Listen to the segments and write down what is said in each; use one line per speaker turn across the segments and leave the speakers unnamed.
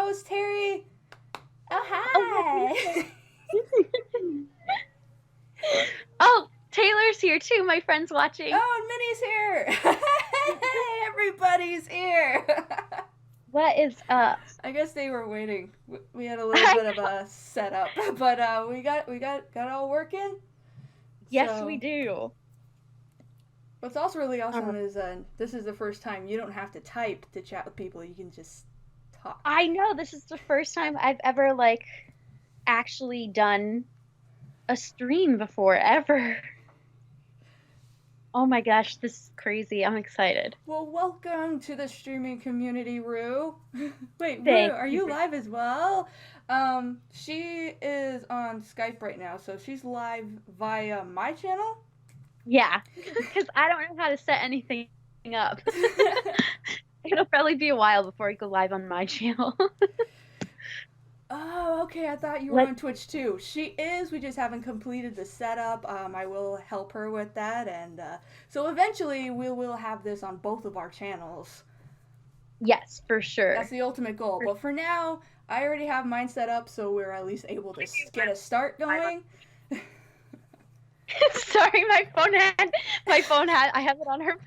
host, Terry. Oh,
Oh,
hi.
oh, Taylor's here too. My friend's watching.
Oh, and Minnie's here. Hey, everybody's here.
What is up?
I guess they were waiting. We had a little
I
bit of
know.
a setup, but we got it all working.
Yes, we
So
do.
what's also really awesome
Um,
is this is the first time you don't have to type to chat with people. You can just talk.
I know this is the first time I've ever actually done a stream before ever. Oh my gosh, this is crazy. I'm excited.
Well, welcome to the streaming community, Rue. Wait, Rue,
Thank
are
you
you
for
live as well? She is on Skype right now, so she's live via my channel.
Yeah, because I don't know how to set anything up. It'll probably be a while before I go live on my channel.
Oh, okay. I thought you were
Let's
on Twitch too. She is. We just haven't completed the setup. I will help her with that, and so eventually we will have this on both of our channels.
Yes, for
That's
sure.
the ultimate goal.
For
But for now, I already have mine set up, so we're at least able to get a start going.
Sorry, my phone had I have it on her.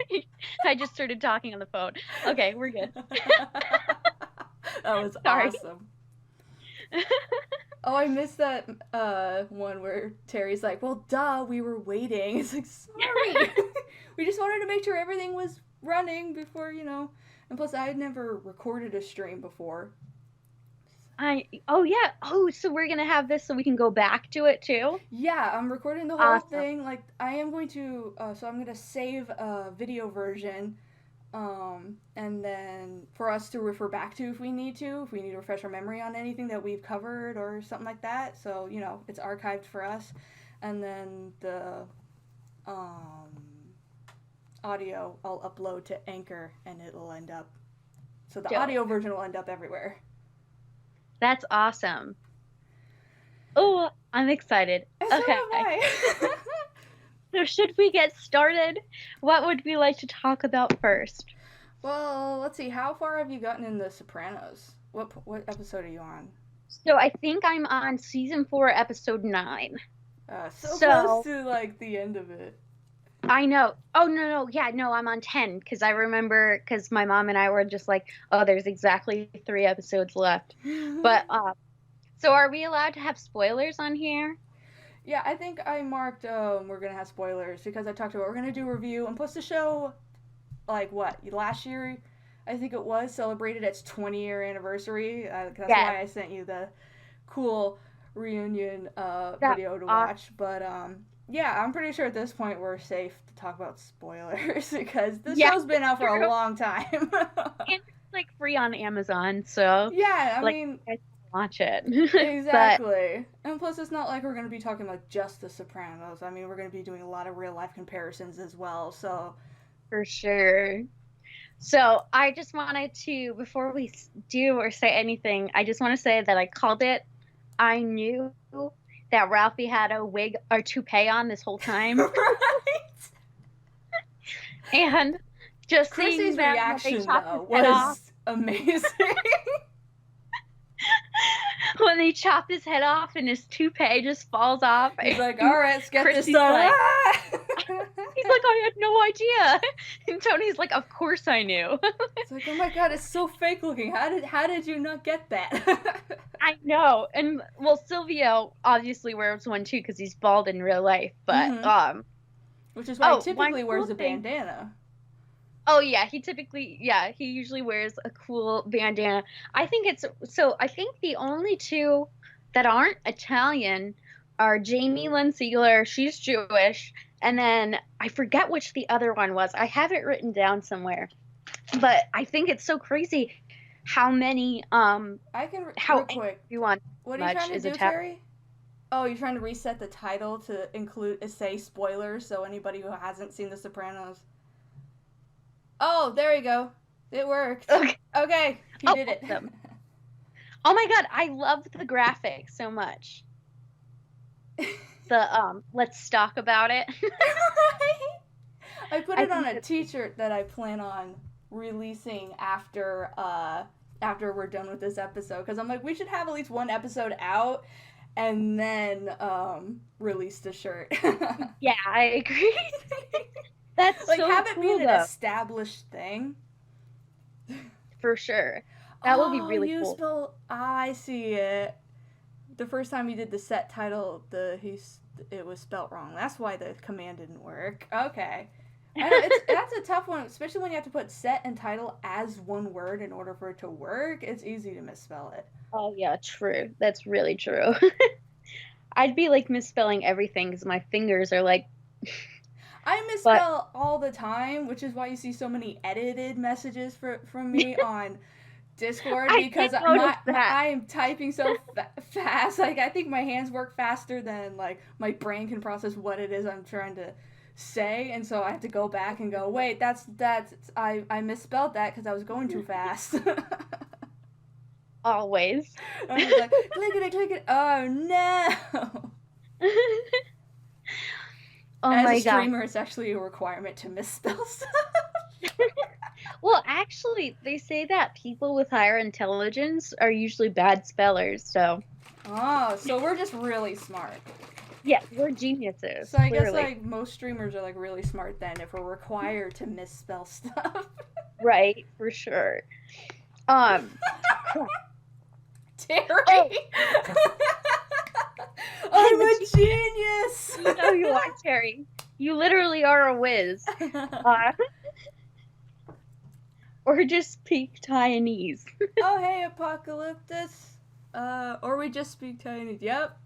I just started talking on the phone. Okay, we're good.
That was
Sorry.
awesome. Oh, I missed that one where Terry's like, "Well, duh, we were waiting." It's like, sorry, we just wanted to make sure everything was running before. And plus, I had never recorded a stream before.
Oh yeah. Oh, so we're gonna have this so we can go back to it too?
Yeah, I'm recording the whole
Awesome.
thing. Like, I am going to, so I'm gonna save a video version, and then for us to refer back to if we need to refresh our memory on anything that we've covered or something like that. So it's archived for us, and then the um, audio I'll upload to Anchor, and it'll end up. So the
Dope.
audio version will end up everywhere.
That's awesome. Oh, I'm excited.
And so
Okay.
am I.
So should we get started? What would we like to talk about first?
Well, let's see. How far have you gotten in The Sopranos? What episode are you on?
So I think I'm on season 4, episode 9.
So close
So
to like the end of it.
I know. Oh, no, no. Yeah, no, I'm on 10 because I remember because my mom and I were just like, oh, there's exactly 3 episodes left. But so are we allowed to have spoilers on here?
Yeah, I think I marked we're gonna have spoilers because I talked about we're gonna do a review and plus the show like what last year I think it was celebrated its 20-year anniversary. That's
Yes,
why I sent you the cool reunion
that's
video to
awesome.
watch. But yeah, I'm pretty sure at this point we're safe to talk about spoilers because the
Yeah,
show's been out for a
true.
long time.
And it's free on Amazon, so
Yeah, I
like
mean,
you guys can watch it. But
exactly. And plus, it's not like we're going to be talking about just The Sopranos. I mean, we're going to be doing a lot of real life comparisons as well. So,
for sure. So I just wanted to, before we do or say anything, I just want to say that I called it. I knew that Ralphie had a wig or toupee on this whole time.
right?
And just seeing
Chrissy's
them when they
reaction,
chopped his
though,
head off,
was amazing.
when they chop his head off and his toupee just falls off,
He's like,
and
all right, let's get this
Chrissy's
done.
like,
Ah!
he's like, I had no idea. And Tony's like, of course I knew.
It's like, oh my god, it's so fake looking. How did you not get that?
I know. And well, Silvio obviously wears one too because he's bald in real life. But
Mm-hmm. Which is why he
oh, one
typically
cool
wears a
thing.
bandana.
Oh yeah, he usually wears a cool bandana. I think the only two that aren't Italian are Jamie Lynn Sigler, she's Jewish, and then I forget which the other one was. I have it written down somewhere. But I think it's so crazy how many
I can,
how
real quick,
everyone
what are you
much
trying to
is
do,
Italian.
Terry? Oh, you're trying to reset the title to say spoilers, so anybody who hasn't seen The Sopranos. Oh, there you go. It worked.
Okay.
Okay, you
Oh,
did it.
awesome. Oh my God, I love the graphics so much. The let's talk about it.
I put
I
it on
think
a
it's
t-shirt that I plan on releasing after after we're done with this episode, because I'm like, we should have at least one episode out and then release the shirt.
Yeah, I agree. That's
Like,
so
have it be
cool
an
though,
established thing.
for sure. That would be
Oh,
really
you
cool.
spell. I see it. The first time you did the set title, it was spelt wrong. That's why the command didn't work. Okay. I know that's a tough one, especially when you have to put set and title as one word in order for it to work. It's easy to misspell it.
Oh yeah, true. That's really true. I'd be like misspelling everything because my fingers are like,
I
but
misspell all the time, which is why you see so many edited messages from me on Discord,
I did
because
notice that.
I am typing so fast. Like, I think my hands work faster than like my brain can process what it is I'm trying to say, and so I have to go back and go, wait, that's I misspelled that because I was going too fast.
Always.
I'm just like, click it. Oh no!
Oh
As a
my God.
streamer, it's actually a requirement to misspell stuff.
Well, actually, they say that people with higher intelligence are usually bad spellers. So,
Oh, so we're just really smart.
yeah, we're geniuses,
So I guess
clearly.
like most streamers are like really smart then if we're required to misspell stuff.
Right, for sure. Um, crap. Oh,
Terry. I'm
I'm a
a
genius.
genius.
You know you are, Terry. You literally are a whiz. Uh, or just speak Chinese.
Oh hey, Apocalyptus. Or we just speak Chinese. Yep.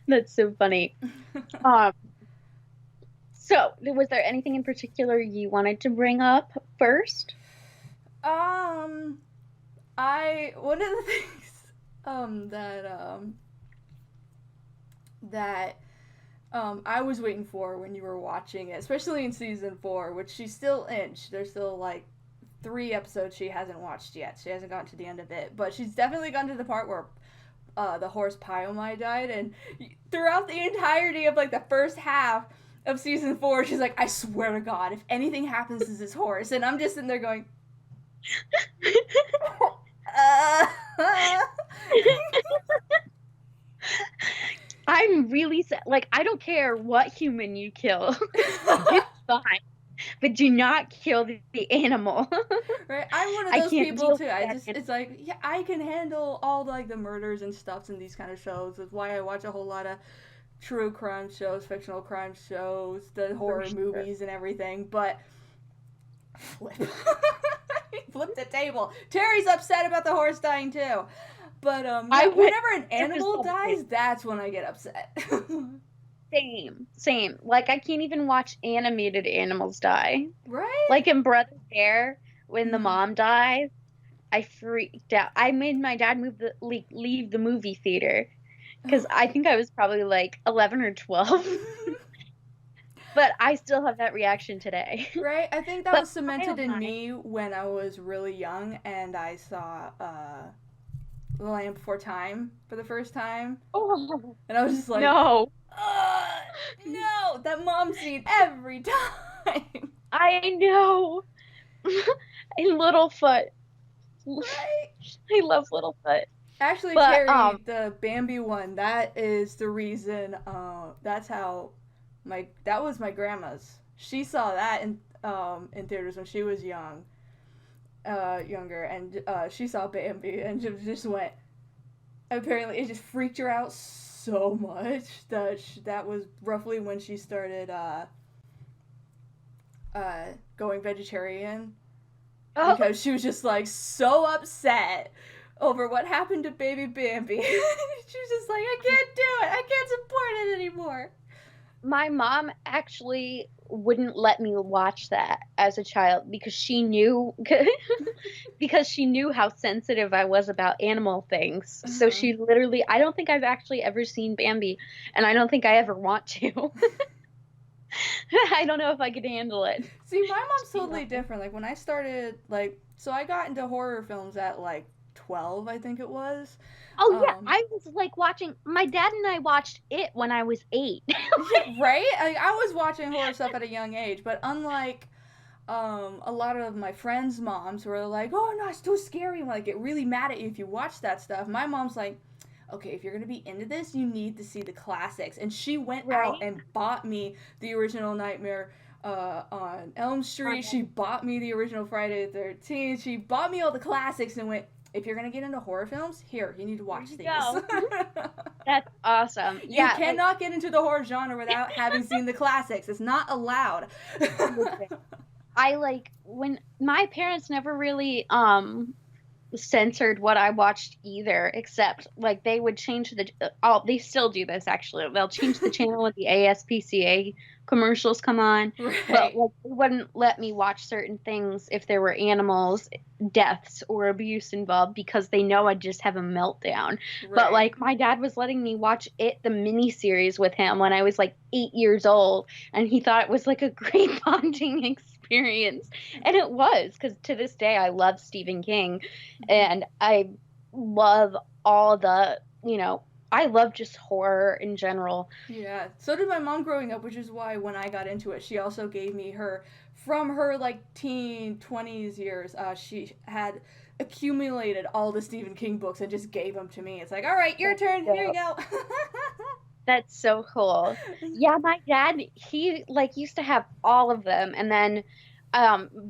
That's so funny. Um, so was there anything in particular you wanted to bring up first?
um, I one of the things that I was waiting for when you were watching it, especially in season 4, which she's still in. There's still like 3 episodes she hasn't watched yet. She hasn't gotten to the end of it, but she's definitely gotten to the part where the horse Pyomai died, and throughout the entirety of like the first half of season 4, she's like, I swear to God, if anything happens to this horse, and I'm just sitting there going, uh,
I'm really sad. Like, I don't care what human you kill. It's fine. But do not kill the animal.
right? I'm one of
I
those
can't
people
deal
too.
with
I
that.
just it's like, yeah, I can handle all like the murders and stuffs in these kind of shows. That's why I watch a whole lot of true crime shows, fictional crime shows, the
For
horror
sure.
movies and everything. But flip, flip the table. Terry's upset about the horse dying too. But
I
yeah,
went
whenever an
to the
animal
subway.
dies, that's when I get upset.
Same, same. Like, I can't even watch animated animals die.
Right?
Like in Brother Bear, when the
Mm-hmm.
mom dies, I freaked out. I made my dad leave the movie theater because I think I was probably like 11 or 12. But I still have that reaction today.
Right? I think that
But
was cemented in
Biomine,
me when I was really young and I saw The Land Before Time for the first time.
oh
And I was just like,
no,
no, that mom scene every time.
I know. And Littlefoot,
Right?
I love Littlefoot.
Actually,
But
Terry, the Bambi one, that is the reason, that's how that was my grandma's. She saw that in theaters when she was younger, and she saw Bambi, and she just went, apparently it just freaked her out so much that that was roughly when she started going vegetarian,
oh,
because she was just like so upset over what happened to baby Bambi. She was just like, I can't do it. I can't support it anymore.
my mom actually wouldn't let me watch that as a child because she knew because she knew how sensitive I was about animal things. So
Uh-huh.
she literally, I don't think I've actually ever seen Bambi, and I don't think I ever want to. I don't know if I could handle it.
See, my mom's
To be
totally
honest.
different. Like when I started, like, so I got into horror films at like 12, I think it was.
Oh yeah,
Um,
I was like watching. My dad and I watched it when I was 8.
yeah, right? I was watching horror stuff at a young age, but unlike a lot of my friends' moms were like, "Oh no, it's too scary," and like get really mad at you if you watch that stuff. My mom's like, "Okay, if you're gonna be into this, you need to see the classics." And she went out
Right?
and bought me the original Nightmare on Elm Street. She bought me the original Friday the 13th. She bought me all the classics and went, "If you're gonna get into horror films, here you need to
There
watch
you
these."
go. That's awesome.
You
Yeah, like
cannot get into the horror genre without having seen the classics. It's not allowed.
listen, I like when my parents never really censored what I watched either, except like they would change they still do this actually. They'll change the channel when the ASPCA commercials come on, but
Right.
like they wouldn't let me watch certain things if there were animals, deaths, or abuse involved because they know I'd just have a meltdown. But
Right.
like my dad was letting me watch it, the miniseries, with him when I was like 8 years old, and he thought it was like a great bonding experience. And it was, because to this day I love Stephen King and I love all the, I love just horror in general.
Yeah. So did my mom growing up, which is why when I got into it, she also gave me her from her like teen 20s years. She had accumulated all the Stephen King books and just gave them to me. It's like, all right, your
That's
turn. Here you
so,
go.
that's so cool. Yeah, my dad, he like used to have all of them. And then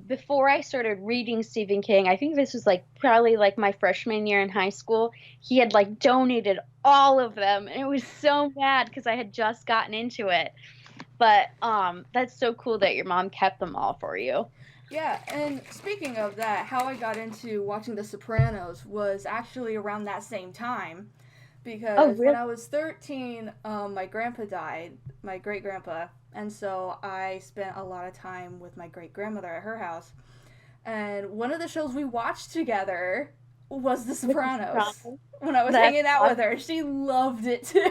before I started reading Stephen King, I think this was like probably like my freshman year in high school, he had like donated all of them. And it was so mad because I had just gotten into it. But that's so cool that your mom kept them all for you.
Yeah, and speaking of that, how I got into watching The Sopranos was actually around that same time.
Oh,
Because when
really?
I was 13, my grandpa died, my great grandpa, and so I spent a lot of time with my great grandmother at her house. And one of the shows we watched together was The
With the
Sopranos.
Sopranos.
When I was
That's
hanging out with
awesome.
her, she loved it too.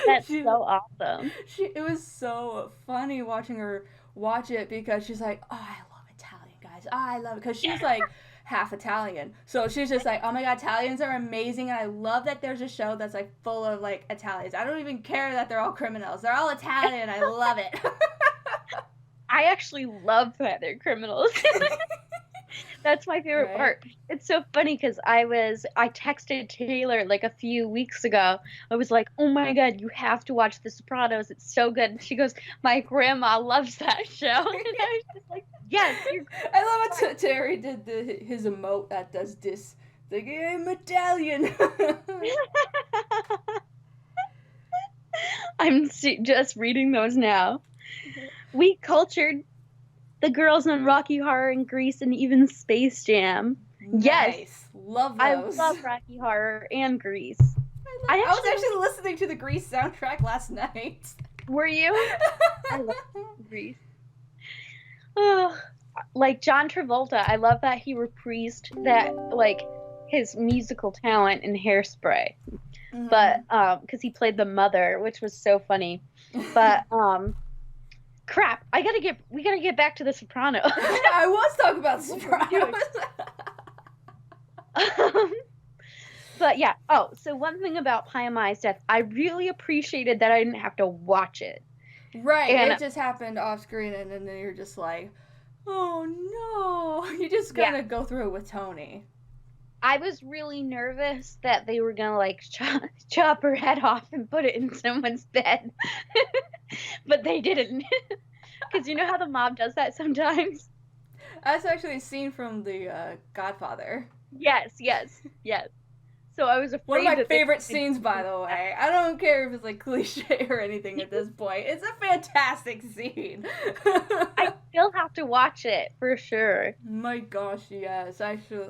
That's
she,
so awesome.
it was so funny watching her watch it because she's like, "Oh, I love Italian guys. I love it," because she's like half Italian. So she's just like, "Oh my god, Italians are amazing, and I love that there's a show that's like full of like Italians. I don't even care that they're all criminals. They're all Italian. I love it."
I actually love that they're criminals. That's my favorite
Right?
part. It's so funny because I texted Taylor like a few weeks ago. I was like, "Oh my God, you have to watch The Sopranos. It's so good." And she goes, "My grandma loves that show." And I was just like, "Yes, you're
I love what Terry did his emote that does this. The game Italian.
just reading those now." We cultured the girls on Rocky Horror and Grease and even Space Jam. Yes,
Nice. Love
I
those.
love Rocky Horror and Grease.
I was actually listening to the Grease soundtrack last night.
Were you? I love Grease. Oh, like John Travolta, I love that he reprised that like his musical talent in Hairspray. But because he played the mother, which was so funny. But crap, we gotta get back to the Sopranos.
I was talking about Sopranos.
But yeah. Oh, so one thing about Pie Mai's death, I really appreciated that I didn't have to watch it.
Right,
And
it just happened off screen, and then you're just like, oh no. You just
yeah,
gotta go through it with Tony.
I was really nervous that they were gonna like chop her head off and put it in someone's bed, but they didn't. Because you know how the mob does that sometimes.
That's actually a scene from the Godfather.
Yes, yes, yes. So I was
One of
afraid
my
that
favorite scenes, by the way. I don't care if it's like cliche or anything at this point. It's a fantastic scene.
I still have to watch it for sure.
My gosh, yes. Actually,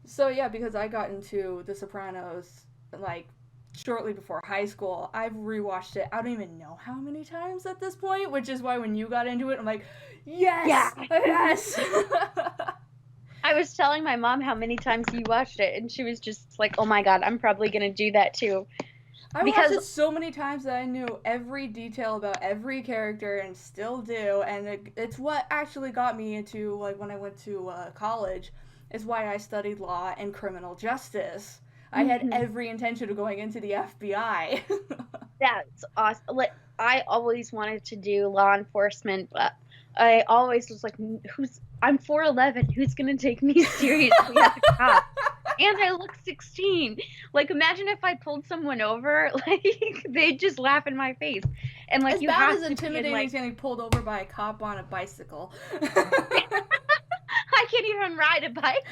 so yeah, because I got into The Sopranos like shortly before high school, I've rewatched it. I don't even know how many times at this point, which is why when you got into it, I'm like,
Yeah.
yes, yes.
I was telling my mom how many times you watched it, and she was just like, "Oh my God, I'm probably gonna do that too."
I watched
Because
it so many times that I knew every detail about every character and still do, and it's what actually got me into like when I went to college. Is why I studied law and criminal justice. I had
Mhm.
every intention of going into the FBI.
That's awesome. Like I always wanted to do law enforcement, but I always was like, I'm 4'11", who's gonna take me seriously as a cop? And I look 16. Like, imagine if I pulled someone over, like, they'd just laugh in my face. And, like,
It's
you
about
have
as
to be in,
intimidating
like,
as getting pulled over by a cop on a bicycle.
I can't even ride a bike.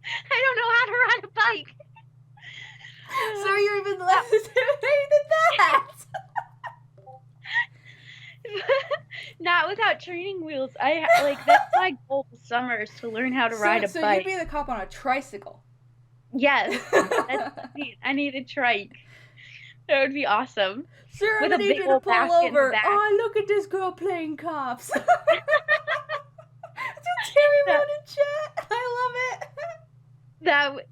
I don't know how to ride a bike.
So you're even less intimidating than that.
Not without training wheels. Like, that's my goal this summer is to learn how to ride a
So
bike.
you'd be the cop on a tricycle.
Yes, I need a trike. That would be awesome.
Sir, I'm
With
gonna
a
need
big
you to
old
pull
basket in the
over.
back.
Oh, look at this girl playing cops. It's a Terry Ronan chat. I love it.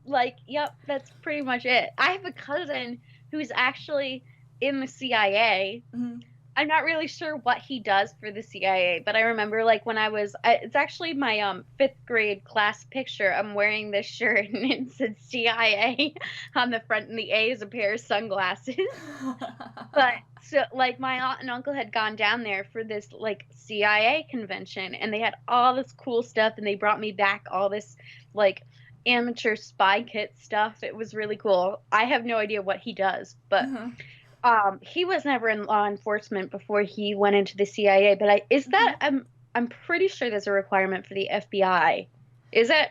Yep, that's pretty much it. I have a cousin who's actually in the CIA.
Mm-hmm.
I'm not really sure what he does for the CIA, but I remember like when it's actually my 5th grade class picture. I'm wearing this shirt and it says CIA on the front, and the A is a pair of sunglasses. But so like my aunt and uncle had gone down there for this like CIA convention, and they had all this cool stuff, and they brought me back all this like amateur spy kit stuff. It was really cool. I have no idea what he does, but
Mm-hmm.
he was never in law enforcement before he went into the CIA, but I'm pretty sure there's a requirement for the FBI. Is it?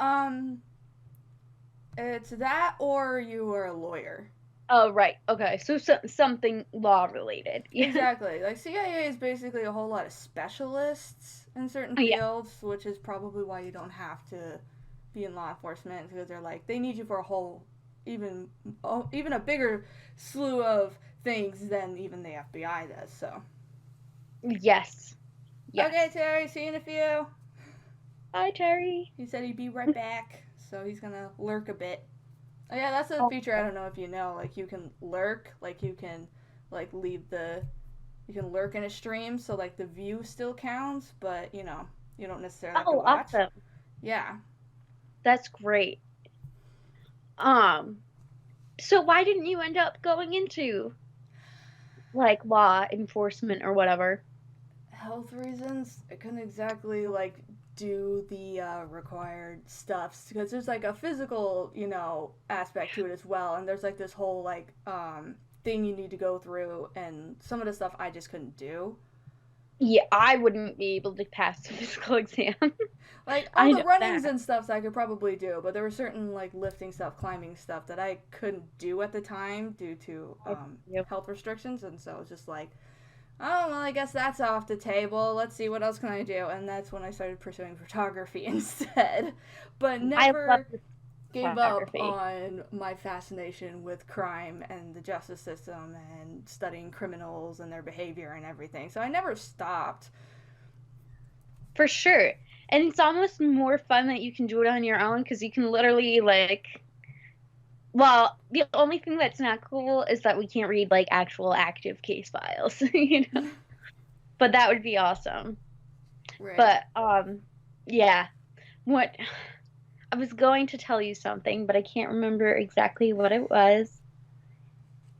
It's that or you are a lawyer.
Oh, right. Okay. So, something law related. Yeah.
Exactly. Like CIA is basically a whole lot of specialists in certain
Yeah.
fields, which is probably why you don't have to be in law enforcement, because they're like they need you for a whole even a bigger slew of things than even the FBI does. So.
Yes. Yes.
Okay, Terry. See you in a few.
Hi, Terry.
He said he'd be right back, so he's gonna lurk a bit. Oh yeah, that's a feature I don't know if you know. Like you can lurk, like you can like you can lurk in a stream, so like the view still counts, but you know, you don't necessarily have to watch.
Awesome.
Yeah.
That's great. So why didn't you end up going into like law enforcement or whatever?
Health reasons. I couldn't exactly like do the required stuffs because there's like a physical, aspect to it as well, and there's like this whole like thing you need to go through, and some of the stuff I just couldn't do.
Yeah, I wouldn't be able to pass the physical exam.
Like all the runnings and stuffs I could probably do, but there were certain like lifting stuff, climbing stuff that I couldn't do at the time due to health restrictions, and so it was just like, oh well, I guess that's off the table. Let's see what else can I do, and that's when I started pursuing photography instead. But never gave up on my fascination with crime and the justice system and studying criminals and their behavior and everything. So I never stopped.
For sure. And it's almost more fun that you can do it on your own because you can literally well, the only thing that's not cool is that we can't read like actual active case files, But that would be awesome.
Right.
But yeah. What I was going to tell you something, but I can't remember exactly what it was.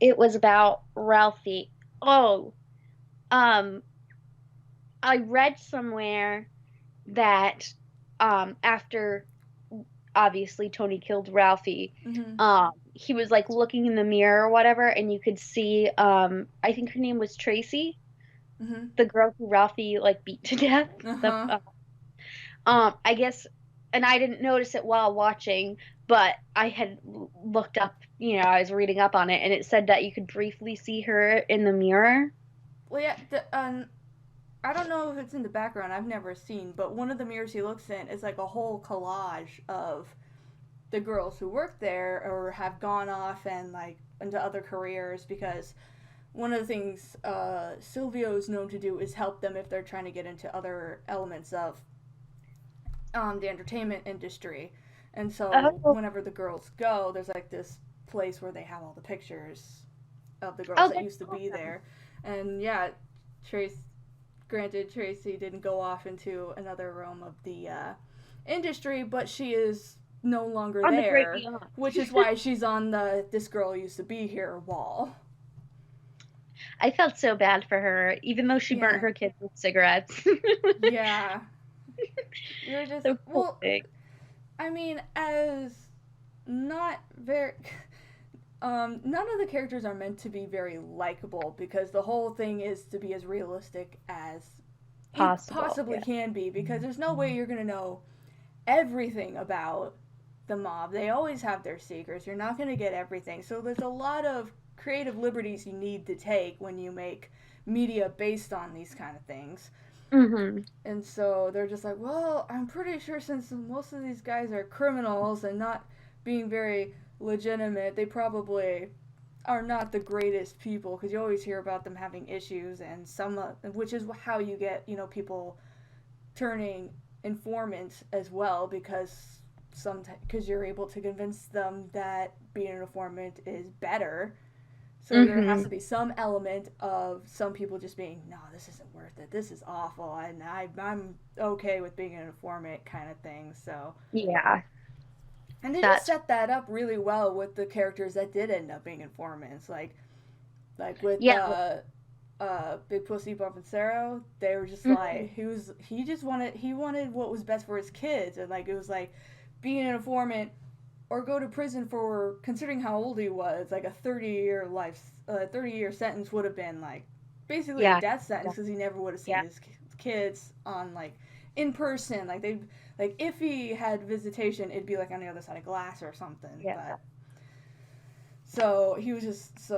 It was about Ralphie. Oh, I read somewhere that after obviously Tony killed Ralphie, he was like looking in the mirror or whatever, and you could see I think her name was Tracy, the girl who Ralphie like beat to death. I guess, and I didn't notice it while watching, but I had looked up, I was reading up on it, and it said that you could briefly see her in the mirror.
Well, yeah, I don't know if it's in the background. I've never seen, but one of the mirrors he looks in is like a whole collage of the girls who work there or have gone off and like into other careers, because one of the things Silvio is known to do is help them if they're trying to get into other elements of the entertainment industry. And so whenever the girls go, there's like this place where they have all the pictures of the girls that used to be there. And yeah, Granted, Tracy didn't go off into another realm of the industry, but she is no longer there, which is why she's on the "this girl used to be here" wall.
I felt so bad for her, even though she burnt
Yeah.
her kids with cigarettes.
Yeah. You're just,
So poor
well,
thing.
I mean, as not very. None of the characters are meant to be very likable because the whole thing is to be as realistic as it
Possible.
possibly
Yeah.
can be because there's no way you're gonna know everything about the mob. They always have their secrets. You're not gonna get everything. So there's a lot of creative liberties you need to take when you make media based on these kind of things.
Hmm.
And so they're just like, well, I'm pretty sure since most of these guys are criminals and not being very legitimate, they probably are not the greatest people because you always hear about them having issues and some, which is how you get people turning informants as well because sometimes because you're able to convince them that being an informant is better, so there has
Hmm.
to be some element of some people just being, no, this isn't worth it. This is awful, and I'm okay with being an informant kind of thing. So,
Yeah.
and they just
That's
set that up really well with the characters that did end up being informants, like with
yeah.
Big Pussy Sarah. They were just
Hmm.
like he wanted what was best for his kids, and like it was like being an informant or go to prison for, considering how old he was, like a 30-year sentence would have been like basically a
Yeah.
death sentence
Yeah.
because he never would have seen
Yeah.
his kids on like in person. Like if he had visitation, it'd be like on the other side of glass or something.
Yeah.
But so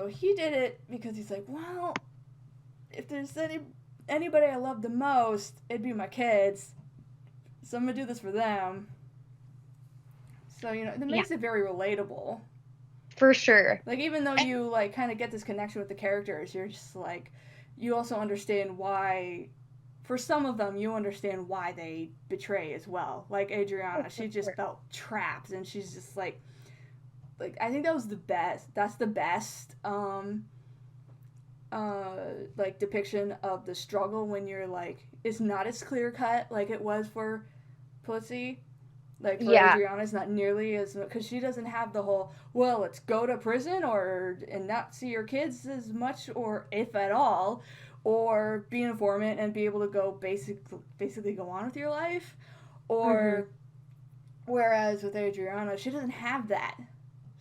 he did it because he's like, well, if there's anybody I love the most, it'd be my kids. So I'm gonna do this for them. So it
Yeah.
makes it very relatable.
For sure.
Like even though you like kind of get this connection with the characters, you're just like you also understand why. For some of them, you understand why they betray as well. Like
Oh,
Adriana,
for
she just
sure.
felt trapped, and she's just like I think that was the best. That's the best like depiction of the struggle when you're like it's not as clear cut like it was for Pussy. Like for
Yeah.
Adriana, it's not nearly as because she doesn't have the whole well, let's go to prison or and not see your kids as much or if at all, or be an informant and be able to go basically go on with your life,
Hmm.
or whereas with Adriana, she doesn't have that.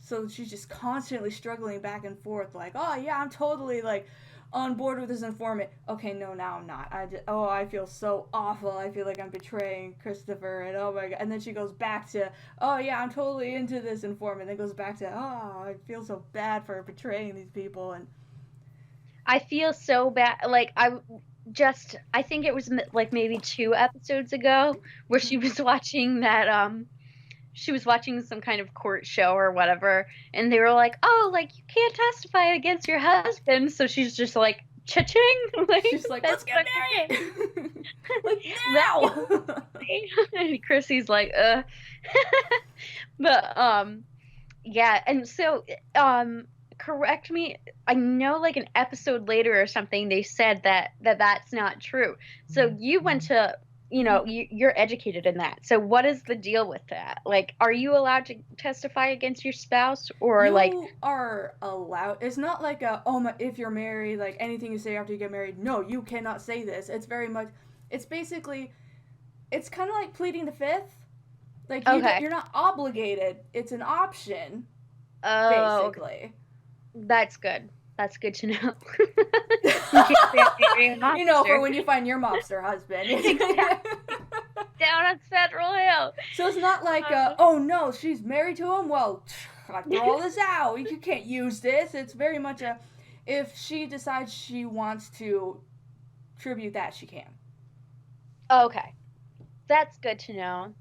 So she's just constantly struggling back and forth, like, oh yeah, I'm totally like on board with this informant. Okay, no, now I'm not. I feel so awful. I feel like I'm betraying Christopher, and oh my god. And then she goes back to, oh yeah, I'm totally into this informant. Then goes back to, oh, I feel so bad for betraying these people, and
I feel so bad. Like I think it was like maybe 2 episodes ago where she was watching that she was watching some kind of court show or whatever, and they were like, "Oh, like you can't testify against your husband," so she's just like, "Cha-ching!" Like
she's like, let's
that's
get
fucking great.
married, like
That feels
now.
great. And Chrissy's like, but yeah, and so correct me. I know like an episode later or something they said that's not true. So you went to you're educated in that. So what is the deal with that? Like are you allowed to testify against your spouse or like
You are allowed. It's not like a oh my. If you're married, like anything you say after you get married, no, you cannot say this. It's very much. It's basically. It's kind of like pleading the fifth. Like
okay.
you're not obligated. It's an option,
Oh, okay.
basically.
That's good. That's good to know. In case they marry a
For
mobster.
when you find your mobster husband.
Exactly. Down on Federal Hill.
So it's not like
Uh,
oh no, she's married to him. Well, I throw all this out. You can't use this. It's very much a. If she decides she wants to tribute that, she can.
okay. That's good to know.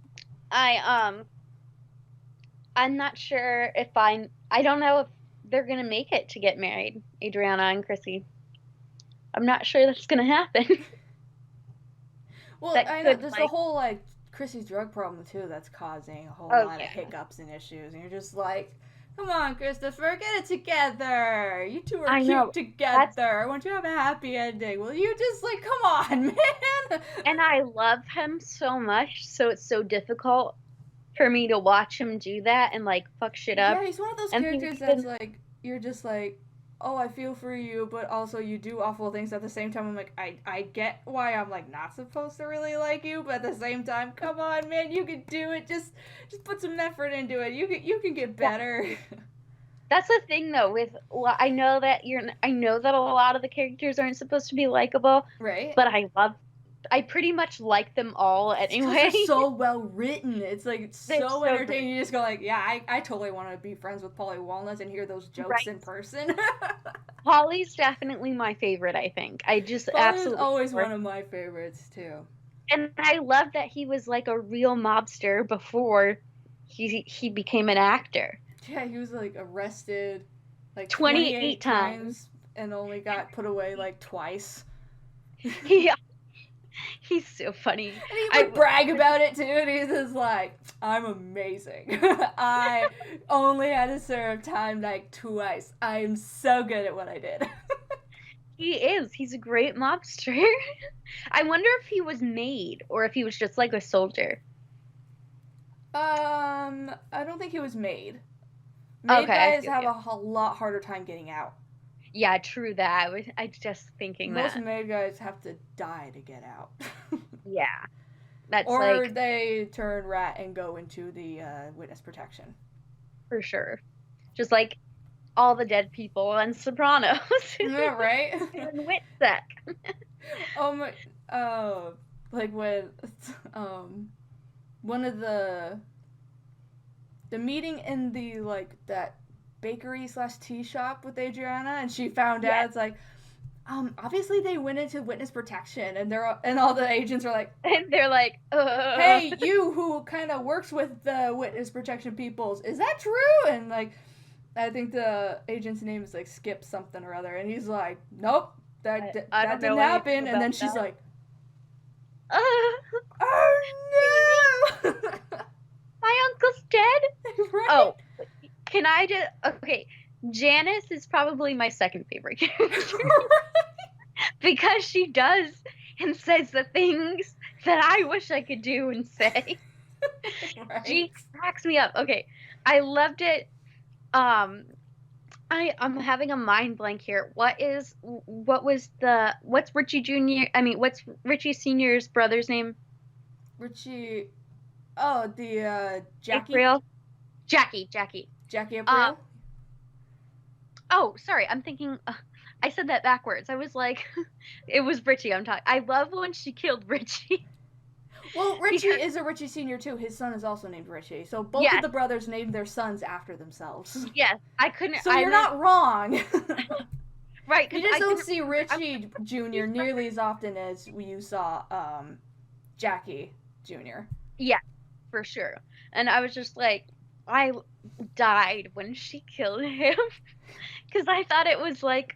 I I'm not sure if I don't know if they're gonna make it to get married, Adriana and Chrissy. I'm not sure that's gonna happen.
Well,
That
I know
could
there's the
like
whole like Chrissy's drug problem too that's causing a whole
oh
lot of
yeah.
hiccups and issues, and you're just like, come on, Christopher, get it together. You two are
I
cute
know. That's
together. I want you to have a happy ending. Will you just like, come on, man?
and I love him so much, so it's so difficult for me to watch him do that and like fuck shit up.
Yeah, he's one of those
And he's
characters that's
even
like, you're just like. oh, I feel for you, but also you do awful things at the same time. I'm like, I get why I'm like not supposed to really like you, but at the same time, come on, man, you can do it. Just put some effort into it. You can get better.
That's the thing though with I know that a lot of the characters aren't supposed to be likable,
Right?
but I pretty much like them all
It's because they're
anyway.
so well written. It's
They're
so
so
entertaining.
great.
You just go like, yeah, I totally want to be friends with Polly Walnuts and hear those jokes in
Right.
person.
Holly's definitely my favorite, I think. I just
Polly was
absolutely
always
adore
one
him.
of my favorites too.
And I love that he was like a real mobster before he became an actor.
Yeah, he was like arrested like
28
28
times.
times and only got put away like twice.
Yeah, he's so funny.
And he would
I
brag about it too, and he's just like, I'm amazing. I only had to serve time like twice. I am so good at what I did.
He is. He's a great mobster. I wonder if he was made or if he was just like a soldier.
I don't think he was made. Made
Okay, I
guys
feel
have
you.
a lot harder time getting out.
Yeah, true that. I was just thinking
Most
that.
made guys have to die to get out.
Yeah, that's
Or
like
they turn rat and go into the witness protection.
for sure. Just like all the dead people on Sopranos.
Yeah, right?
And Witsec.
Oh my, like when, um, one of the meeting in the, like, that bakery slash tea shop with Adriana, and she found
Yeah,
out, it's like, obviously they went into witness protection, and and all the agents are like,
and they're like,
hey, you who kind of works with the witness protection peoples, is that true? And, like, I think the agent's name is, like, Skip something or other, and he's like, nope,
I
that
don't know
didn't
anything
happen, and
about
then she's
that.
like,
Uh,
oh no!
my uncle's dead.
Right?
Oh, can I just okay? Janice is probably my second favorite character because she does and says the things that I wish I could do and say.
Right?
She cracks me up. Okay, I loved it. Um, I'm having a mind blank here. What's Richie Jr. I mean, what's Richie Senior's brother's name?
Richie. Oh, the Jackie.
April. Jackie.
Jackie
Um,
April.
oh, sorry, I'm thinking. I said that backwards. I was like, it was Richie. I'm talking. I love when she killed Richie
Well, Richie
because
is a Richie Senior too. His son is also named Richie. So both of
yes,
the brothers named their sons after themselves.
yes, I couldn't.
So
I
you're
meant
not wrong.
right
You
because
just
I
don't
couldn't.
see
I was
Richie
like,
Jr.
he's brother.
nearly as often as you saw Jackie Jr.
Yeah, for sure. And I was just like, I died when she killed him because I thought it was like,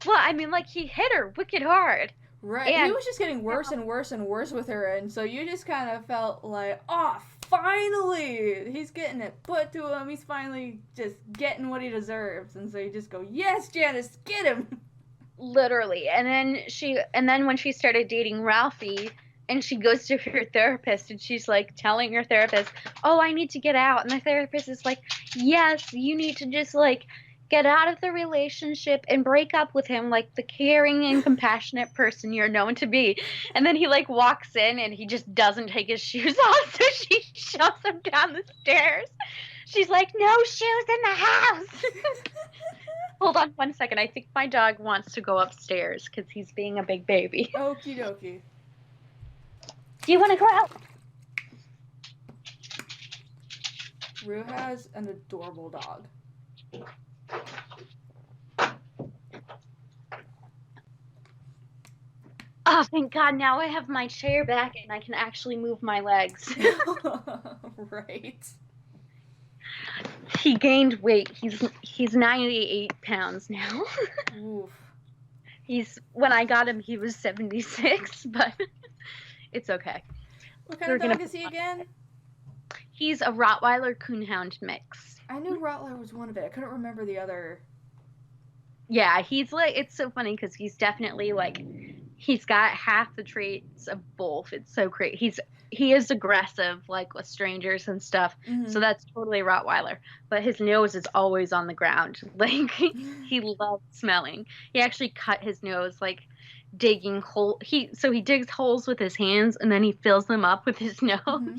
well, I mean, like he hit her wicked hard,
Right. He
and
was just getting worse and worse and worse with her, and so you just kind of felt like, oh, finally! He's getting it put to him. He's finally just getting what he deserves. And so you just go, yes, Janice, get him!
literally. And then when she started dating Ralphie, and she goes to her therapist, and she's like telling her therapist, "Oh, I need to get out," and the therapist is like, "Yes, you need to just like get out of the relationship and break up with him like the caring and compassionate person you're known to be." And then he like walks in and he just doesn't take his shoes off, so she shoves him down the stairs. She's like, "No shoes in the house." Hold on 1 second. I think my dog wants to go upstairs because he's being a big baby.
Okie dokie.
Do you want to go out?
Rue has an adorable dog.
Oh, thank God. Now I have my chair back and I can actually move my legs.
Right.
He gained weight. He's 98 pounds now.
Oof.
When I got him, he was 76, but it's okay.
What kind
We're
of
gonna
dog is he again?
He's a Rottweiler Coonhound mix.
I knew Rottweiler was one of it. I couldn't remember the other.
Yeah, he's like, it's so funny because he's definitely like, he's got half the traits of both. It's so great. He's he is aggressive, like with strangers and stuff. So
Mm-hmm.
that's totally Rottweiler. But his nose is always on the ground. Like he loves smelling. He actually cut his nose, like digging hole. He digs holes with his hands and then he fills them up with his nose.
Mm-hmm.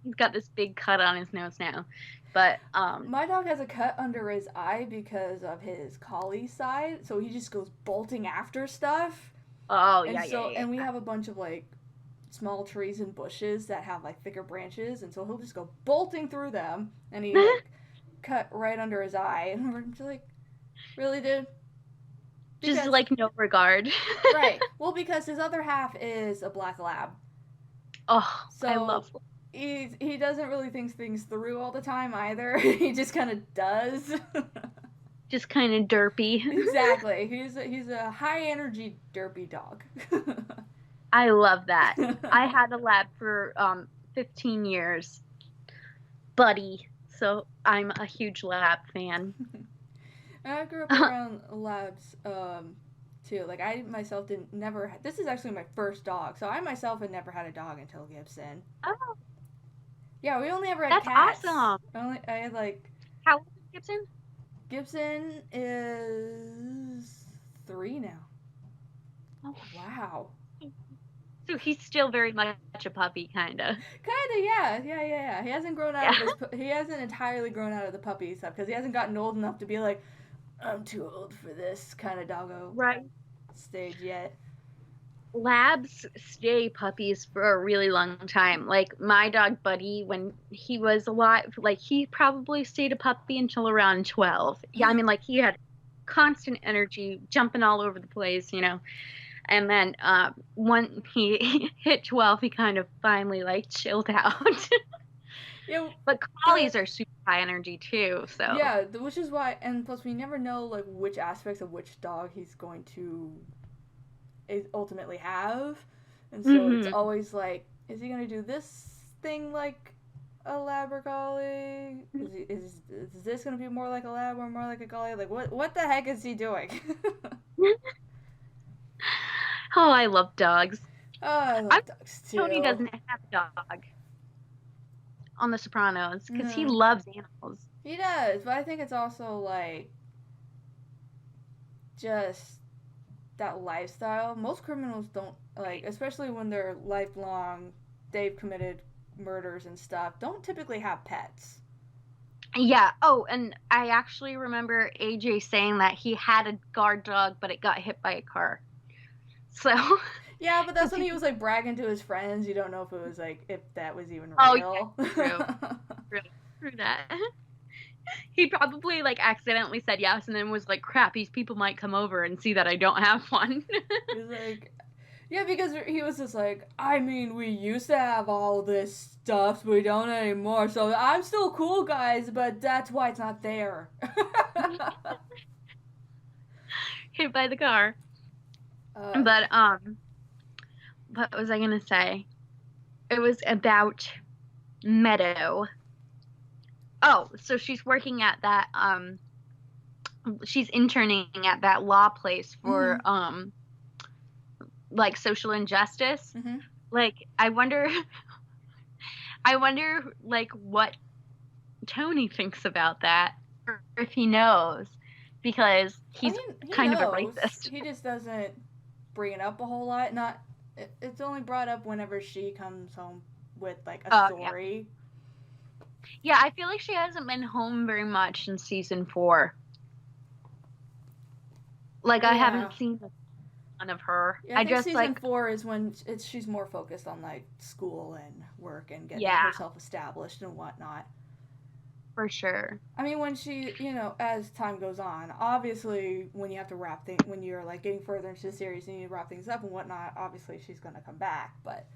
He's got this big cut on his nose now. But
My dog has a cut under his eye because of his collie side, so he just goes bolting after stuff.
oh
And
yeah, yeah,
so,
yeah.
and we have a bunch of like small trees and bushes that have like thicker branches, and so he'll just go bolting through them, and he
Yeah.
like cut right under his eye, and we're just like, really, dude?
Just
Because
like no regard.
right, well, because his other half is a black lab,
Oh, I
so
love
he doesn't really think things through all the time either. He just kind of does.
just kind of derpy.
Exactly. He's a high energy derpy dog.
I love that. I had a lab for 15 years, buddy. So I'm a huge lab fan.
I grew up around labs too. Like I myself didn't never. This is actually my first dog, so I myself had never had a dog until Gibson.
Oh,
Yeah, we only ever had
that's
cats.
awesome.
I had like
How old is Gibson?
Gibson is 3 now.
Oh,
Wow.
so he's still very much a puppy, kind of.
Kinda, yeah. He hasn't grown out
Yeah.
of his. He hasn't entirely grown out of the puppy stuff because he hasn't gotten old enough to be like, I'm too old for this kind of doggo
Right.
stage yet.
Labs stay puppies for a really long time. Like my dog Buddy, when he was alive, like he probably stayed a puppy until around 12. Yeah, I mean, like he had constant energy, jumping all over the place, you know. And then when he hit 12, he kind of finally like chilled out.
Yeah,
But
the
collies are super high energy too, so.
yeah, which is why, and plus we never know like which aspects of which dog he's going to ultimately have, and so it's
Hmm.
always like, is he going to do this thing like a lab collie? Is this going to be more like a lab or more like a collie? Like what the heck is he doing?
Oh, I love dogs.
Oh, I
I'm
love dogs
Tony
too.
doesn't have a dog on The Sopranos because he
No,
loves animals.
he does, but I think it's also like just that lifestyle. Most criminals don't like, especially when they're lifelong, they've committed murders and stuff, don't typically have pets.
Yeah. Oh, and I actually remember AJ saying that he had a guard dog, but it got hit by a car. So,
Yeah, but that's
because
when
he,
he was like bragging to his friends. You don't know if it was like if that was even
oh yeah,
real.
true, true, true that. He probably like accidentally said yes, and then was like, "Crap, these people might come over and see that I don't have one."
He's like, yeah, because he was just like, I mean, we used to have all this stuff, but we don't anymore. So I'm still cool, guys, but that's why it's not there.
Hit by the car.
uh,
But what was I gonna say? It was about Meadow. Oh, so she's working at that she's interning at that law place for
mhm,
like social injustice.
mhm.
Like I wonder like what Tony thinks about that or if he knows because
Oh,
he's
he
kind of a
knows.
racist.
He just doesn't bring it up a whole lot. Not it's only brought up whenever she comes home with like a
Yeah.
story.
Yeah, I feel like she hasn't been home very much in season 4. Like I
Yeah.
haven't seen a ton of her.
Yeah, I
I
think
just
season
like
4 is when she's more focused on like school and work and getting
yeah,
herself established and whatnot.
for sure.
I mean, when she, as time goes on, obviously, when you have to when you're like getting further into the series and you need to wrap things up and whatnot, obviously she's gonna come back. But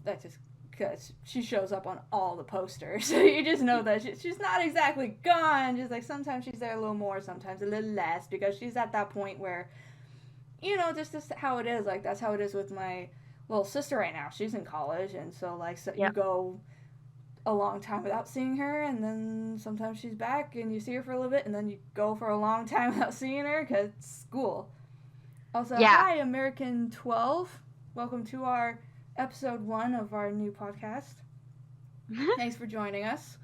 that's just because she shows up on all the posters. So you just know that she's not exactly gone. Just like sometimes she's there a little more, sometimes a little less, because she's at that point where, just how it is. Like that's how it is with my little sister right now. She's in college, and so like so you
Yeah.
go a long time without seeing her, and then sometimes she's back and you see her for a little bit, and then you go for a long time without seeing her because it's school. Also,
Yeah.
hi, American 12. Welcome to our episode 1 of our new podcast. Thanks for joining us.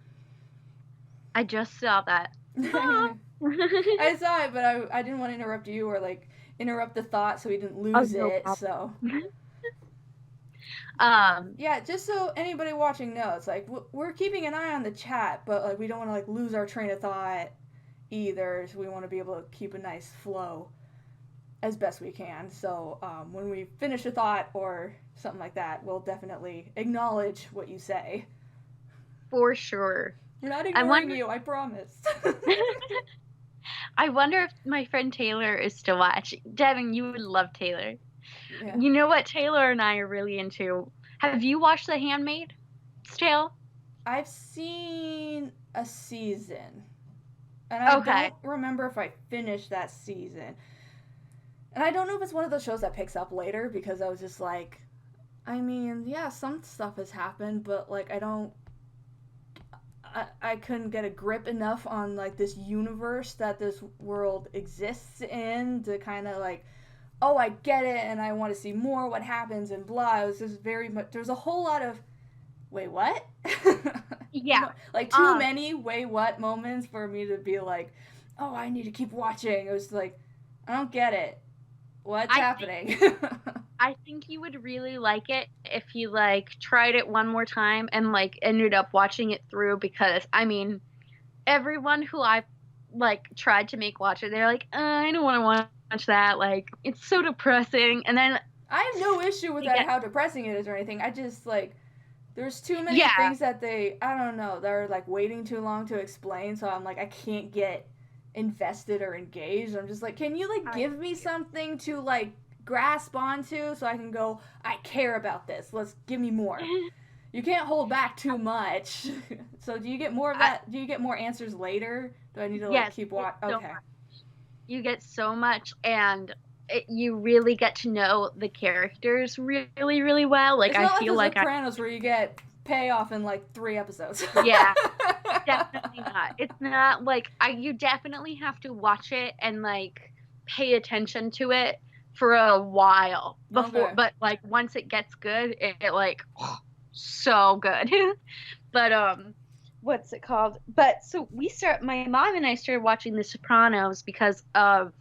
I just saw that.
I saw it, but I didn't want to interrupt you or like interrupt the thought so we didn't lose
no
it.
problem.
So
Um,
yeah, just so anybody watching knows, like we're keeping an eye on the chat, but like we don't want to like lose our train of thought either. So we want to be able to keep a nice flow as best we can. So when we finish a thought or something like that, we'll definitely acknowledge what you say.
for sure.
We're not ignoring you, I promise.
I wonder if my friend Taylor is still watching. Devin, you would love Taylor.
Yeah.
You know what Taylor and I are really into? Have you watched The Handmaid's Tale?
I've seen a season. And I don't remember if I finished that season. And I don't know if it's one of those shows that picks up later because I was just like, I mean, yeah, some stuff has happened, but like I couldn't get a grip enough on like this universe that this world exists in to kind of like, oh, I get it and I want to see more what happens and blah. It was just very much, there's a whole lot of, wait, what?
Yeah.
Like too many wait, what moments for me to be like, oh, I need to keep watching. It was like, I don't get it. What's happening?
I think you would really like it if you like tried it one more time and like ended up watching it through, because I mean, everyone who I've like tried to make watch it, they're like, I don't want to watch that. Like, it's so depressing. And then
I have no issue with that, how depressing it is or anything. I just like, there's too many things that I don't know, they're like waiting too long to explain. So I'm like, I can't get invested or engaged. I'm just like, can you like give me something to like grasp onto so I can go, I care about this. Let's give me more. You can't hold back too much. So do you get more of that? Do you get more answers later? Do I need to like keep watching? Okay.
You get so much, and you really get to know the characters really, really well. Like,
it's
I feel like
Sopranos where you get payoff in like 3 episodes.
Yeah, definitely not. It's not like you definitely have to watch it and like pay attention to it for a while before, but like once it gets good, it like so good. But what's it called? But so my mom and I started watching The Sopranos because of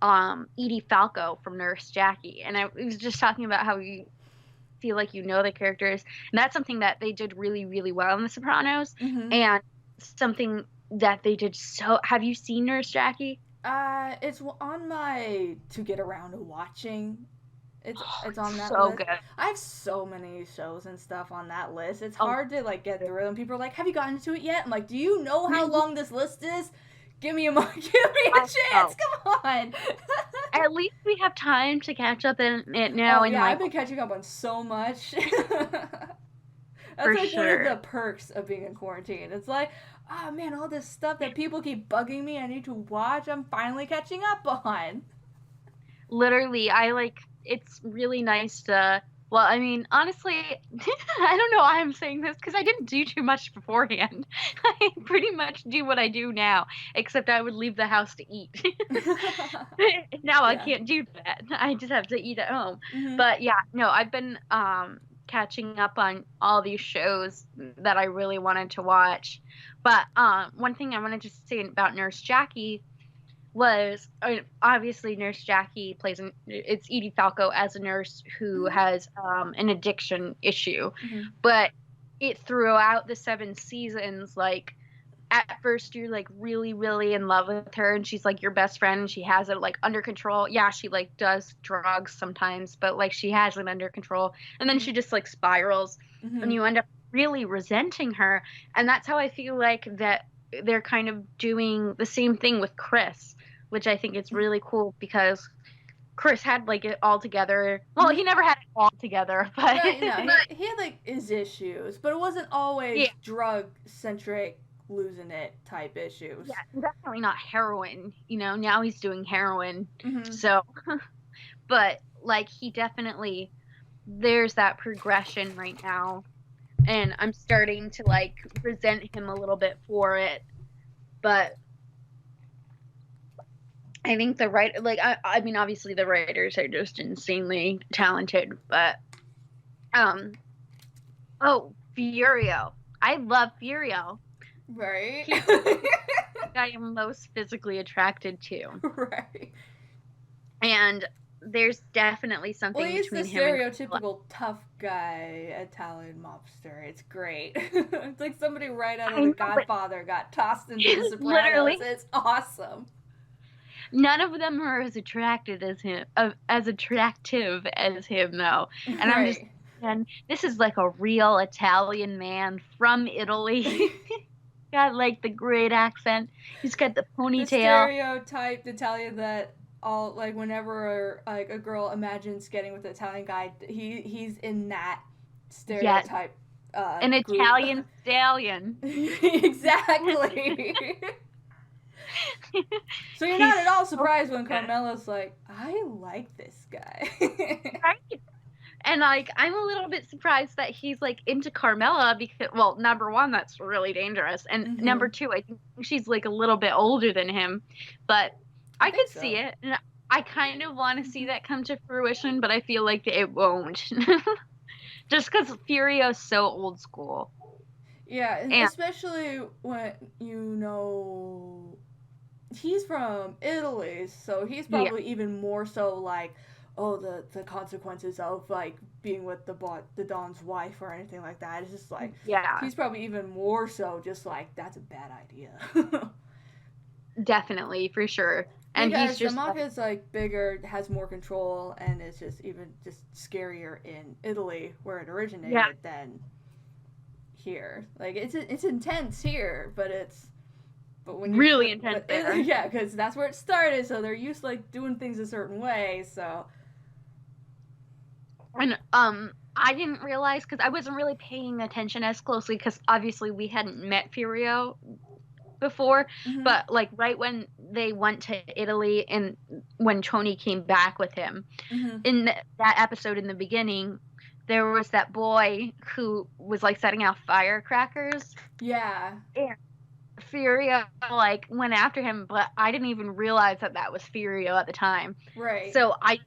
Edie Falco from Nurse Jackie, and I was just talking about how you feel like you know the characters, and that's something that they did really, really well in The Sopranos, and something that they did so. Have you seen Nurse Jackie?
It's on my to get around to watching. It's on that
so
list.
Good.
I have so many shows and stuff on that list. It's hard to like get through, and people are like, "Have you gotten to it yet?" I'm like, "Do you know how long this list is? Give me a chance. Come on."
At least we have time to catch up in it now.
Yeah, I've been catching up on so much. That's like one of the perks of being in quarantine. It's like, oh man, all this stuff that people keep bugging me I need to watch, I'm finally catching up on.
Literally, it's really nice to, well, I mean, honestly, I don't know why I'm saying this, because I didn't do too much beforehand. I pretty much do what I do now, except I would leave the house to eat. Now I can't do that. I just have to eat at home. But yeah, no, I've been catching up on all these shows that I really wanted to watch. But one thing I wanted to say about Nurse Jackie was, obviously Nurse Jackie plays it's Edie Falco as a nurse who has an addiction issue, but it throughout the 7 seasons, like at first you're like really, really in love with her, and she's like your best friend, and she has it like under control. Yeah, she like does drugs sometimes, but like she has it under control, and then she just like spirals, and you end up really resenting her. And that's how I feel like that they're kind of doing the same thing with Chris, which I think is really cool, because Chris had like it all together. Well, he never had it all together, but
he had like his issues, but it wasn't always drug centric, losing it type issues.
Yeah, definitely not heroin. You know, now he's doing heroin. So, but like he definitely, there's that progression right now, and I'm starting to like resent him a little bit for it. But I think the I mean, obviously the writers are just insanely talented, but Um, oh, Furio. I love Furio.
Right.
He's the guy I'm most physically attracted to.
Right.
And there's definitely
Well,
something
he's the
between him and Carla.
stereotypical tough guy Italian mobster. It's great. It's like somebody right out of
I
The
know, but
Godfather got tossed into The Sopranos.
literally
It's awesome.
none of them are as attracted as him, as attractive as him, though. And I'm just,
Right.
and this is like a real Italian man from Italy. Got like the great accent. He's got the
The
ponytail.
stereotyped Italian that all like whenever like a girl imagines getting with an Italian guy, he's in that
Yes,
stereotype
an
group.
Italian stallion.
Exactly. So you're
He's
not at all
so
surprised when
good.
Carmela's like, I like this guy.
Right? And like I'm a little bit surprised that he's like into Carmela because well, number one, that's really dangerous. And number
Mm-hmm.
two, I think she's like a little bit older than him. But
I
I
think
could see
so.
it. And I kind of want to see
Mm-hmm.
that come to fruition, but I feel like it won't. Just because Furio's so old school.
Yeah,
And
especially when you know he's from Italy, so he's
yeah,
probably even more so like, oh, the consequences of like being with the Don's wife or anything like that. It's just like
yeah,
he's probably even more so just like that's a bad idea.
definitely, for sure. And he's
Because the
just
mafia
like,
is like bigger, has more control, and it's just even just scarier in Italy where it
yeah,
originated than here. Like it's intense here, but it's but when you
really intense there.
yeah, because that's where it started, so they're used to like doing things a certain way. So
And I didn't realize because I wasn't really paying attention as closely because obviously we hadn't met Furio before,
mm-hmm,
but like right when they went to Italy and when Tony came back with him
mm-hmm,
in that episode in the beginning, there was that boy who was like setting out firecrackers.
yeah,
And Furio like went after him, but I didn't even realize that that was Furio at the time.
right,
So I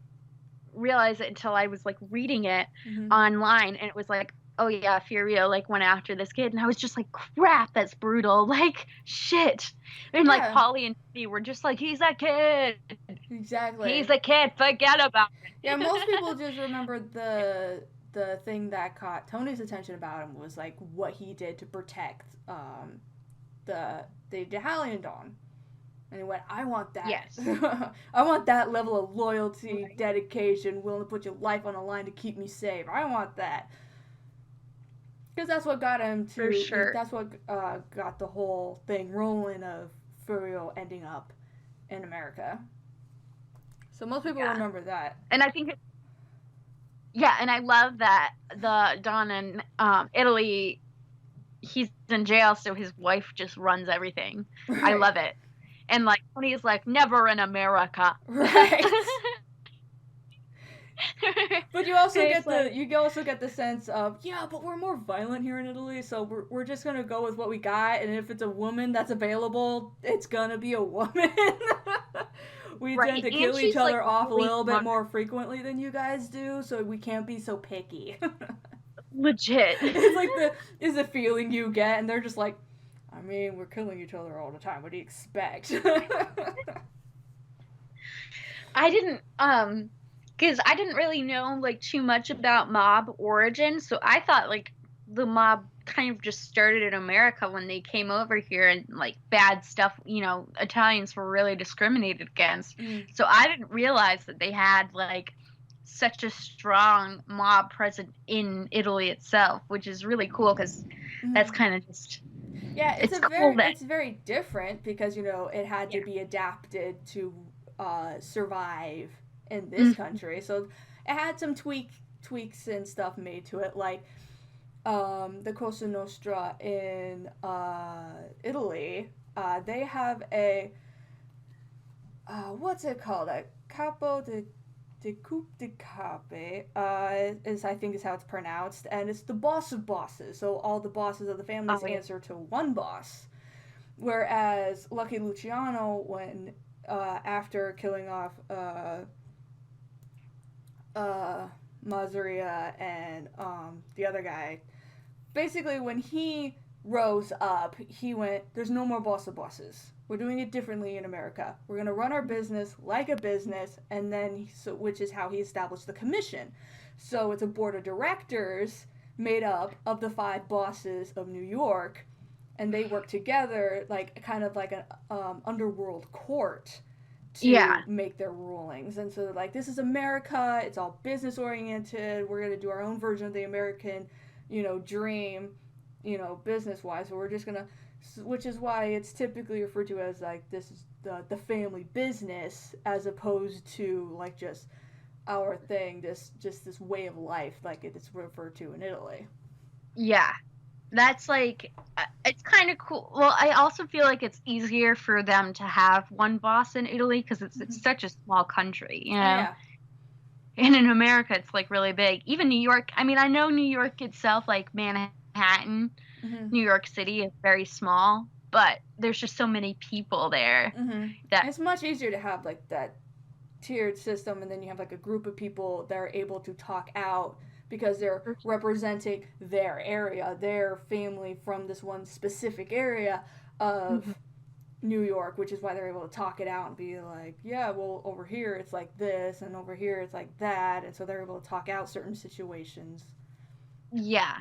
realize it until I was like reading it
mm-hmm,
online and it was like, oh yeah, Furio like went after this kid and I was just like, crap, that's brutal. Like shit. And like
yeah,
Polly and me were just like, he's a kid. He's
exactly.
a kid. Forget about
Yeah, most people
it.
just remember the thing that caught Tony's attention about him was like what he did to protect the Italian Dawn. And he went, I want that.
Yes.
I want that level of loyalty,
Right.
dedication, willing to put your life on the line to keep me safe. I want that. Because that's what got him
For
to.
sure.
That's what got the whole thing rolling of Furio ending up in America. So most people
Yeah.
remember that.
And I think yeah, and I love that the Don in Italy he's in jail, so his wife just runs everything. I
Right.
love it. And like Tony's like, never in America.
Right. But
It's like,
you also get the sense of yeah, but we're more violent here in Italy, so we're just gonna go with what we got, and if it's a woman that's available, it's gonna be a woman. We tend
right.
to
And
kill each
she's like
other off a
really
little bit
smart.
more frequently than you guys do, so we can't be so picky.
Legit.
It's like the is the feeling you get, and they're just like, I mean, we're killing each other all the time. What do you expect?
I didn't because I didn't really know like too much about mob origin, so I thought like the mob kind of just started in America when they came over here and like bad stuff, Italians were really discriminated against.
Mm,
So I didn't realize that they had like such a strong mob present in Italy itself, which is really cool because that's
mm.
kind of just
Yeah,
it's cool that
it's very different because it had to
yeah.
be adapted to survive in this
Mhm.
country. So it had some tweaks and stuff made to it, like the Cosa Nostra in Italy. They have a what's it called? A capo de coupe de cape is I think is how it's pronounced, and it's the boss of bosses. So all the bosses of the families
Oh yeah.
answer to one boss. Whereas Lucky Luciano, when after killing off uh, Mazzaria and the other guy. Basically, when he rose up, he went, "There's no more boss of bosses. We're doing it differently in America. We're gonna run our business like a business," and then which is how he established the commission. So it's a board of directors made up of the five bosses of New York, and they work together like kind of like an underworld court to
Yeah.
make their rulings. And so like, this is America, it's all business oriented, we're going to do our own version of the American, dream, business wise. So we're just going to, which is why it's typically referred to as like, this is the family business, as opposed to like just our thing, this way of life like it's referred to in Italy.
Yeah. That's like, it's kind of cool. Well, I also feel like it's easier for them to have one boss in Italy because it's
Mm-hmm.
such a small country, you know?
Yeah.
And in America, it's like really big. Even New York, I mean, I know New York itself, like Manhattan,
Mm-hmm.
New York City is very small, but there's just so many people there
Mm-hmm.
that,
It's much easier to have like that tiered system, and then you have like a group of people that are able to talk out because they're representing their area, their family from this one specific area of
Mhm.
New York, which is why they're able to talk it out and be like, yeah, well, over here it's like this, and over here it's like that, and so they're able to talk out certain situations
Yeah.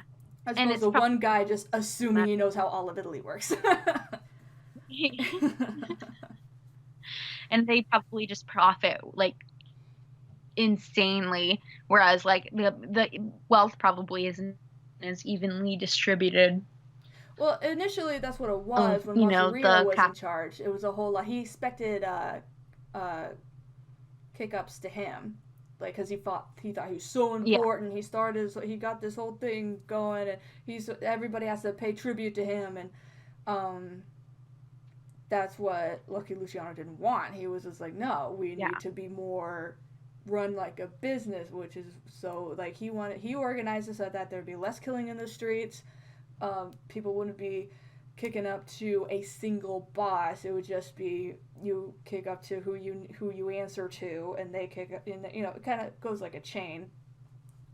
as
And
opposed
it's
to
probably
one guy just assuming he knows how all of Italy works.
and they probably just profit like insanely, whereas like the wealth probably isn't as evenly distributed.
Well, initially that's what it was when
You know,
Mazzaria
the
was in
cap.
charge. It was a whole lot. He expected uh, kick ups to him, like because he thought he was so
Yeah,
important. He got this whole thing going, and everybody has to pay tribute to him, and um, that's what Lucky Luciano didn't want. He was just like, no, we
yeah,
need to be more run like a business, which is so like he organized it so that there'd be less killing in the streets. People wouldn't be kicking up to a single boss. It would just be you kick up to who you answer to, and they kick up. And it kind of goes like a chain.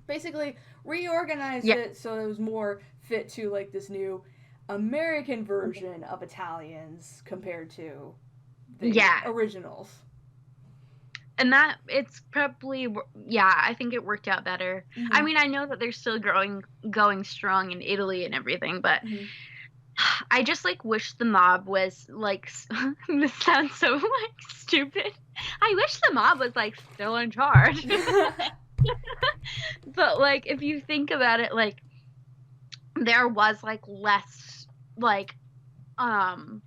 Basically, reorganize
yeah,
it so it was more fit to like this new American version of Italians compared to the
yeah.
originals.
And that it's probably, yeah, I think it worked out better. I
Mm-hmm.
mean, I know that they're still going strong in Italy and everything, but
Mm-hmm.
I just like wish the mob was like this sounds so like stupid. I wish the mob was like still in charge. But like if you think about it, like there was like less like um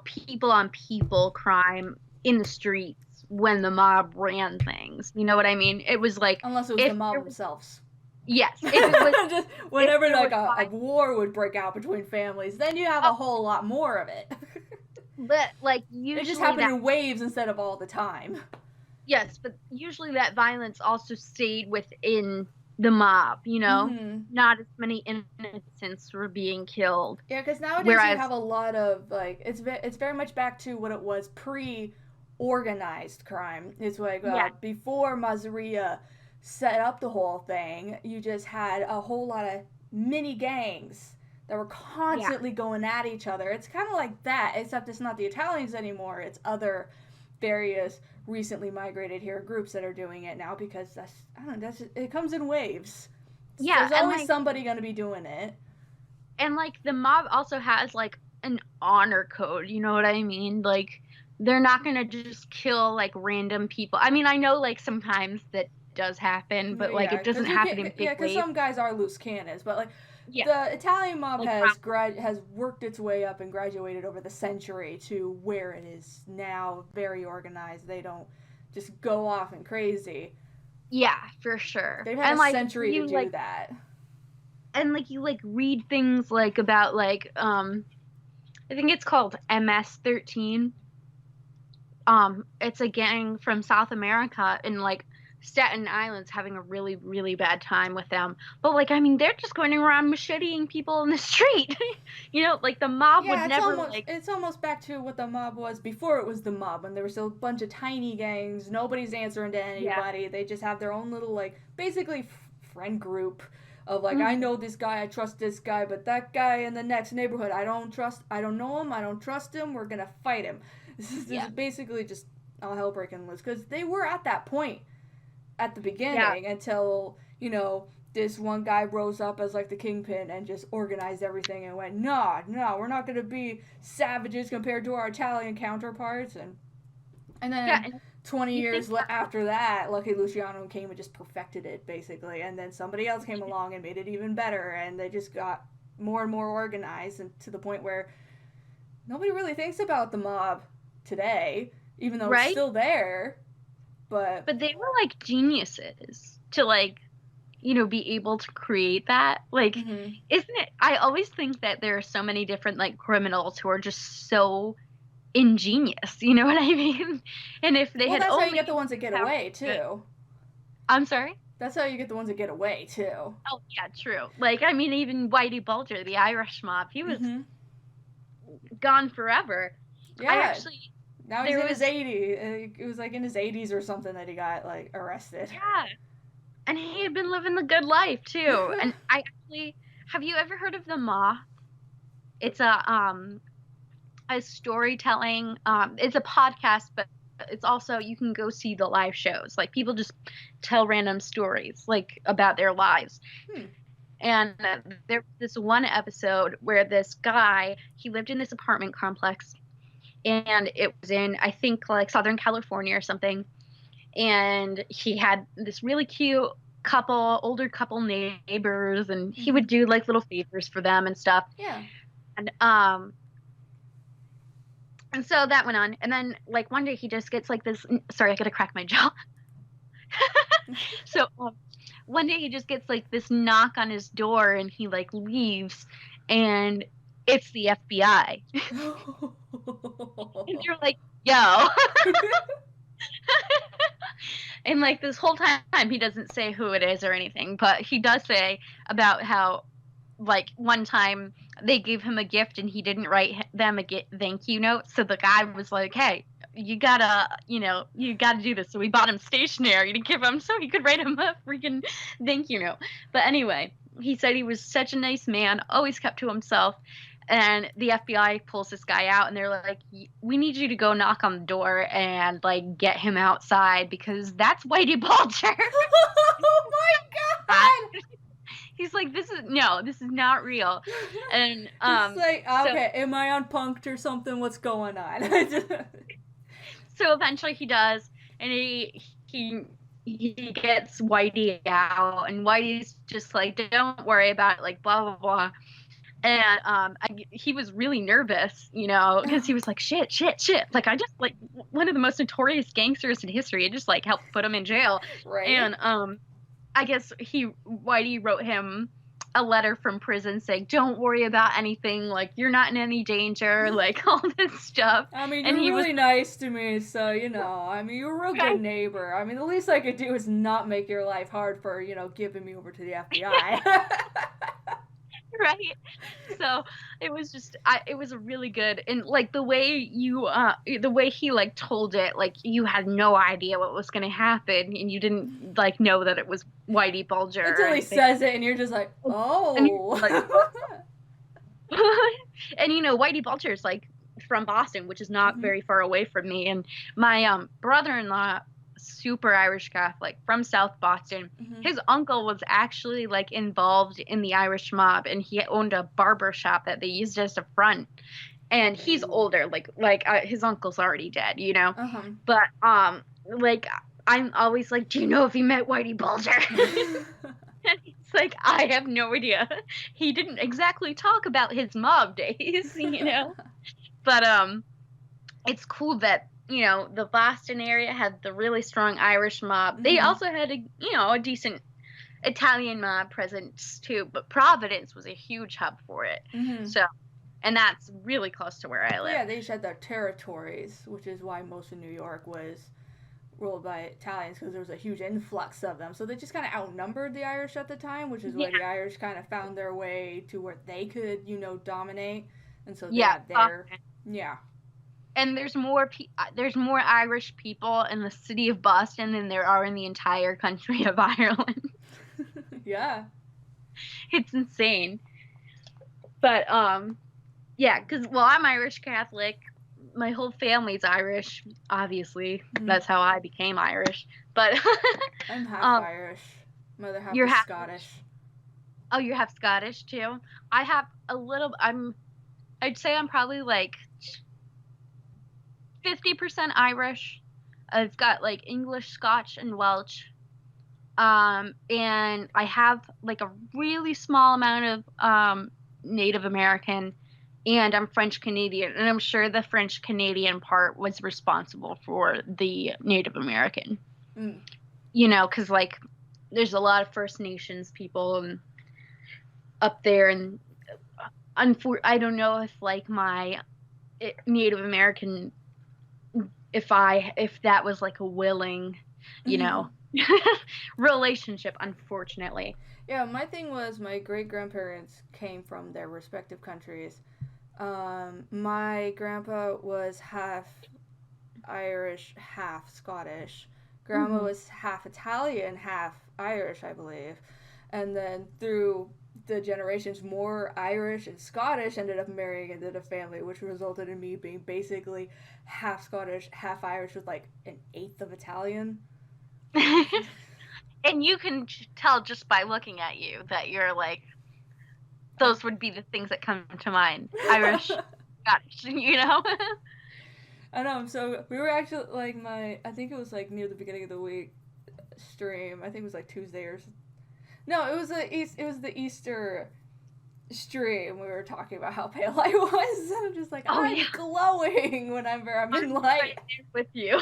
people on people crime in the streets when the mob ran things. You know what I mean? It was like
Unless it was the
if
mob
there was,
themselves.
yes, if it was,
Just
if
whenever
there
like
was
a
five,
war would break out between families, then you have
oh,
a whole lot more of it.
but like
It just
usually
happened
that,
in waves instead of all the time.
yes, but usually that violence also stayed within the mob,
Mm-hmm.
not as many innocents were being killed.
Yeah, because nowadays you
Whereas,
have a lot of like it's very much back to what it was pre-organized crime. It's like
yeah,
before Mazzaria set up the whole thing, you just had a whole lot of mini gangs that were
yeah,
constantly going at each other. It's kind of like that, except it's not the Italians anymore. It's other various recently migrated here groups that are doing it now because I don't know, it comes in waves.
yeah,
There's always somebody going to be doing it.
and like the mob also has like an honor code, you know what I mean? Like they're not gonna just kill like random people. I mean, I know like sometimes that does happen, but like
Yeah,
it doesn't
because you
happen
can't.
in big
Yeah, because
waves.
some guys are loose cannons, but like
Yeah,
the Italian mob
like
has worked its way up and graduated over the century to where it is now, very organized. They don't just go off and crazy.
yeah, for sure.
They've had a
And like
century to
you
do
like
that.
and like you like read things like about like I think it's called MS-13. It's a gang from South America, and like Staten Island's having a really, really bad time with them. But like, I mean, they're just going around macheting people in the street. Like the mob would
Yeah,
never like.
it's almost back to what the mob was before it was the mob, when there was a bunch of tiny gangs. Nobody's answering to
Yeah.
anybody. They just have their own little like basically friend group of like, I
Mhm.
know this guy, I trust this guy, but that guy in the next neighborhood, I don't trust. I don't know him. I don't trust him. We're gonna fight him. This is
Yeah.
basically just all hell breaking loose because they were at that point at the
Yeah.
beginning until this one guy rose up as like the kingpin and just organized everything and went, nah, no, we're not gonna be savages compared to our Italian counterparts. And
Yeah.
then
And
20
you think
years after that, Lucky Luciano came and just perfected it basically. And then somebody else came along and made it even better, and they just got more and more organized, and to the point where nobody really thinks about the mob today, even though it's
right?
still there. But
But they were like geniuses to like, be able to create that. Like,
mm-hmm.
isn't it? I always think that there are so many different like criminals who are just so ingenious. You know what I mean? And if they
Well,
had
that's how you
only
get the ones that get
how
away
good.
too.
I'm sorry.
That's how you get the ones that get away too.
Oh yeah, true. Like I mean, even Whitey Bulger, the Irish mob, he was
Mm-hmm.
gone forever. I
Yeah.
actually
Now he's
there
in his
was
80s. It was like in his 80s or something that he got like arrested.
yeah, and he had been living the good life too. And I actually have you ever heard of the Moth? It's a storytelling it's a podcast, but it's also you can go see the live shows. Like people just tell random stories like about their lives.
Hmm.
And there was this one episode where this guy, he lived in this apartment complex, and it was in I think like Southern California or something. And he had this really cute older couple neighbors, and he
Mm-hmm.
would do like little favors for them and stuff.
Yeah.
And and so that went on, and then like one day he just gets like this. Sorry, I gotta crack my jaw. So one day he just gets like this knock on his door, and he like leaves, and it's the FBI. And they're like, "Yo," and like this whole time he doesn't say who it is or anything, but he does say about how like one time they gave him a gift and he didn't write them a thank you note, so the guy was like, hey, you gotta do this, so we bought him stationery to give him so he could write him a freaking thank you note. But anyway, he said he was such a nice man, always kept to himself. And the FBI pulls this guy out and they're like, we need you to go knock on the door and like get him outside because that's Whitey Bulger.
Oh my god!
He's like, this is not real. And
It's like,
so
okay, am I on punked or something? What's going on?
so eventually he does, and he gets Whitey out, and Whitey's just like, don't worry about it, like blah blah blah. And he was really nervous, because he was like, shit, shit, shit. Like I just like one of the most notorious gangsters in history. It just like helped put him in jail.
Right.
And I guess Whitey wrote him a letter from prison saying, "Don't worry about anything. Like you're not in any danger. Like all this stuff."
I mean,
And
you're
he was
really nice to me, so I mean, you're a real good neighbor. I mean, the least I could do is not make your life hard for giving me over to the FBI.
right. So it was just, it was a really good, and like the way the way he like told it, like you had no idea what was going to happen, and you didn't like know that it was Whitey Bulger or
Until he
anything.
says it, and you're just like, oh.
And, like, and Whitey Bulger is like from Boston, which is not very far away from me. And my brother-in-law, super Irish Catholic from South Boston. His uncle was actually like involved in the Irish mob, and he owned a barber shop that they used as a front. And he's older, like his uncle's already dead, But like I'm always like, do you know if he met Whitey Bulger? And he's like, I have no idea. He didn't exactly talk about his mob days, But it's cool that the Boston area had the really strong Irish mob. They also had a decent Italian mob presence too, but Providence was a huge hub for it. So, and that's really close to where I live.
Yeah, they just had their territories, which is why most of New York was ruled by Italians because there was a huge influx of them. So they just kind of outnumbered the Irish at the time, which is
Yeah,
why the Irish kind of found their way to where they could, dominate. And so they
yeah.
had their, yeah.
And there's more Irish people in the city of Boston than there are in the entire country of Ireland.
Yeah.
It's insane. But yeah, because well, I'm Irish Catholic. My whole family's Irish, obviously.
Mm-hmm.
That's how I became Irish. But
I'm half
um,
Irish. Mother half
you're
is
half.
Scottish.
Oh, you have Scottish too. I have a little. I'd say I'm probably like 50% Irish. I've got like English, Scotch, and Welsh. And I have like a really small amount of Native American, and I'm French Canadian, and I'm sure the French Canadian part was responsible for the Native American.
Mm.
Because like there's a lot of First Nations people up there, and I don't know if like my Native American, if that was like a willing, you
Mm-hmm.
know, relationship, unfortunately.
Yeah, my thing was my great grandparents came from their respective countries. My grandpa was half Irish, half Scottish. Grandma
Mm-hmm.
was half Italian, half Irish, I believe. And then through the generations, more Irish and Scottish ended up marrying into the family, which resulted in me being basically half Scottish, half Irish with like an eighth of Italian.
And you can tell just by looking at you that you're like, those would be the things that come to mind. Irish, Scottish,
I know. So we were actually like I think it was like near the beginning of the week stream. I think it was like Tuesday or. No, it was the Easter stream. We were talking about how pale I was. I'm just like
Oh,
I'm
yeah.
glowing whenever I'm in light.
Right there with you.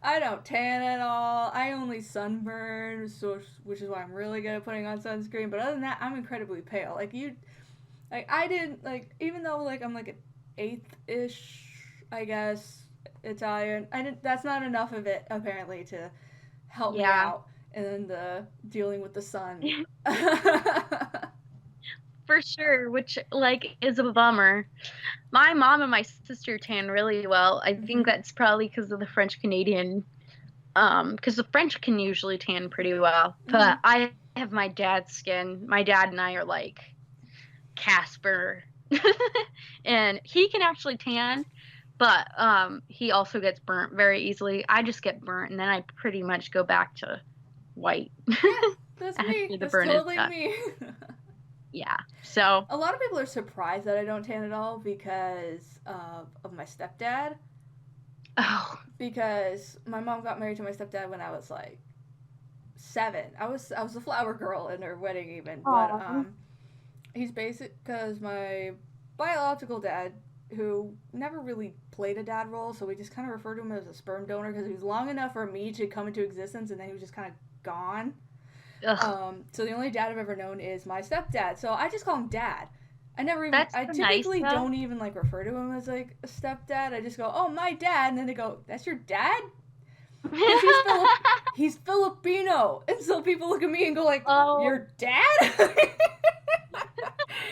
I don't tan at all. I only sunburn, so which is why I'm really good at putting on sunscreen. But other than that, I'm incredibly pale. Like I didn't like even though like I'm like an eighth ish, I guess Italian. I didn't. That's not enough of it apparently to help me
Yeah.
out in the dealing with the sun.
For sure, which like is a bummer. My mom and my sister tan really well. I think
Mm-hmm.
that's probably because of the French Canadian. Because the French can usually tan pretty well,
Mm-hmm.
but I have my dad's skin. My dad and I are like Casper, and he can actually tan, but he also gets burnt very easily. I just get burnt, and then I pretty much go back to white
Yeah, that's me.
after the
That's
burn is
totally
done.
me.
Yeah. So.
A lot of people are surprised that I don't tan at all because of my stepdad.
Oh.
Because my mom got married to my stepdad when I was like 7. I was a flower girl in her wedding even, but
Oh.
he's basic because my biological dad, who never really played a dad role, so we just kind of refer to him as a sperm donor because he was long enough for me to come into existence and then he was just kind of gone.
Ugh.
So the only dad I've ever known is my stepdad. So I just call him dad.
That's
I
so nice
typically
though.
don't even like refer to him as like a stepdad. I just go, oh, my dad. And then they go, that's your dad? Because he's Filipino. And so people look at me and go like,
Oh.
your dad?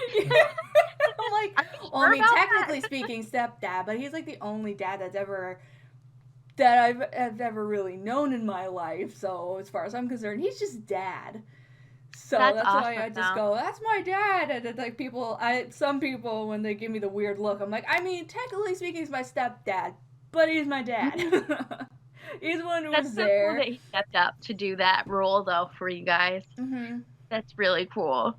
I'm like,
Are you
well, I
sure
mean,
about
technically
that?
speaking, stepdad, but he's like the only dad that I've ever really known in my life. So as far as I'm concerned, he's just dad. So
That's
that's why
awesome
I just
though.
go, that's my dad. And then, like some people when they give me the weird look, I'm like, I mean, technically speaking, he's my stepdad, but he's my dad. He's the one who
That's
was
so cool
there.
that he stepped up to do that role though for you guys.
Mm-hmm.
That's really cool.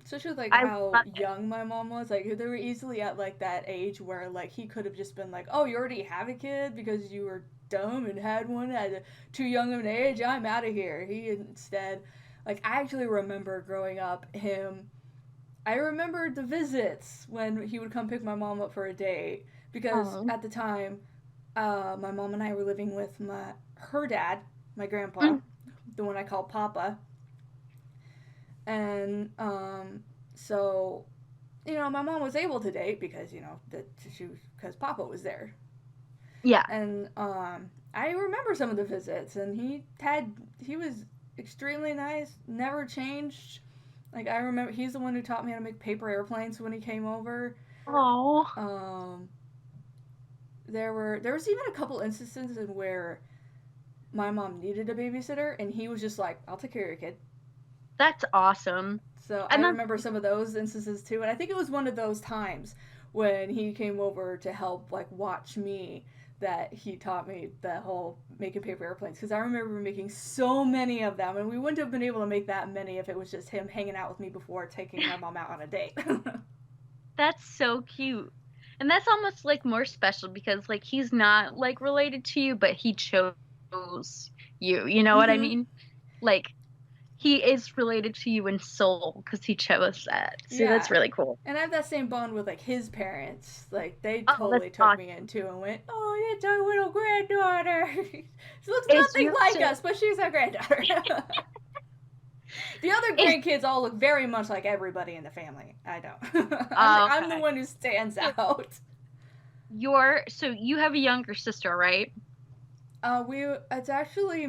Especially with, like
I
how
love it.
young my mom was. Like they were easily at like that age where like he could have just been like, oh, you already have a kid because you were dumb and had one at too young of an age. I'm out of here. He instead, like I actually remember growing up him. I remember the visits when he would come pick my mom up for a date because
Oh.
at the time, my mom and I were living with her dad, my grandpa,
Mm.
the one I call Papa, and so my mom was able to date because because Papa was there.
Yeah.
And I remember some of the visits, and he was extremely nice, never changed. Like I remember, he's the one who taught me how to make paper airplanes when he came over.
Oh,
Um, there was even a couple instances in where my mom needed a babysitter, and he was just like, "I'll take care of your kid."
that's awesome.
So I
And then,
remember some of those instances too, and I think it was one of those times when he came over to help like watch me that he taught me the whole making paper airplanes, because I remember making so many of them, and we wouldn't have been able to make that many if it was just him hanging out with me before taking my mom out on a date.
that's so cute. And that's almost like more special because like he's not like related to you, but he chose you. You know what I
Mm-hmm.
mean? Like he is related to you in soul because he chose that. So that's
Yeah.
really cool.
And I have that same bond with like his parents. Like they
Oh, that's
totally took
awesome.
me in too and went, "Oh, it's our little granddaughter. She looks
Is
nothing
your
like
so
us, but she's our granddaughter." The other
is
grandkids all look very much like everybody in the family. I don't. I'm the
okay.
one who stands
So
out.
so you have a younger sister, right?
It's actually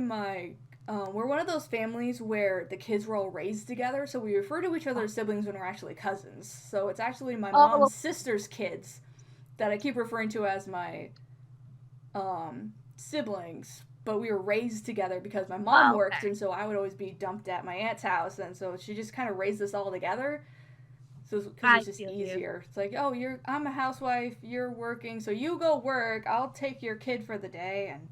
we're one of those families where the kids were all raised together, so we refer to each other as siblings when we're actually cousins. So it's actually my
Oh,
mom's sister's kids that I keep referring to as my siblings, but we were raised together because my mom
oh,
worked,
okay.
and so I would always be dumped at my aunt's house, and so she just kind of raised us all together. So because
I
it's just
feel you.
easier. It's like, oh, I'm a housewife, you're working, so you go work. I'll take your kid for the day, and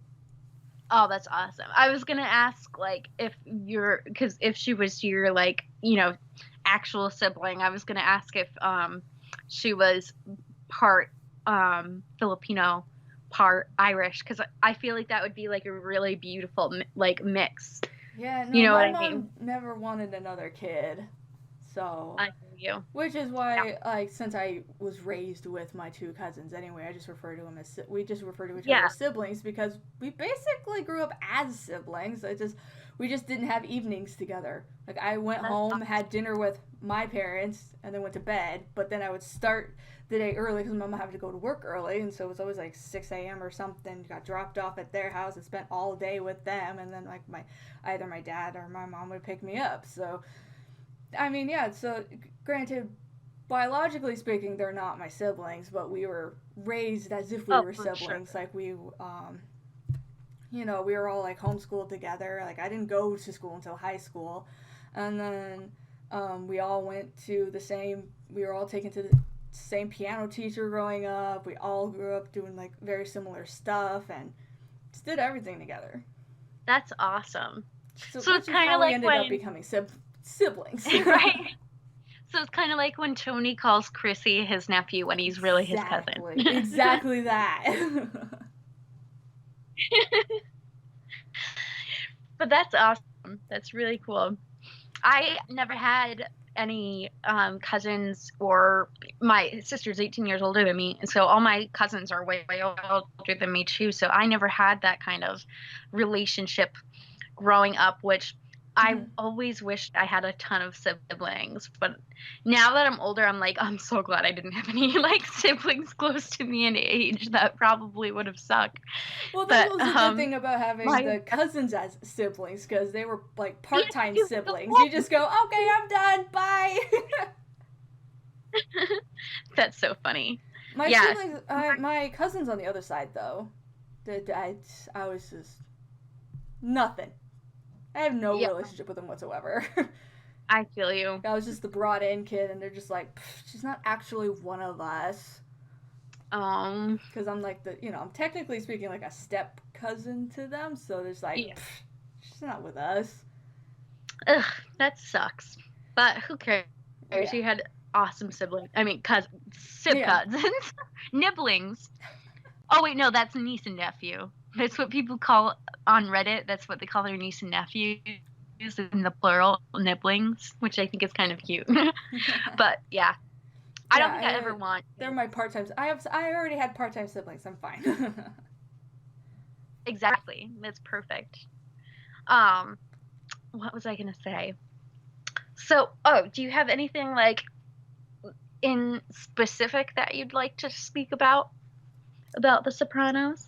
Oh, that's awesome. I was gonna ask like if you're because if she was your like actual sibling, I was gonna ask if she was part Filipino, part Irish because I feel like that would be like a really beautiful like mix.
yeah,
You
no,
know what
my
I mean?
mom never wanted another kid, so
I feel you.
which is
Yeah.
why, like, since I was raised with my two cousins anyway, we just refer to each other
Yeah.
as siblings because we basically grew up as siblings. We just didn't have evenings together. Like, I went
That's
home, had dinner with my parents, and then went to bed. But then I would start the day early because my mom had to go to work early, and so it was always like 6 a.m. or something. Got dropped off at their house and spent all day with them, and then like my either my dad or my mom would pick me up. So I mean, yeah. So granted, biologically speaking, they're not my siblings, but we were raised as if we
oh
were
for sure.
siblings. Like we were all like homeschooled together. Like I didn't go to school until high school, and then we all went to the same. We were all taken to the same piano teacher growing up. We all grew up doing like very similar stuff and just did everything together.
That's awesome.
So,
So it's
which is
kind
how
of
we
like
ended up
when
becoming siblings.
right. So it's kind of like when Tony calls Chrissy his nephew when he's really his cousin.
Exactly that.
But that's awesome. That's really cool. I never had any cousins, or my sister's 18 years older than me, and so all my cousins are way, way older than me too. So I never had that kind of relationship growing up, which I
Mhm.
always wished I had a ton of siblings. But now that I'm older, I'm like, I'm so glad I didn't have any like siblings close to me in age. That probably would have sucked.
Well, that
But
was the good thing about having
my
the cousins as siblings because they were like
yeah,
part-time
you feel
siblings. You
old.
just go, okay, I'm done. Bye.
That's so funny.
My
Yes.
siblings, my cousins on the other side though, that I was just nothing. I have no
Yeah,
relationship with them whatsoever.
I feel you.
I was just the brought-in kid, and they're just like, she's not actually one of us.
Um,
Because I'm like I'm technically speaking like a step cousin to them, so there's like,
yeah.
she's not with us.
Ugh, that sucks. But who cares?
Yeah.
You had awesome siblings. I mean, sib
Yeah.
cousins, nibblings. Oh wait, no, that's niece and nephew. That's what people call on Reddit. That's what they call their niece and nephews in the plural, nibblings, which I think is kind of cute. But yeah, I
Yeah,
don't think I ever want
they're
kids.
my part-time. I already had part-time siblings. I'm fine.
Exactly. That's perfect. Um, what was I gonna say? So, oh, do you have anything like in specific that you'd like to speak about The Sopranos?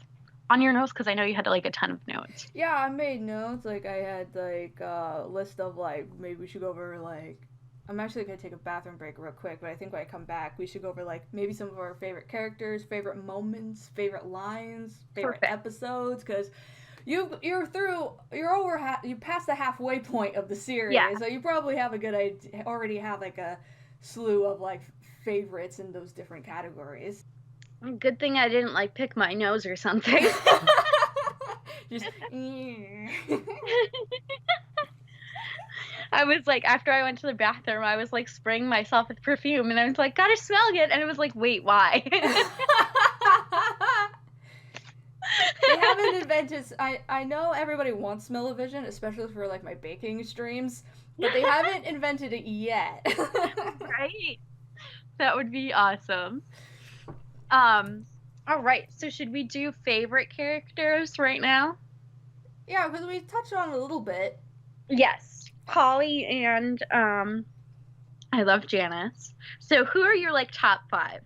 on your notes? Because I know you had like a ton of notes.
Yeah, I made notes. Like I had like a list of like maybe we should go over like I'm actually gonna take a bathroom break real quick, but I think when I come back we should go over like maybe some of our favorite characters, favorite moments, favorite lines, favorite
Perfect.
episodes, because you passed the halfway point of the
Yeah.
series, so you probably have a good idea, already have like a slew of like favorites in those different categories.
Good thing I didn't like pick my nose or something.
Just
I was like, after I went to the bathroom, I was like spraying myself with perfume, and I was like, gotta smell it, and it was like, wait, why?
They haven't invented. I know everybody wants smell-o-vision, especially for like my baking streams, but they haven't invented it yet.
Right? That would be awesome. Um, all right. So should we do favorite characters right now?
Yeah, because we touched on it a little bit.
Yes. Polly and I love Janice. So who are your like top five?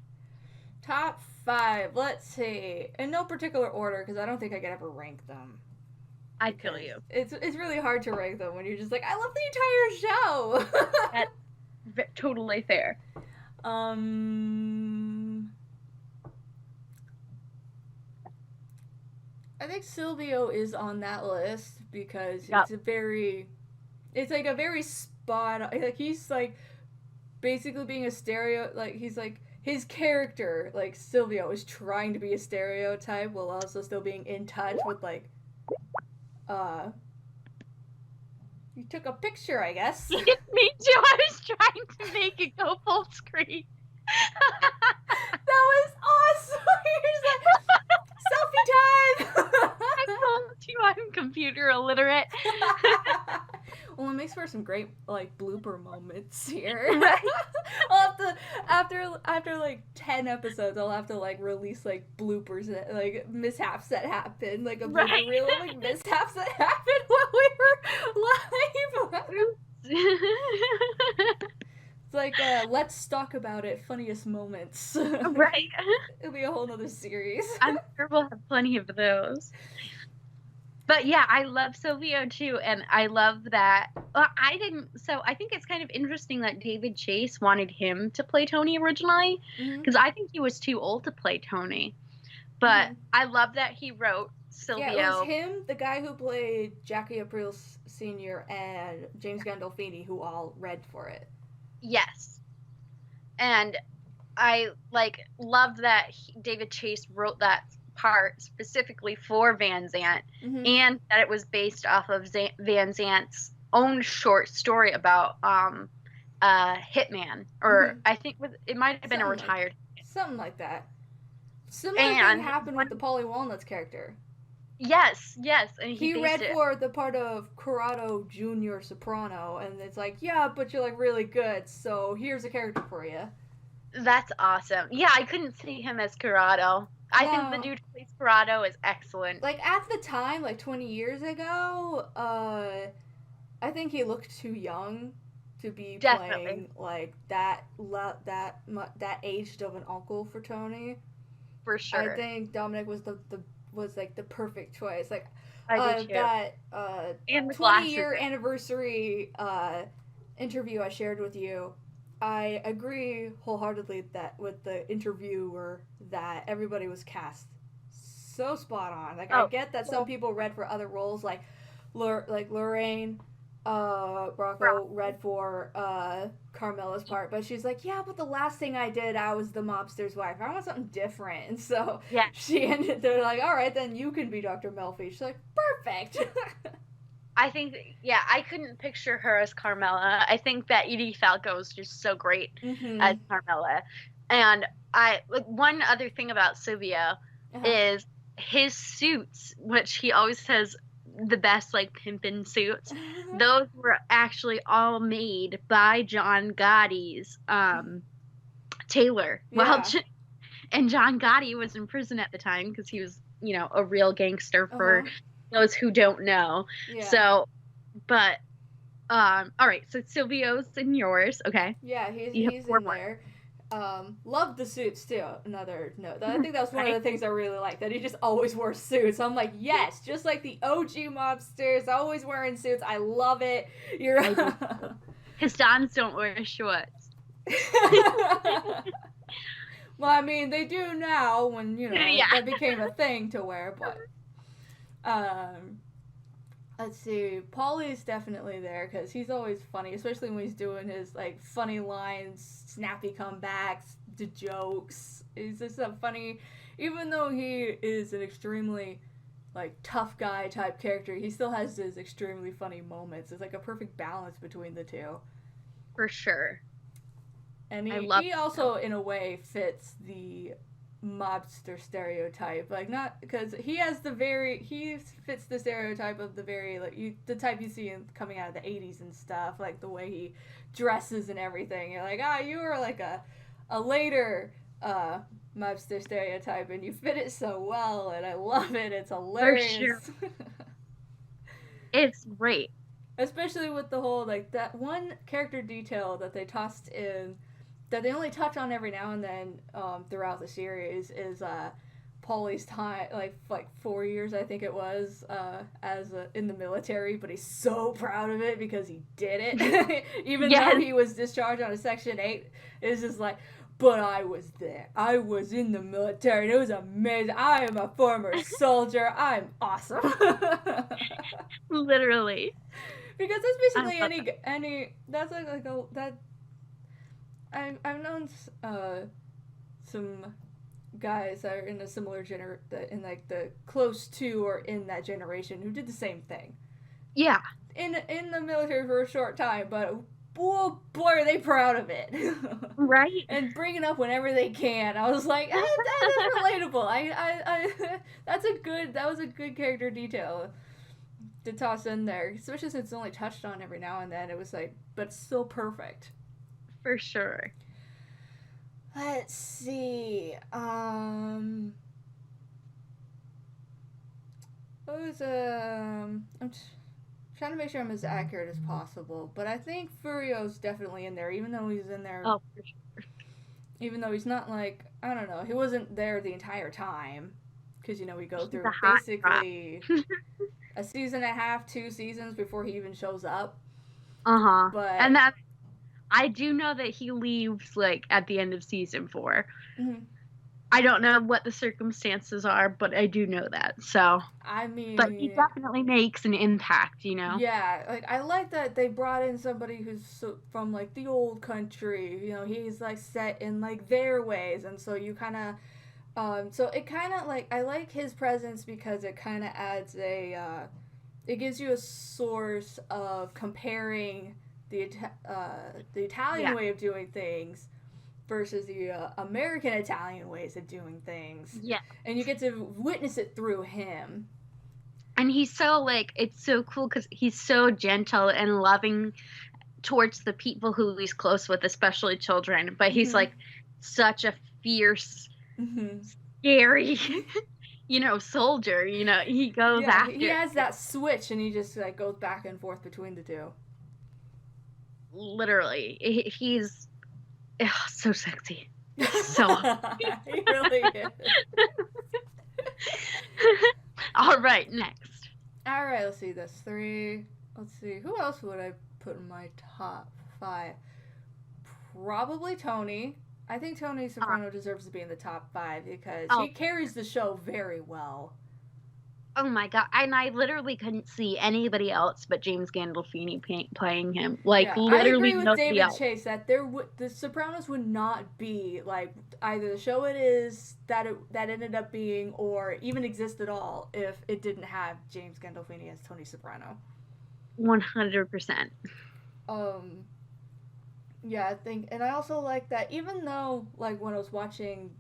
Top five. Let's see. In no particular order, because I don't think I could ever rank them.
I feel you.
It's really hard to rank them when you're just like, I love the entire show.
That's totally fair.
I think Silvio is on that list because
Yep.
it's like a very spot like he's like basically being a stereo like he's like his character like Silvio is trying to be a stereotype while also still being in touch with like uh you took a picture, I guess.
Me too. I was trying to make it go full screen.
That was awesome. Selfie time.
I told you I'm computer illiterate.
Well, it makes for some great like blooper moments here.
Right.
I'll have to after like 10 episodes, I'll have to like release like bloopers that like mishaps that happened, like a blooper
Right.
reel of like mishaps that happened while we were live. It's like let's talk about it. Funniest moments.
Right.
It'll be a whole nother series.
I'm sure we'll have plenty of those. But yeah, I love Silvio too, and I love that. I didn't. So I think it's kind of interesting that David Chase wanted him to play Tony originally, because I think he was too old to play Tony. But I love that he wrote Silvio.
Yeah, it was him, the guy who played Jackie Aprile Sr., and James Gandolfini, who all read for it.
Yes, and I like love that David Chase wrote that part specifically for Van Zant, and that it was based off of Van Zant's own short story about hitman, or I think it might have been a retired
something like that. Similar thing happened with the Polly Walnuts character.
Yes, and
he read for the part of Corrado Jr. Soprano, and it's like, yeah, but you're like really good, so here's a character for you.
That's awesome. Yeah, I couldn't see him as Corrado. I think the dude who plays Corrado is excellent.
Like at the time, like 20 years ago, I think he looked too young to be playing like that aged of an uncle for Tony.
For sure.
I think Dominic was the perfect choice. Like
that
20-year anniversary interview I shared with you, I agree wholeheartedly that with the interviewer that everybody was cast so spot on. Like I get that some people read for other roles, like Lorraine Bracco read for Carmela's part, but she's like, yeah, but the last thing I did, I was the mobster's wife. I want something different, and so they're like, all right, then you can be Dr. Melfi. She's like, perfect.
I think, I couldn't picture her as Carmela. I think that Edie Falco is just so great as Carmela. And one other thing about Silvio is his suits, which he always says the best like pimpin' suits. Those were actually all made by John Gotti's tailor. Well, and John Gotti was in prison at the time because he was, a real gangster for those who don't know. So, but all right. So Silvio's in yours, okay?
Yeah, he's in there. Loved the suits too. Another note. I think that was one of
Right?
the things I really liked. That he just always wore suits. I'm like, yes, just like the OG mobsters, always wearing suits. I love it. You're.
I do. His dons don't wear shorts.
Well, I mean, they do now when
Yeah.
that became a thing to wear. But um, let's see. Paulie's definitely there because he's always funny, especially when he's doing his like funny lines, snappy comebacks, the jokes. He's just a funny, even though he is an extremely like tough guy type character, he still has his extremely funny moments. It's like a perfect balance between the two.
For sure.
And
I
he,
love
he also in a way fits the mobster stereotype, like not because he fits the stereotype of the very like the type you see coming out of the 80s and stuff, like the way he dresses and everything. You're like, you were like a later mobster stereotype and you fit it so well, and I love it. It's
for sure.
hilarious.
It's great.
Especially with the whole like that one character detail that they tossed in that they only touch on every now and then throughout the series is Paulie's time, like 4 years I think it was, in the military, but he's so proud of it because he did it, even
Yes,
though he was discharged on a Section 8. It's just like, but I was there. I was in the military. And it was amazing. I am a former soldier. I'm awesome.
literally.
Because that's
I
basically
love that.
any that's like a that I've known some guys that are in a similar in like the close to or in that generation who did the same thing
Yeah,
in the military for a short time, but oh boy are they proud of it.
right?
And bring it up whenever they can. I was like, that is relatable. That was a good character detail to toss in there, especially since it's only touched on every now and then. It was like, but still perfect.
For sure.
Let's see. What was trying to make sure I'm as accurate as possible, but I think Furio's definitely in there, even though he's in there.
Oh, for sure.
Even though he's not like, I don't know, he wasn't there the entire time, because we go
He's a
through
hot crop.
basically a season and a half, 2 seasons before he even shows up.
Uh-huh. And
But
that I do know that he leaves like at the end of season 4.
mhm,
I don't know what the circumstances are, but I do know that. So,
I
but he
mean,
definitely makes an impact, you know?
yeah, like I like that they brought in somebody who's from like the old country. He's like set in like their ways, and so you kind of, so it kind of like I like his presence because it kind of adds it gives you a source of comparing the Italian
Yeah.
way of doing things versus the American Italian ways of doing things,
Yeah.
and you get to witness it through him.
And he's so like it's so cool cuz he's so gentle and loving towards the people who he's close with, especially children, but he's
Mm-hmm.
like such a fierce,
Mm-hmm.
scary, soldier, he goes
Yeah, he
after
has that switch, and he just like goes back and forth between the two.
literally. He's so sexy. So
He really is.
all right, next.
All right, let's see. That's three. Let's see. Who else would I put in my top 5? Probably Tony. I think Tony
Uh,
Soprano deserves to be in the top 5 because he
oh,
carries the show very well.
oh my God. And I literally couldn't see anybody else but James Gandolfini playing him. Like,
Yeah, I
literally
agree with
nobody
David
else.
Chase that the Sopranos would not be like either the show it is that ended up being or even exist at all if it didn't have James Gandolfini as Tony Soprano.
100%.
Um, yeah, I think, and I also like that even though like when I was watching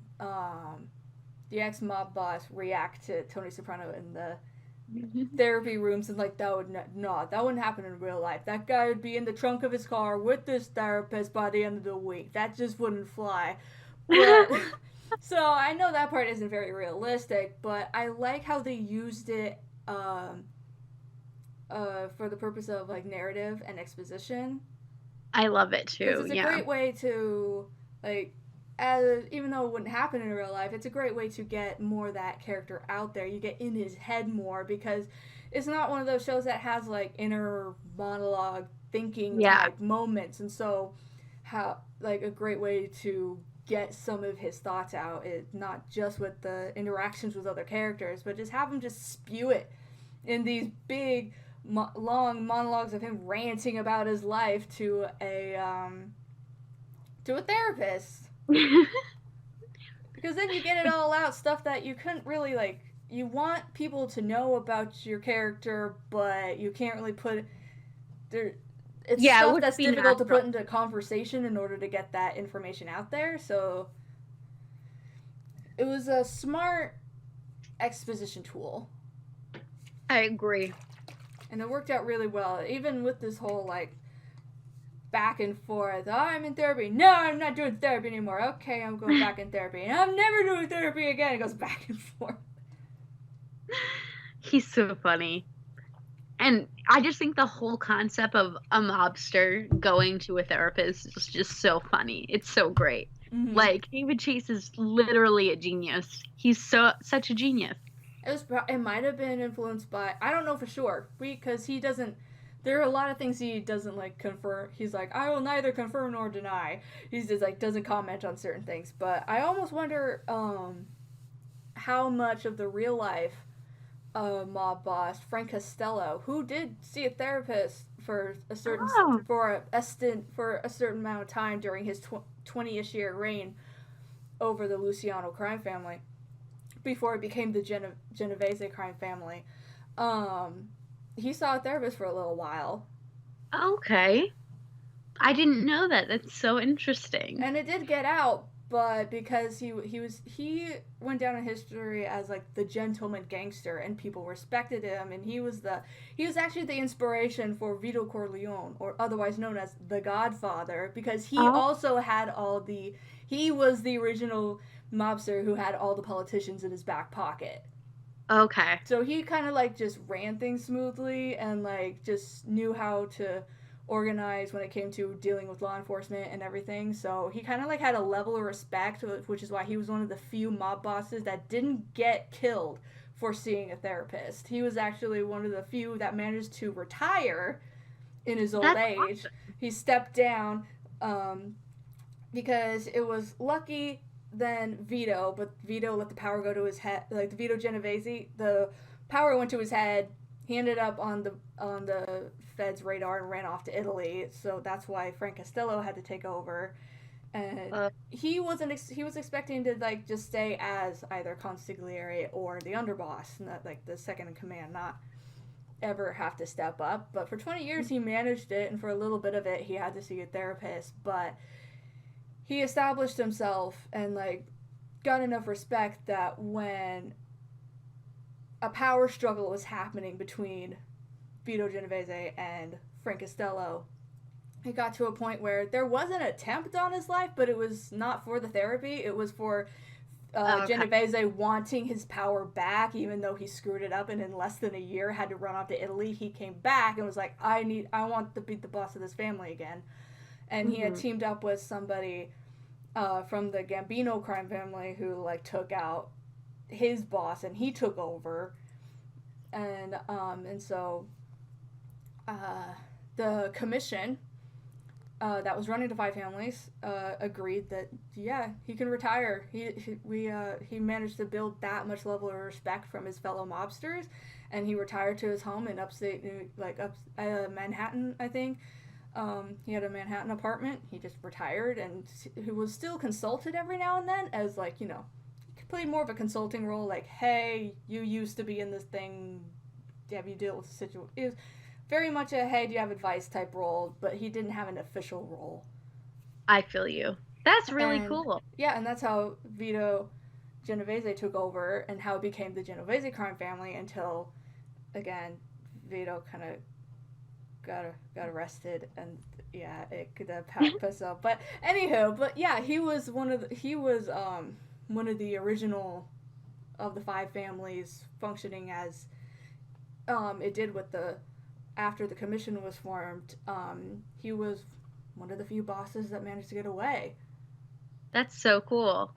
the ex mob boss react to Tony Soprano in the therapy rooms and like that would that wouldn't happen in real life. That guy would be in the trunk of his car with this therapist by the end of the week. That just wouldn't fly. But so I know that part isn't very realistic, but I like how they used it for the purpose of like narrative and exposition
I love it
because
too.
it's a
Yeah.
great way to like as even though it wouldn't happen in real life, it's a great way to get more of that character out there. You get in his head more because it's not one of those shows that has like inner monologue thinking
Yeah.
type moments, and so how like a great way to get some of his thoughts out is not just with the interactions with other characters, but just have him just spew it in these big long monologues of him ranting about his life to a therapist, because then you get it all out, stuff that you couldn't really like. You want people to know about your character, but you can't really put there. It's
Yeah, it
stuff
would
that's
be
difficult to
natural.
put into conversation in order to get that information out there. So it was a smart exposition tool,
I agree.
and it worked out really well. Even with this whole like back and forth. Oh, I'm in therapy. No, I'm not doing therapy anymore. Okay, I'm going back in therapy. And I'm never doing therapy again. It goes back and forth.
He's so funny. And I just think the whole concept of a mobster going to a therapist is just so funny. It's so great.
Mm-hmm.
Like David Chase is literally a genius. He's such a genius.
It might have been influenced by, I don't know for sure, because he doesn't. There are a lot of things he doesn't like confirm. He's like, I will neither confirm nor deny. He's just like doesn't comment on certain things. But I almost wonder how much of the real life mob boss Frank Costello, who did see a therapist for a certain
Oh,
for a certain amount of time during his 20ish year reign over the Luciano crime family before it became the Genovese crime family. Um, he saw a therapist for a little while,
okay. I didn't know that. That's so interesting.
and it did get out. But because he went down in history as like the gentleman gangster, and people respected him, and he was actually the inspiration for Vito Corleone, or otherwise known as the Godfather, because he
Oh,
also had all the he was the original mobster who had all the politicians in his back pocket.
okay.
So he kind of like just ran things smoothly and like just knew how to organize when it came to dealing with law enforcement and everything. So he kind of like had a level of respect, which is why he was one of the few mob bosses that didn't get killed for seeing a therapist. He was actually one of the few that managed to retire in his old
That's
age.
awesome.
He stepped down um, because it was lucky then Vito, but Vito let the power go to his head. Like the Vito Genovese, the power went to his head. He ended up on the Fed's radar and ran off to Italy. So that's why Frank Costello had to take over. And
Uh,
he was expecting to like just stay as either consigliere or the underboss, not like the second in command, not ever have to step up. But for 20 years he managed it, and for a little bit of it he had to see a therapist. But he established himself and like got enough respect that when a power struggle was happening between Vito Genovese and Frank Costello, it got to a point where there was an attempt on his life, but it was not for the therapy. It was for
okay.
Genovese wanting his power back, even though he screwed it up and in less than a year had to run off to Italy. He came back and was like, I want to be the boss of this family again. And he had
Hmm.
teamed up with somebody from the Gambino crime family who like took out his boss and he took over, and so uh, the commission that was running the five families agreed that yeah he can retire. He managed to build that much level of respect from his fellow mobsters, and he retired to his home in upstate like up Manhattan, I think. He had a Manhattan apartment. He just retired, and he was still consulted every now and then as like he played more of a consulting role. Like, hey, you used to be in this thing. Have you dealt with the situation? It was very much a hey, do you have advice type role, but he didn't have an official role.
I feel you. That's really
And
cool.
yeah, and that's how Vito Genovese took over and how it became the Genovese crime family until again Vito kind of got arrested, and yeah, it could packed us up. But anywho, but yeah, he was one of the original of the five families functioning as it did with the after the commission was formed. He was one of the few bosses that managed to get away.
That's so cool.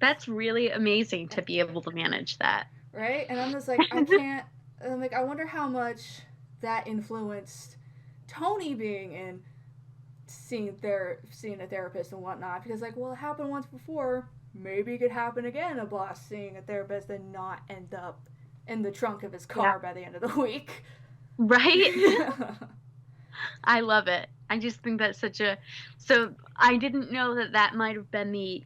That's really amazing to be able to manage that.
right? And I'm just like, I can't. I'm like, I wonder how much that influenced Tony being in seeing a therapist and whatnot. Because like, well, it happened once before. Maybe it could happen again. A boss seeing a therapist and not end up in the trunk of his
Yeah.
car by the end of the week.
Right? I love it. I just think that's such a so I didn't know that that might have been the,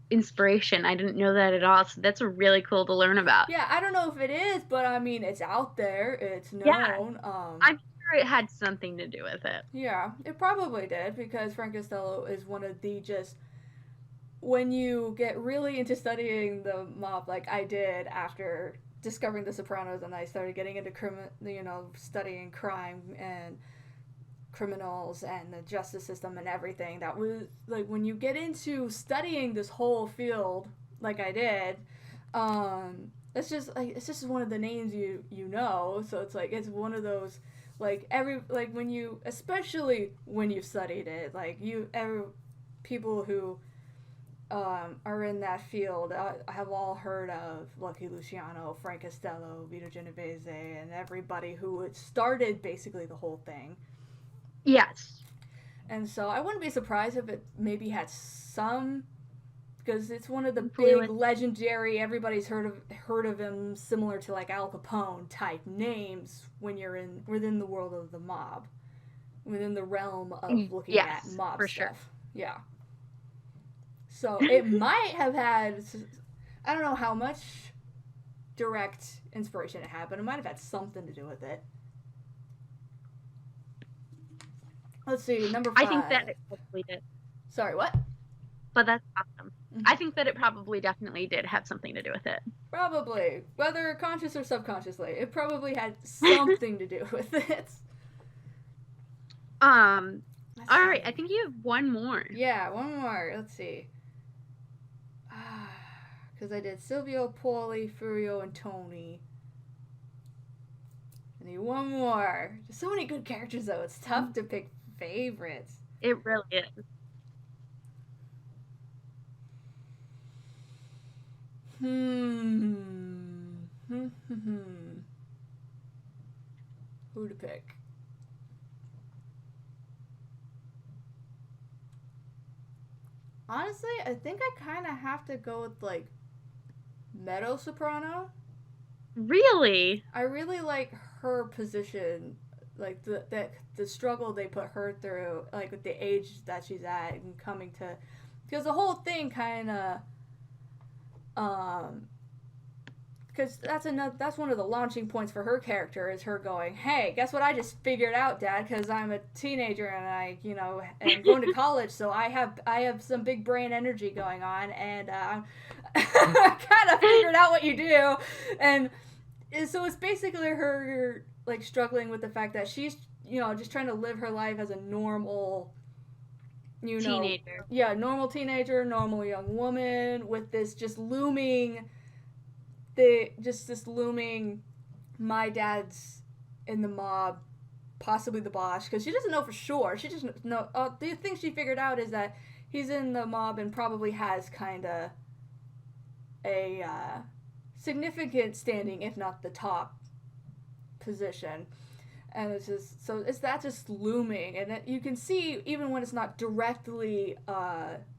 inspiration. I didn't know that at all. So that's really cool to learn about.
Yeah, I don't know if it is, but I mean, it's out there. It's
Yeah,
known.
I'm sure it had something to do with it.
Yeah, it probably did because Frank Costello is one of the just when you get really into studying the mob like I did after discovering the Sopranos and I started getting into studying crime and criminals and the justice system and everything. That was like when you get into studying this whole field like I did, it's just one of the names you know. So it's like it's one of those like when you especially when you studied it like people who are in that field have all heard of Lucky Luciano, Frank Costello, Vito Genovese, and everybody who had started basically the whole thing.
Yes.
And so I wouldn't be surprised if it maybe had some because it's one of the big
Influence.
legendary everybody's heard of him similar to like Al Capone type names when you're in within the world of the mob, within the realm of looking at
Yes,
mob
for sure.
stuff. Yeah. So it might have had I don't know how much direct inspiration it had, but it might have had something to do with it. Let's see, number
I
5.
think that it probably did.
Sorry, what?
But that's awesome.
Mm-hmm.
I think that it probably definitely did have something to do with it.
Probably. Whether conscious or subconsciously, it probably had something to do with it.
All right, I think you have one more.
Yeah, one more. Let's see. Because I did Silvio, Paulie, Furio, and Tony. I need one more. There's so many good characters, though. It's tough to pick favorites.
It really is.
Who to pick? Honestly, I think I kind of have to go with like Meadow Soprano.
Really?
I really like her position, like the struggle they put her through, like with the age that she's at and coming to, because the whole thing kind of, because that's one of the launching points for her character is her going, hey, guess what I just figured out, Dad, because I'm a teenager and I am going to college, so I have some big brain energy going on and I kind of figured out what you do, and so it's basically her like struggling with the fact that she's just trying to live her life as a normal
Teenager.
yeah, normal teenager, normal young woman with this just looming this looming my dad's in the mob, possibly the boss, because she doesn't know for sure. She just know the thing she figured out is that he's in the mob and probably has kind of a significant standing, if not the top position. And it's just just looming, and you can see even when it's not directly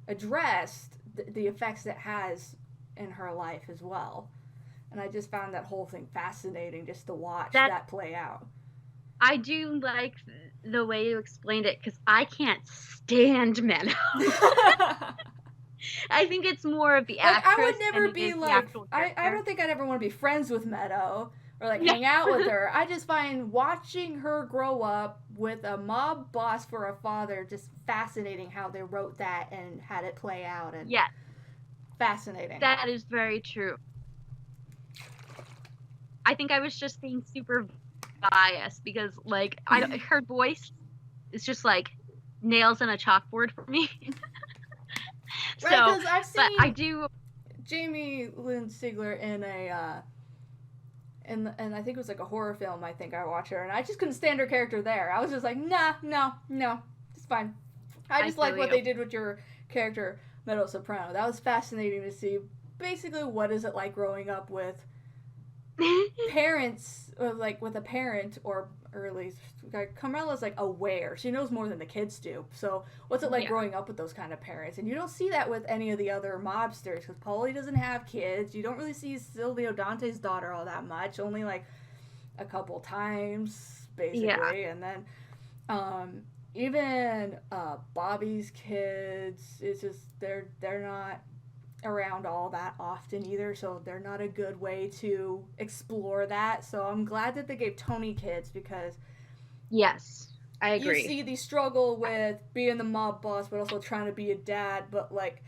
addressed the effects it has in her life as well. And I just found that whole thing fascinating just to watch that play out.
I do like the way you explained it because I can't stand Meadow. I think it's more of the actress.
I would never be like I don't think I'd ever want to be friends with Meadow or like hang out with her. I just find watching her grow up with a mob boss for a father just fascinating how they wrote that and had it play out, and fascinating.
That is very true. I think I was just being super biased because like her voice is just like nails in a chalkboard for me.
Right, because I've seen
but I do
Jamie Lynn Sigler in a and I think it was like a horror film. I think I watched her, and I just couldn't stand her character there. I was just like, nah, no, it's fine. I
I
just like
feel
what
you.
they did with your character, Meadow Soprano. That was fascinating to see. Basically, what is it like growing up with parents, or like with a parent, or at least like Carmela's like aware. She knows more than the kids do. So what's it like
Yeah.
growing up with those kind of parents? And you don't see that with any of the other mobsters because Paulie doesn't have kids. You don't really see Silvio Dante's daughter all that much. Only like a couple times
Yeah.
basically, and then um, even Bobby's kids. It's just they're not around all that often either, so they're not a good way to explore that. So I'm glad that they gave Tony kids because
Yes. I
you
agree.
see the struggle with being the mob boss but also trying to be a dad, but like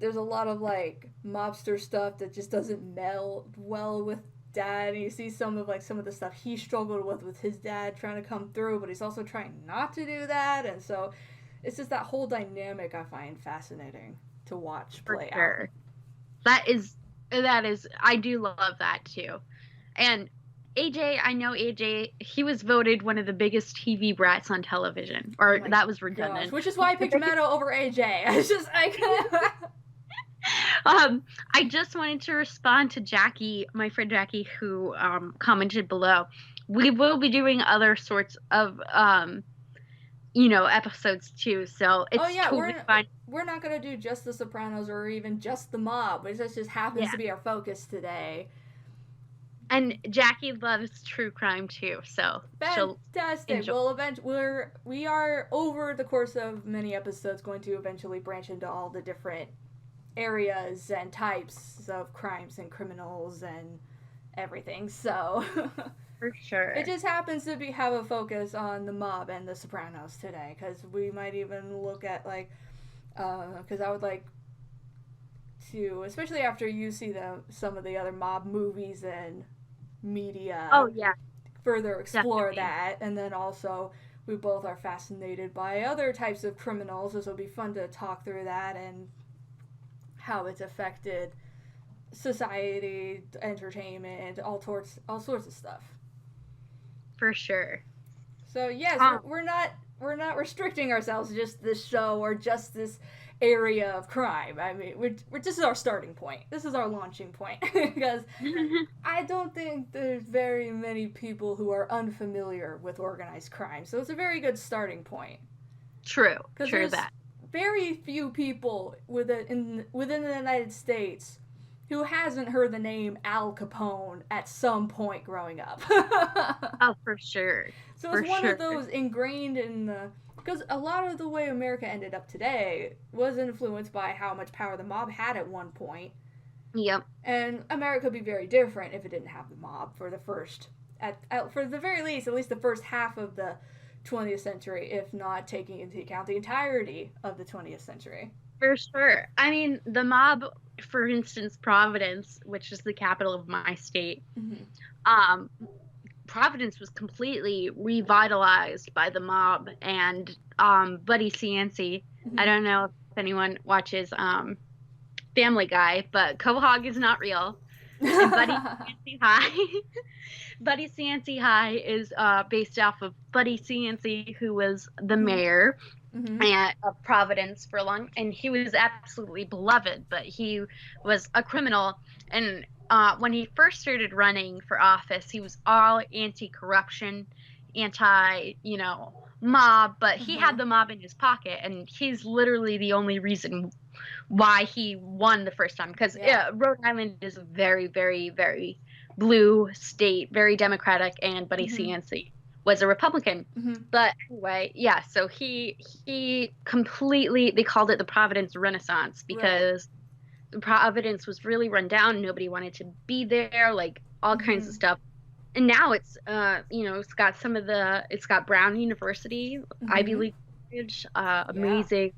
there's a lot of like mobster stuff that just doesn't meld well with dad, and you see some of the stuff he struggled with his dad trying to come through, but he's also trying not to do that, and so it's just that whole dynamic I find fascinating to watch
For
play out.
sure. That is I do love that too. And AJ, I know AJ, he was voted one of the biggest TV brats on television.
Oh
Or
my
that was
gosh,
redundant.
which is why I
The
picked
biggest
Meadow over AJ. It's just I
I just wanted to respond to Jackie, my friend Jackie, who commented below. We will be doing other sorts of episodes too, so
oh
it's
yeah,
totally fine.
we're not gonna do just the Sopranos or even just the mob, which just happens
Yeah.
to be our focus today.
And Jackie loves true crime too, so she'll
Fantastic.
enjoy.
We are over the course of many episodes going to eventually branch into all the different areas and types of crimes and criminals and everything. So
For
it
sure.
just happens to have a focus on the mob and the Sopranos today because we might even look at like because I would like to, especially after you see some of the other mob movies and
Oh
media,
yeah,
further explore
definitely.
that, and then also we both are fascinated by other types of criminals. This will be fun to talk through that and how it's affected society, entertainment, all sorts of stuff.
For sure.
So yes,
Um,
we're not restricting ourselves to just this show or just this area of crime. I mean, this is our starting point. This is our launching point because I don't think there's very many people who are unfamiliar with organized crime. So it's a very good starting point
true,
because
true
there's
that.
very few people within the United States who hasn't heard the name Al Capone at some point growing up.
Oh, for sure.
So it's
For
one of
sure.
those ingrained in the because a lot of the way America ended up today was influenced by how much power the mob had at one point,
Yep.
and America would be very different if it didn't have the mob for the for the very least, at least the first half of the 20th century, if not taking into account the entirety of the 20th century.
For sure. I mean, the mob, for instance, Providence, which is the capital of my state,
Mm-hmm.
um, Providence was completely revitalized by the mob and Buddy Cianci. I
Mm-hmm.
don't know if anyone watches Family Guy, but Quahog is not real. And Buddy Cianci High, Buddy Cianci High is based off of Buddy Cianci, who was the
Mm-hmm.
mayor
Mm-hmm.
and of Providence for long, and he was absolutely beloved, but he was a criminal. And when he first started running for office, he was all anti-corruption, mob, but he
Uh-huh.
had the mob in his pocket, and he's literally the only reason why he won the first time. Because
Yeah.
Rhode Island is a very, very, very blue state, very democratic, and Buddy
Mm-hmm.
Cianci was a Republican.
Mm-hmm.
But anyway, yeah, so he completely, they called it the Providence Renaissance
Right.
because Providence was really run down. Nobody wanted to be there, like all kinds
Mm-hmm.
of stuff. And now it's got Brown University, Ivy
Mm-hmm.
League college,
Yeah.
amazing.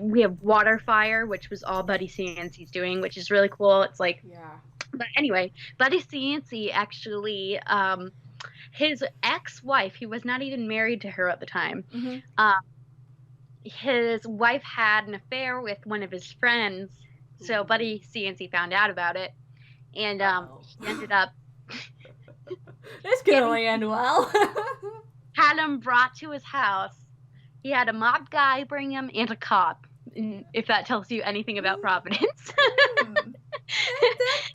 We have Waterfire, which was all Buddy Cianci's doing, which is really cool. It's like,
Yeah.
but anyway, Buddy Cianci actually, his ex-wife, he was not even married to her at the time.
Mm-hmm.
Um, his wife had an affair with one of his friends, so
Ooh.
Buddy Cianci found out about it, and
Uh-oh.
he ended up
This could
getting
only end well.
had him brought to his house He had a mob guy bring him and a cop. If that tells you anything about Providence.
Mm.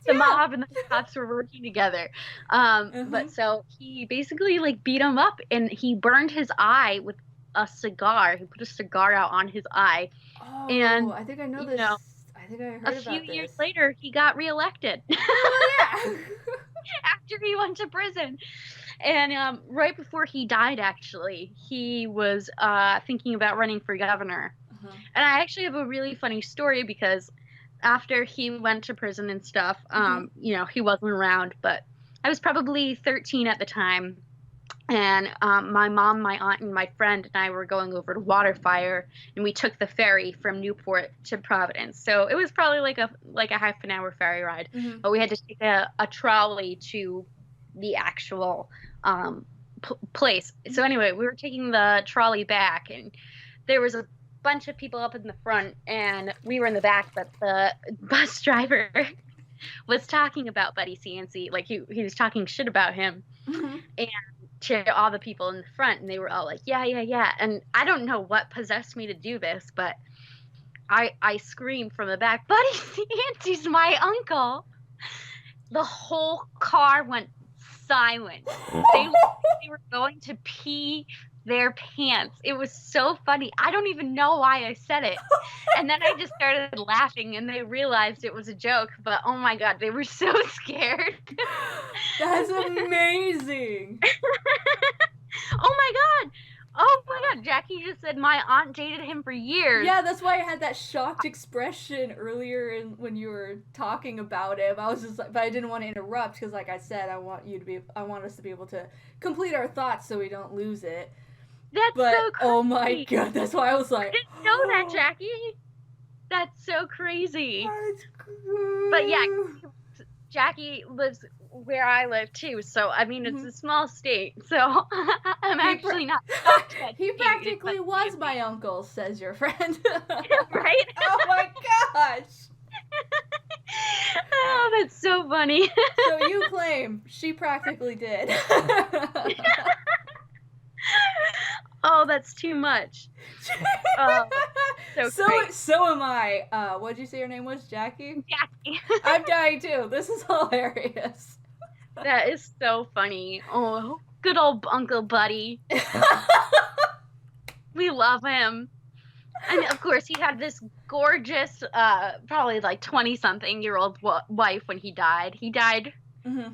The
Yeah.
mob and the cops were working together.
Uh-huh.
But so he basically like beat him up and he burned his eye with a cigar. He put a cigar out on his eye.
Oh,
And,
I think I know
you
this.
know,
I think I
a
heard
few
about
years
this.
later, he got reelected
Oh yeah.
after he went to prison. And right before he died, actually, he was thinking about running for governor.
Uh-huh.
And I actually have a really funny story because after he went to prison and stuff,
Mm-hmm.
he wasn't around, but I was probably 13 at the time. And my mom, my aunt, and my friend and I were going over to Waterfire, and we took the ferry from Newport to Providence. So it was probably like a half an hour ferry ride,
Mm-hmm.
but we had to take a trolley to the actual place. So anyway, we were taking the trolley back, and there was a bunch of people up in the front, and we were in the back, but the bus driver was talking about Buddy CNC, like he was talking shit about him
Mm-hmm.
and to all the people in the front, and they were all like, yeah, yeah, yeah. And I don't know what possessed me to do this, but I screamed from the back, Buddy CNC's my uncle. The whole car went silent. They looked like they were going to pee their pants. It was so funny. I don't even know why I said it. And then I just started laughing and they realized it was a joke, but oh my god, they were so scared.
That's amazing.
Oh my god. Oh my god, Jackie just said my aunt dated him for years.
Yeah, that's why I had that shocked expression earlier when you were talking about him. I was just like, but I didn't want to interrupt because, like I said, I want us to be able to complete our thoughts so we don't lose it.
That's
But
so
oh my
crazy.
god, that's why I was
I
like,
didn't know that, Jackie. That's so crazy.
that's
But yeah,
cool.
Jackie lives where I live too. So I mean, it's
Mhm.
a small state. So I'm
He
actually not shocked that
he
he dated
practically
Buddy
was
CNC.
my uncle, says your friend.
Right?
Oh my gosh.
Oh, that's so funny.
So you claim she practically did.
Oh, that's too much. Oh, so great.
so am I. What'd you say your name was? Jackie?
Jackie.
I'm dying too. This is hilarious.
That is so funny. Oh, good old Uncle Buddy. We love him. And of course, he had this gorgeous, probably like 20-something-year-old wife when he died. He died
Mm-hmm.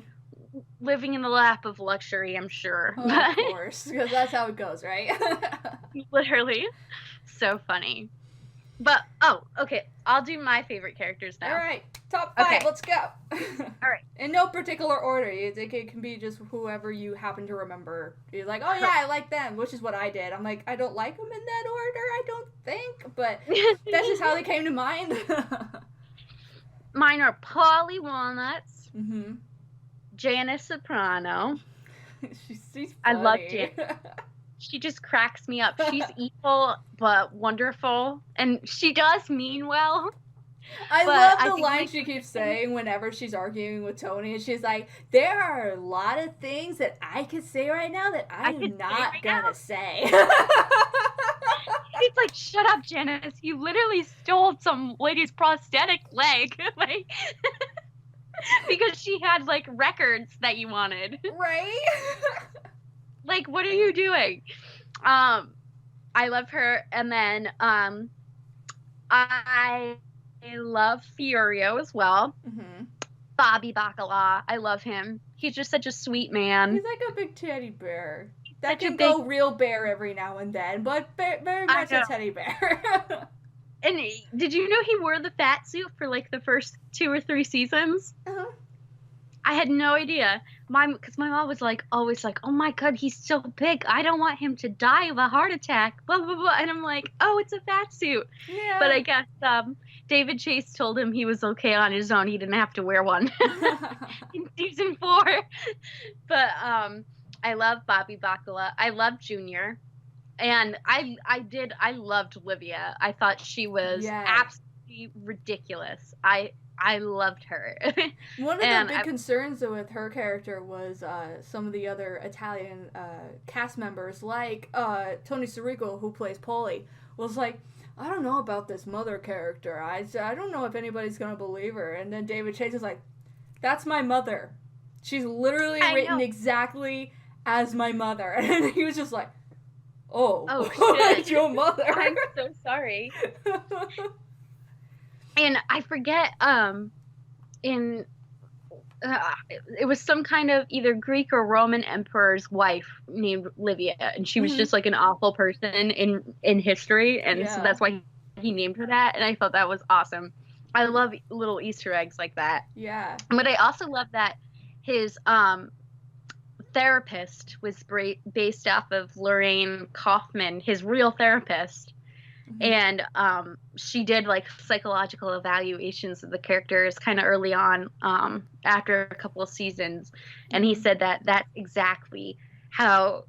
living in the lap of luxury, I'm sure.
Oh, of course, because that's how it goes, right?
Literally. So funny. But, oh, okay. I'll do my favorite characters now.
All right, top 5.
Okay.
Let's go.
All right.
In no particular order. It can be just whoever you happen to remember. You're like, oh yeah, I like them, which is what I did. I'm like, I don't like them in that order. I don't think, but that's just how they came to mind.
Mine are Polly Walnuts,
Mm-hmm.
Janice Soprano.
she's funny.
I love Janice. She just cracks me up. She's evil but wonderful, and she does mean well.
I
But
love
I
the
think
line she keeps saying whenever she's arguing with Tony, and she's like, "There are a lot of things that I could say right now that
I could
I'm
say
not
right
gonna
now.
say."
It's like, shut up, Janice. You literally stole some lady's prosthetic leg, like, because she had like records that you wanted.
Right?
Like, what are you doing? I love her, and then I love Furio as well.
Mm-hmm.
Bobby Bacala, I love him. He's just such a sweet man.
He's like a big teddy bear. That
Such a
can
big.
go real bear every now and then, but very
I
much a
know.
teddy bear.
And did you know he wore the fat suit for like the first 2 or 3 seasons?
Uh-huh.
I had no idea. Because my mom was like, always like, oh my god, he's so big. I don't want him to die of a heart attack. Blah blah blah. And I'm like, oh, it's a fat suit.
Yeah.
But I guess David Chase told him he was okay on his own. He didn't have to wear one in season 4. But I love Bobby Bacala. I love Junior. And I loved Olivia. I thought she was
Yeah.
absolutely be ridiculous. I loved her.
One of the
And
big concerns with her character was some of the other Italian cast members, like Tony Sirico, who plays Polly, was like, I don't know about this mother character. I don't know if anybody's going to believe her. And then David Chase is like, that's my mother. She's literally
I
written
know.
exactly as my mother. And he was just like, oh,
Oh
it's
shit.
your mother.
I'm so sorry. And I forget in it was some kind of either Greek or Roman emperor's wife named Livia, and she was
Mhm.
just like an awful person in history, and so
Yeah.
that's why he named her that, and I thought that was awesome. I love little Easter eggs like that.
Yeah.
But I also love that his therapist was based off of Lorraine Kaufman, his real therapist,
Mhm.
and she did like psychological evaluations of the characters kind of early on, after a couple of seasons, and he
Mhm.
said that that's exactly how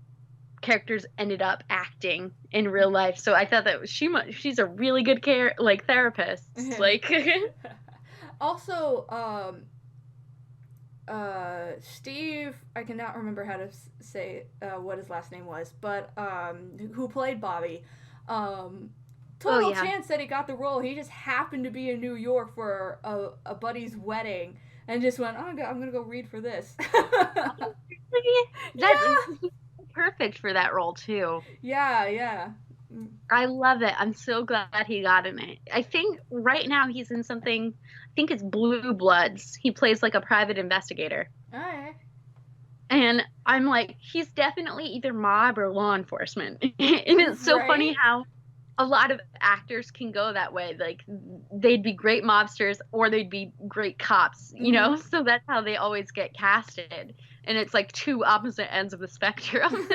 characters ended up acting in real life. So I thought that she's a really good therapist, like.
Also, Steve, I cannot remember how to say what his last name was, but who played Bobby, um,
Oh
total
yeah.
chance that he got the role. He just happened to be in New York for a buddy's wedding and just went, oh, I'm gonna go read for this.
That
Yeah,
he's perfect for that role too.
yeah, yeah.
I love it. I'm so glad he got in it. I think right now he's in something, I think it's Blue Bloods. He plays like a private investigator.
All right.
And I'm like, he's definitely either mob or law enforcement. And it's so funny
Right.
how a lot of actors can go that way. Like they'd be great mobsters or they'd be great cops, you know?
Mm-hmm.
So that's how they always get casted. And it's like two opposite ends of the spectrum.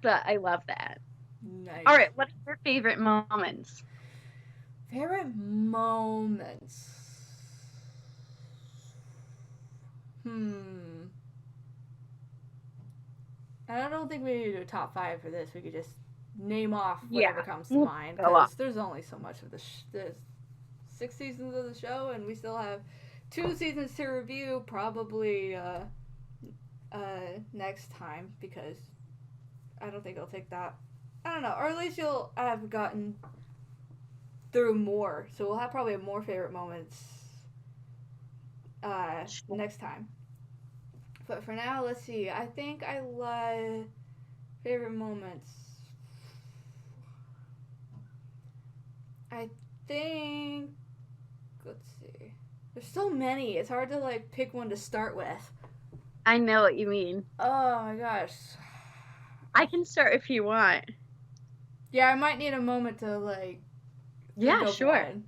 But I love that. All
Nice.
right, what are your favorite moments?
Favorite moments. Hmm. And I don't think we need to do a top five for this. We could just name off whatever
Yeah,
comes to
we'll
mind
go up.
because there's only so much of there's 6 seasons of the show, and we still have 2 seasons to review. Probably next time because I don't think it'll take that. I don't know, or at least you'll have gotten through more, so we'll have probably more favorite moments next time. But for now, let's see. I think I love favorite moments. I think let's see. There's so many. It's hard to like pick one to start with.
I know what you mean.
Oh my gosh.
I can start if you want.
Yeah, I might need a moment to like think
Yeah,
of
sure.
one.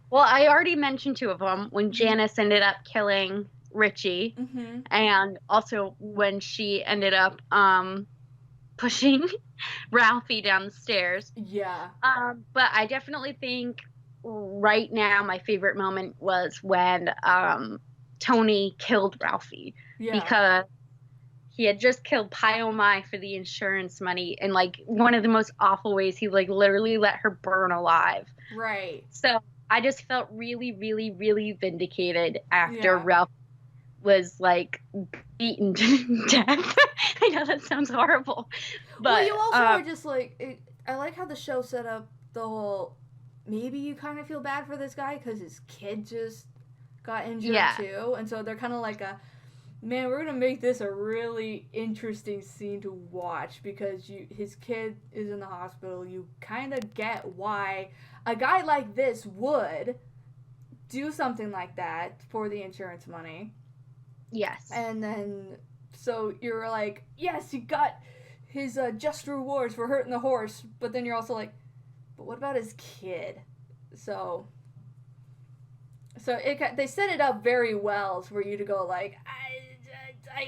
Well, I already mentioned two of them when Janice ended up killing Richie,
Mm-hmm.
and also when she ended up pushing Ralphie down the stairs.
Yeah.
But I definitely think right now my favorite moment was when Tony killed Ralphie,
Yeah.
because he had just killed Pyomai for the insurance money in like one of the most awful ways. He like literally let her burn alive.
Right.
So I just felt really, really, really vindicated after
Yeah.
Ralph was like beaten to death. I know that sounds horrible,
Well,
but
you also are just like I like how the show set up the whole. Maybe you kind of feel bad for this guy because his kid just got injured
yeah,
too, and so they're kind of like a man. We're gonna make this a really interesting scene to watch because his kid is in the hospital. You kind of get why a guy like this would do something like that for the insurance money,
yes.
and then so you're like, yes, he got his just rewards for hurting the horse, but then you're also like, but what about his kid? So they set it up very well for you to go like,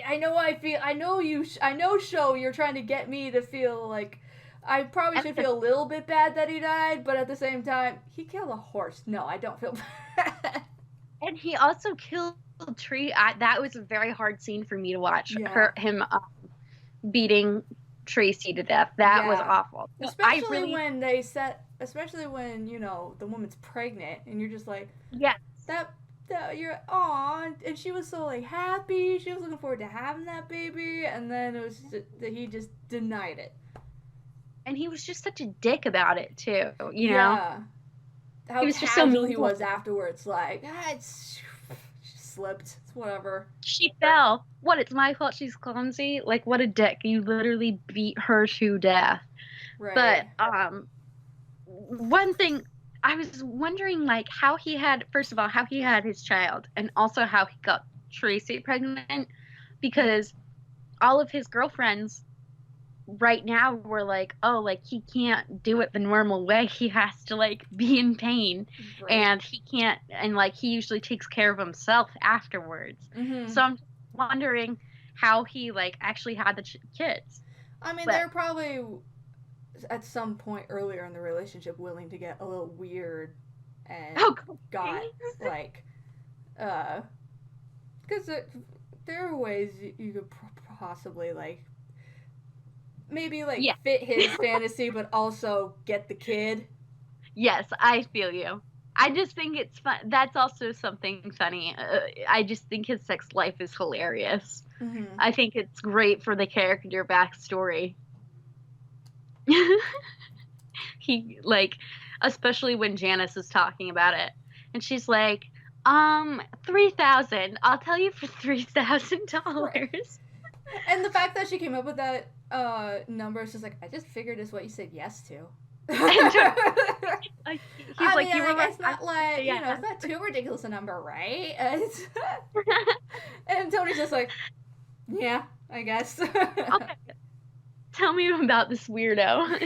I know I feel I know you I know show you're trying to get me to feel like I probably should feel a little bit bad that he died, but at the same time he killed a horse. No, I don't feel bad.
And he also killed Tree. That was a very hard scene for me to watch.
Yeah.
Him beating Tracy to death. That was
Yeah.
awful. So I really,
Especially when, the woman's pregnant and you're just like,
yes.
that, you're, aw, and she was so, like, happy. She was looking forward to having that baby, and then it was that he just denied it.
And he was just such a dick about it too, you know?
Yeah.
He
How
was just so
casual
mean
he
to her.
was afterwards. Like, she slipped. It's whatever.
She fell. What, it's my fault she's clumsy? Like, what a dick. You literally beat her to death. But,
Right.
one thing I was wondering, like, how he had, first of all, how he had his child, and also how he got Tracy pregnant, because all of his girlfriends right now were like, oh, like, he can't do it the normal way. He has to, like, be in pain,
Right.
and he can't, and, like, he usually takes care of himself afterwards.
Mm-hmm.
So I'm wondering how he, like, actually had the kids.
I mean,
But,
they're probably at some point earlier in the relationship willing to get a little weird and
oh,
got like because there are ways you could possibly like maybe like
yeah.
fit his fantasy but also get the kid.
Yes, I feel you. I just think it's fun. That's also something funny. I just think his sex life is hilarious.
Mm-hmm.
I think it's great for the character backstory. He, like, especially when Janice is talking about it, and she's like, 3,000. I'll tell you for
Right.
$3,000.
And the fact that she came up with that number is just like I just figured it's what you said yes to.
And he's
I
like,
mean,
you were
like
right.
it's not like
Yeah.
it's not too ridiculous a number, right? And Tony's just like, yeah, I guess.
Okay, tell me about this weirdo.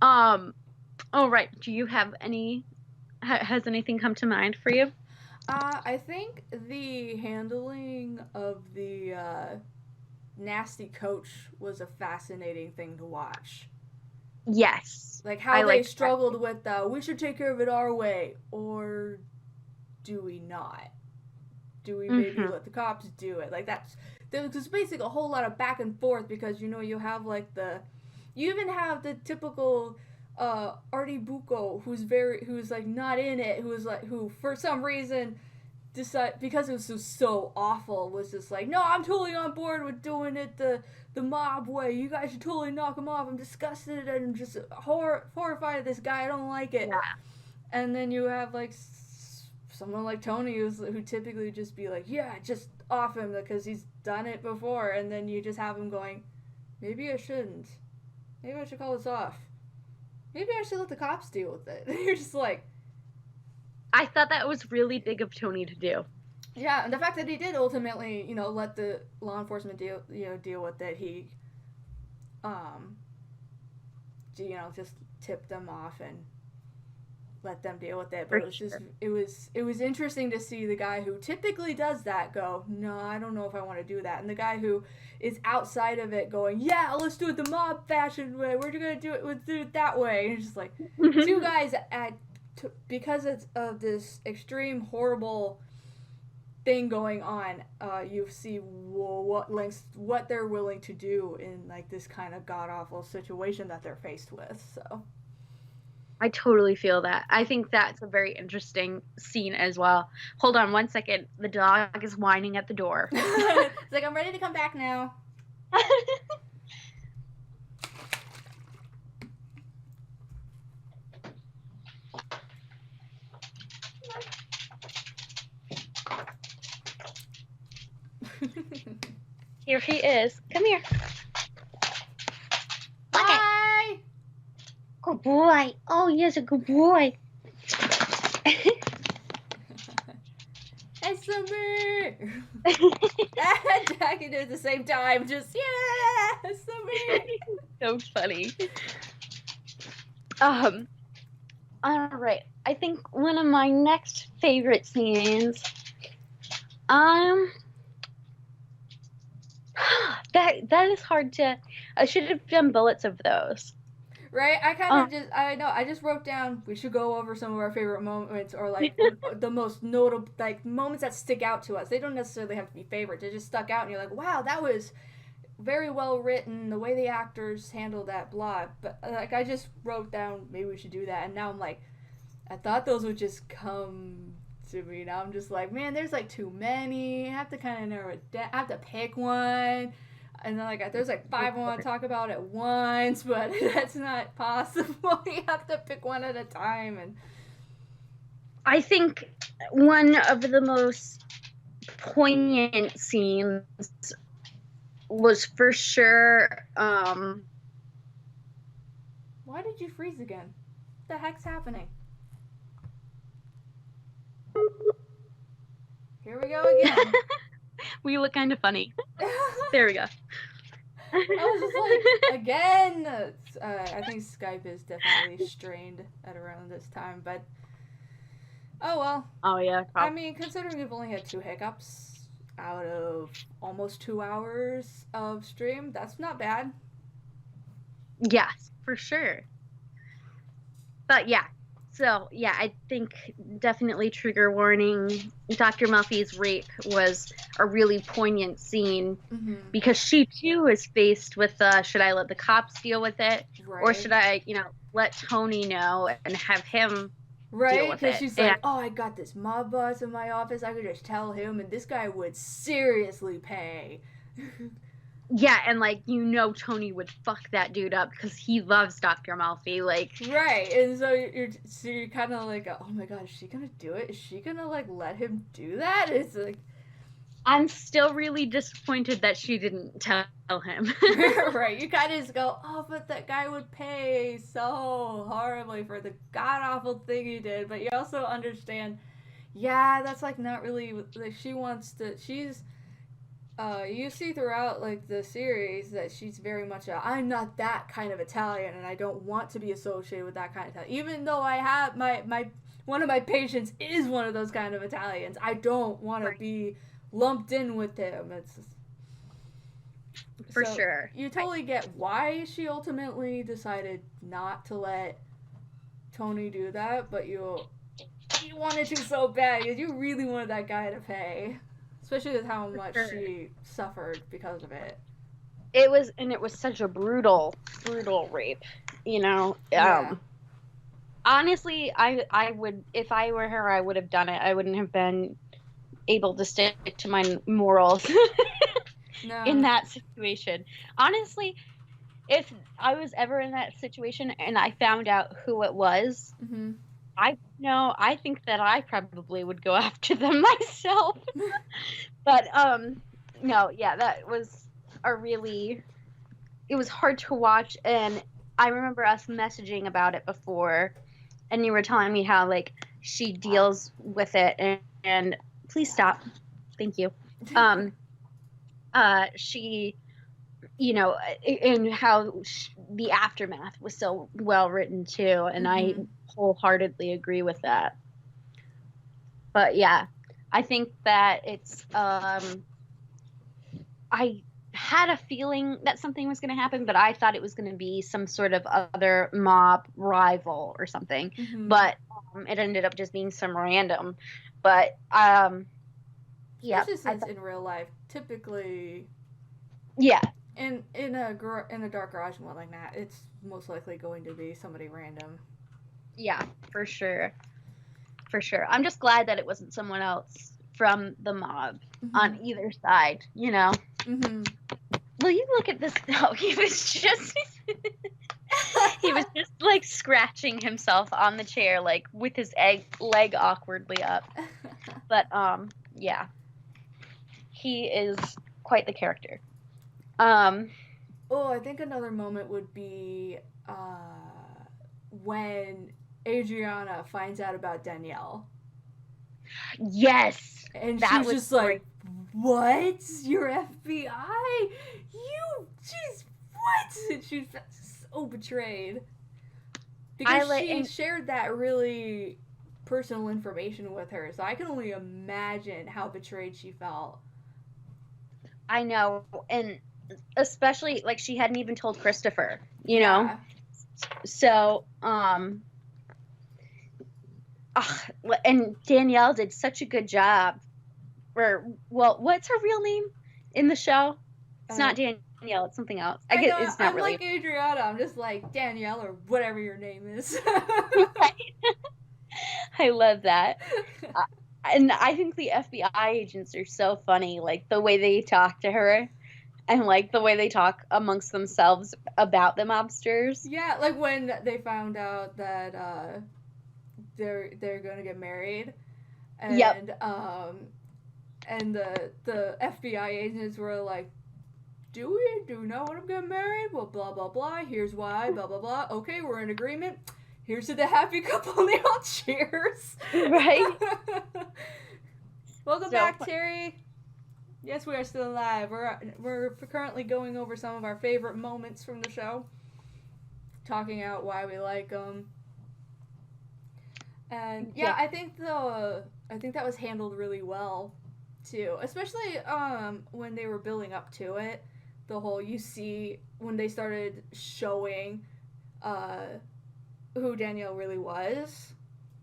um. Oh, right. Do you have any? Has anything come to mind for you?
I think the handling of the nasty coach was a fascinating thing to watch.
Yes,
Like how
I
they
liked that.
struggled with we should take care of it our way, or do we not? Do we maybe
Hmm.
let the cops do it? Like there's basically a whole lot of back and forth because you have like you even have the typical Artie Bucco who's like not in it, who for some reason decide because it was so awful was just like, no, I'm totally on board with doing it the mob way. You guys should totally knock him off. I'm disgusted and just horrified of this guy. I don't like it.
Yeah,
And then you have like someone like Tony who typically just be like, yeah, just off him because he's done it before. And then you just have him going, maybe I shouldn't. Maybe I should call this off. Maybe I should let the cops deal with it. And you're just like,
I thought that was really big of Tony to do.
yeah. And the fact that he did ultimately, let the law enforcement deal with it. He, um, just tipped them off and let them deal with it. But
For
it was just
sure.
it was interesting to see the guy who typically does that go, no, I don't know if I want to do that, and the guy who is outside of it going, yeah, let's do it the mob fashion way. We're gonna do it. Let's do it that way. And it's just like two guys because it's of this extreme horrible thing going on. You see what they're willing to do in like this kind of god awful situation that they're faced with. So.
I totally feel that. I think that's a very interesting scene as well. Hold on one second. The dog is whining at the door.
It's like I'm ready to come back now.
Here he is. Come here.
Bye.
Good boy. Oh, he's a good boy.
It's me. And Jackie did at the same time. Just yeah, it's me.
So funny. All right. I think one of my next favorite scenes. That is hard to. I should have done bullets of those.
Right? I just wrote down we should go over some of our favorite moments or like the most notable like moments that stick out to us. They don't necessarily have to be favorites. They just stuck out and you're like, wow, that was very well written. The way the actors handled that plot, but like I just wrote down maybe we should do that, and now I'm like, I thought those would just come to me. Now I'm just like, man, there's like too many. I have to kind of narrow it down. I have to pick one. And then like there's like five I want to talk about at once, but that's not possible. You have to pick one at a time. And
I think one of the most poignant scenes was for sure.
Why did you freeze again? What the heck's happening? Here we go again.
We look kind of funny. There we go.
I was just like, again. I think Skype is definitely strained at around this time, but oh well.
Oh yeah.
I mean, considering we've only had 2 hiccups out of almost 2 hours of stream, that's not bad.
Yes, for sure. But yeah. So, yeah, I think definitely trigger warning. Dr. Muffy's rape was a really poignant scene because she, too, is faced with, should I let the cops deal with it? Right. Or should I, let Tony know and have him deal with it? Right, because
she's like, oh, I got this mob boss in my office. I could just tell him, and this guy would seriously pay.
Yeah, and, Tony would fuck that dude up because he loves Dr. Malfi,
Right, and so you're kind of like, oh my god, is she gonna do it? Is she gonna, let him do that? It's like...
I'm still really disappointed that she didn't tell him.
Right, you kind of just go, oh, but that guy would pay so horribly for the god-awful thing he did, but you also understand, yeah, that's, not really, she wants to, she's... you see throughout the series that she's very much I'm not that kind of Italian and I don't want to be associated with that kind of Italian. Even though I have my one of my patients is one of those kind of Italians, I don't want to be lumped in with him. It's
for sure.
You totally get why she ultimately decided not to let Tony do that, but you wanted to so bad because you really wanted that guy to pay. Especially with how much she suffered because of it.
It was such a brutal rape, Yeah. Honestly, I would, if I were her, I would have done it. I wouldn't have been able to stick to my morals in that situation. Honestly, if I was ever in that situation and I found out who it was, I think that I probably would go after them myself. But no, yeah, that was it was hard to watch, and I remember us messaging about it before, and you were telling me how she deals with it, and please stop, thank you. She, and how the aftermath was so well written too, and I wholeheartedly agree with that. But yeah, I think that it's I had a feeling that something was going to happen, but I thought it was going to be some sort of other mob rival or something. But it ended up just being some random. But yeah,
especially since in real life, typically,
yeah,
in a dark garage one like that, it's most likely going to be somebody random.
Yeah, for sure. For sure. I'm just glad that it wasn't someone else from the mob on either side, Will you look at this? No, he was just scratching himself on the chair, with his leg awkwardly up. But yeah, he is quite the character.
I think another moment would be when Adriana finds out about Danielle.
Yes,
and she's just great. What? You're FBI? Jeez, what? And she's so betrayed. Because she shared that really personal information with her, so I can only imagine how betrayed she felt.
I know, and especially, she hadn't even told Christopher, know? So, and Danielle did such a good job. What's her real name in the show? It's not Danielle. Danielle. It's something else. I
I
get
know.
it's not
I'm
really.
like Adriana. I'm just like Danielle or whatever your name is.
I love that. Uh, and I think the FBI agents are so funny, like the way they talk to her and like the way they talk amongst themselves about the mobsters.
Yeah, like when they found out that they're gonna get married,
Yep.
and the FBI agents were like, do we not want to get married? Well, blah blah blah. Here's why. Blah blah blah. Okay, we're in agreement. Here's to the happy couple. And they all cheers.
Right?
Welcome
So
back, Terry. Yes, we are still alive. We're currently going over some of our favorite moments from the show, talking out why we like them. And yeah,
yeah.
I think that was handled really well too, especially when they were building up to it. The whole you see when they started showing uh who Danielle really was,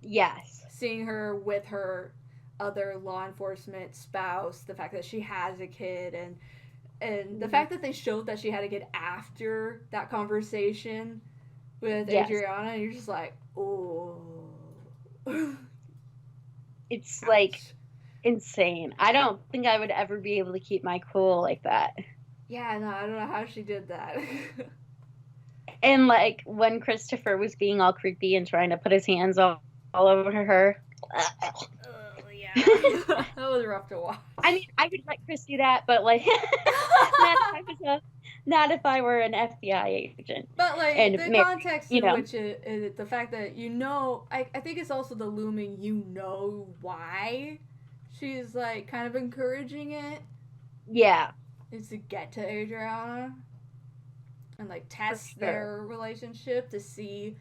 Yes.
seeing her with her other law enforcement spouse, the fact that she has a kid, and the fact that they showed that she had a kid after that conversation with
Yes.
Adriana, and you're just like, oh.
It's like
Ouch.
insane. I don't think I would ever be able to keep my cool like that.
Yeah, no, I don't know how she did that.
And like when Christopher was being all creepy and trying to put his hands all over her.
Oh yeah, that was rough to watch.
I mean, I would let Chris do that, but like not if I were an FBI agent.
But like
And
the
Mary,
context
you
in
know,
which the fact that I think it's also the looming why she's like kind of encouraging it
yeah,
is to get to Adriana and like
for
test
sure.
their relationship to see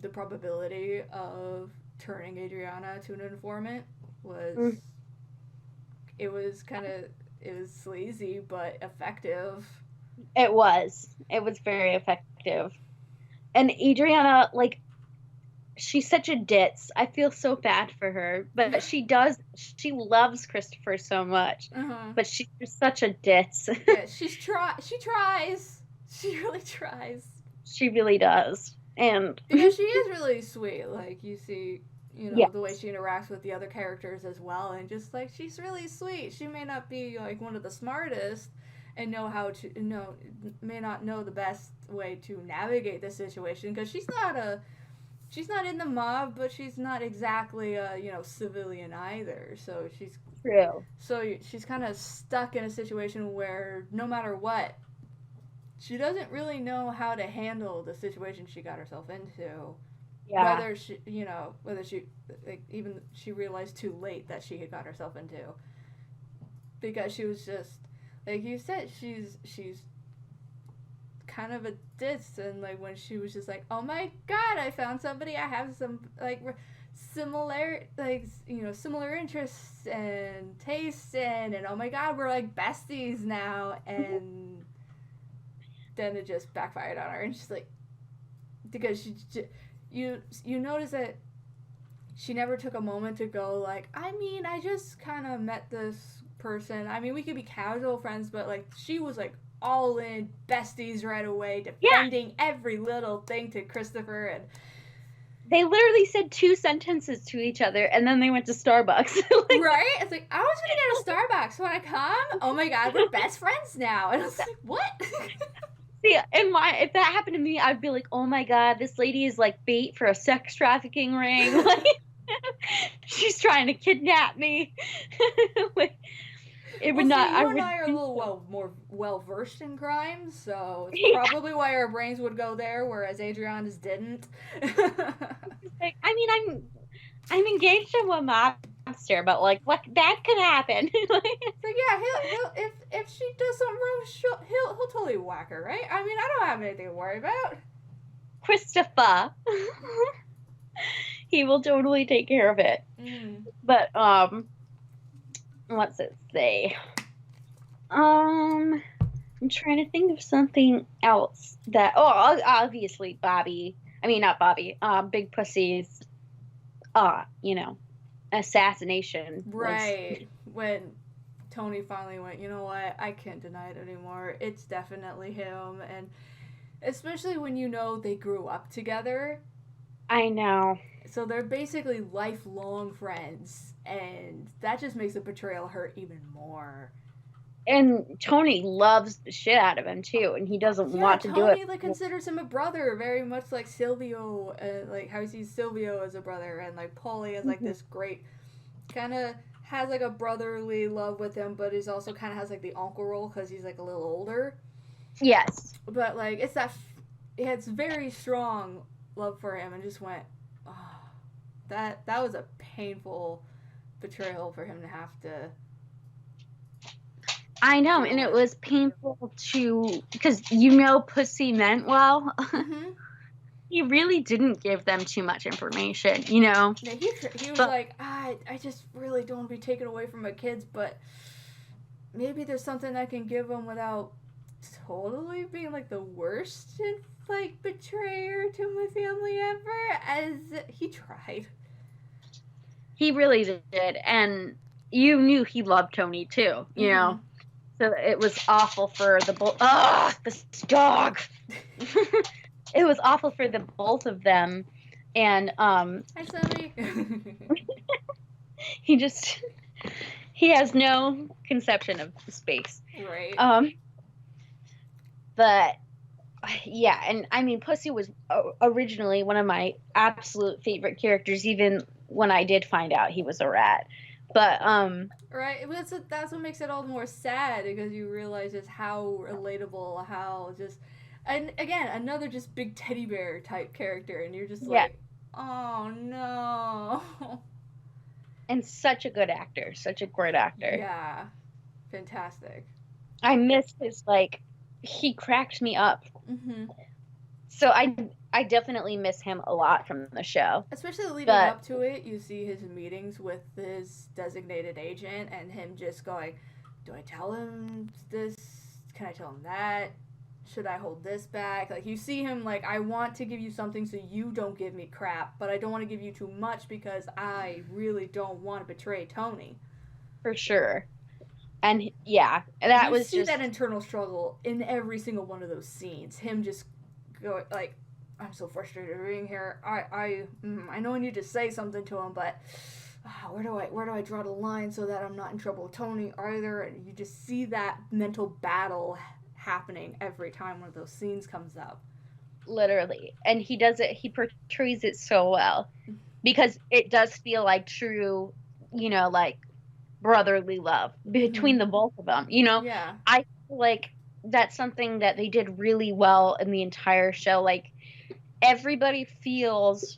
the probability of turning Adriana to an informant was
Mm,
it was kind of it was sleazy but effective.
it was. It was very effective. And Adriana, like, she's such a ditz. I feel so bad for her, but she loves Christopher so much,
Uh-huh.
but she's just such a ditz.
Yeah, she tries. She really tries.
She really does. And
Because she is really sweet. Like you see,
yeah,
the way she interacts with the other characters as well, and just like she's really sweet. She may not be like one of the smartest and know how to may not know the best way to navigate the situation because she's not in the mob, but she's not exactly a civilian either.
true.
So she's kind of stuck in a situation where no matter what, she doesn't really know how to handle the situation she got herself into.
Yeah.
Whether she like, even she realized too late that she had got herself into, because she was just like you said, she's kind of a ditz, and like when she was just like, oh my god, I found somebody I have some like similar interests and tastes in, and oh my god, we're like besties now, and then it just backfired on her, and she's like, because you notice that she never took a moment to go like, I mean, I just kind of met this person. I mean, we could be casual friends, but like she was like all in besties right away,
Yeah.
defending every little thing to Christopher, and
They literally said two sentences to each other and then they went to Starbucks. Like,
right? It's like, I was gonna get a Starbucks. Wanna come? Oh my god, we're best friends now. And I was like, what?
see, if that happened to me, I'd be like, oh my god, this lady is like bait for a sex trafficking ring. Like, she's trying to kidnap me. Like, it would
Well,
not.
see,
I
you and
would.
I are a little more well versed in crime, so it's probably why our brains would go there, whereas Adriana's didn't.
Like, I mean, I'm engaged to a mobster, but like, what that could happen. Like,
So yeah, he'll if she does something wrong, he'll totally whack her, right? I mean, I don't have anything to worry about.
Christopher, he will totally take care of it.
Mm.
But what's it say? I'm trying to think of something else that. Oh, obviously Bobby. I mean, not Bobby. Big Pussy's. You know, assassination.
Right when Tony finally went, you know what, I can't deny it anymore. It's definitely him. And especially when you know they grew up together.
I know.
So they're basically lifelong friends. And that just makes the betrayal hurt even more.
And Tony loves the shit out of him too, and he doesn't
Yeah,
want to do it.
Tony like considers him a brother, very much like Silvio, like how he sees Silvio as a brother, and like Paulie as like
Mhm.
this great, kind of has like a brotherly love with him, but he's also kind of has like the uncle role because he's like a little older.
Yes.
But like it's very strong love for him, and just went, oh, that was a painful betrayal for him to have to
I know,
deal
and it
with.
was painful to because Pussy meant well.
Mm-hmm.
He really didn't give them too much information.
Yeah, he was
But
like, I just really don't want to be taken away from my kids, but maybe there's something I can give them without totally being like the worst like betrayer to my family ever. As he tried.
he really did, and you knew he loved Tony too.
Mm-hmm.
So it was awful for the this dog. It was awful for the both of them, and
Hi, Sammy.
he just he has no conception of space.
Right.
But yeah, and I mean, Pussy was originally one of my absolute favorite characters, even when I did find out he was a rat. But
Right. That's what makes it all the more sad because you realize just how relatable, how just, and again another just big teddy bear type character, and you're just
yeah,
like, oh no.
and such a good actor, such a great actor.
Yeah. Fantastic.
I missed his he cracked me up.
Mm-hmm.
So I definitely miss him a lot from the show.
Especially leading
But
up to it, you see his meetings with his designated agent and him just going, do I tell him this? Can I tell him that? Should I hold this back? Like, you see him like, I want to give you something so you don't give me crap, but I don't want to give you too much because I really don't want to betray Tony.
for sure. And yeah,
And
that
you
was
see
just
that internal struggle in every single one of those scenes. Him just going, like, I'm so frustrated being here. I know I need to say something to him, but where do I draw the line so that I'm not in trouble with Tony either? And you just see that mental battle happening every time one of those scenes comes up.
literally. And he portrays it so well because it does feel like true, like brotherly love
Mm-hmm.
between the both of them.
Yeah.
I feel like that's something that they did really well in the entire show. Like everybody feels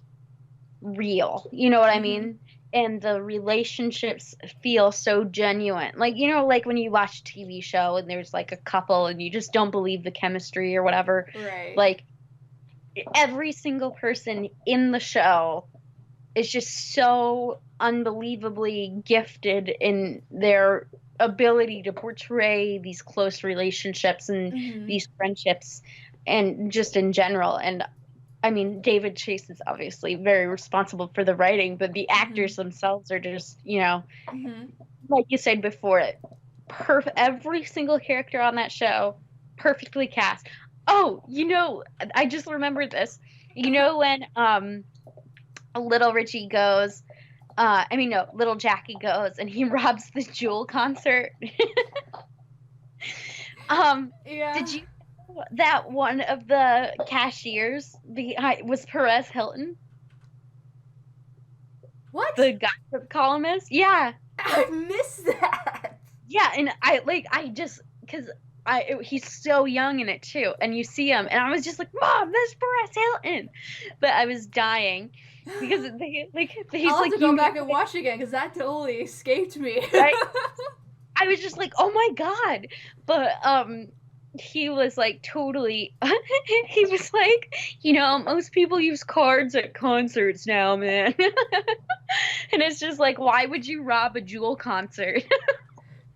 real. You know what I
Mm-hmm.
mean? And the relationships feel so genuine. Like when you watch a TV show and there's like a couple and you just don't believe the chemistry or whatever.
Right.
Like every single person in the show is just so unbelievably gifted in their ability to portray these close relationships and
Mm-hmm.
these friendships and just in general. And I mean, David Chase is obviously very responsible for the writing, but the
Mm-hmm.
actors themselves are just,
Mm-hmm.
like you said before, every single character on that show perfectly cast. Oh, I just remembered this. When little Richie goes, no, little Jackie goes and he robs the Jewel concert. um,
Yeah.
did you know that one of the cashiers was Perez Hilton,
What?
the gossip columnist? Yeah,
I missed that.
yeah, and I just because he's so young in it too, and you see him, and I was just like, Mom, that's Perez Hilton, but I was dying because he's
I'll have
like
to go back and watch again because that totally escaped me.
right. I was just like, oh my God. But he was like totally he was like, most people use cards at concerts now, man. And it's just like, why would you rob a Jewel concert?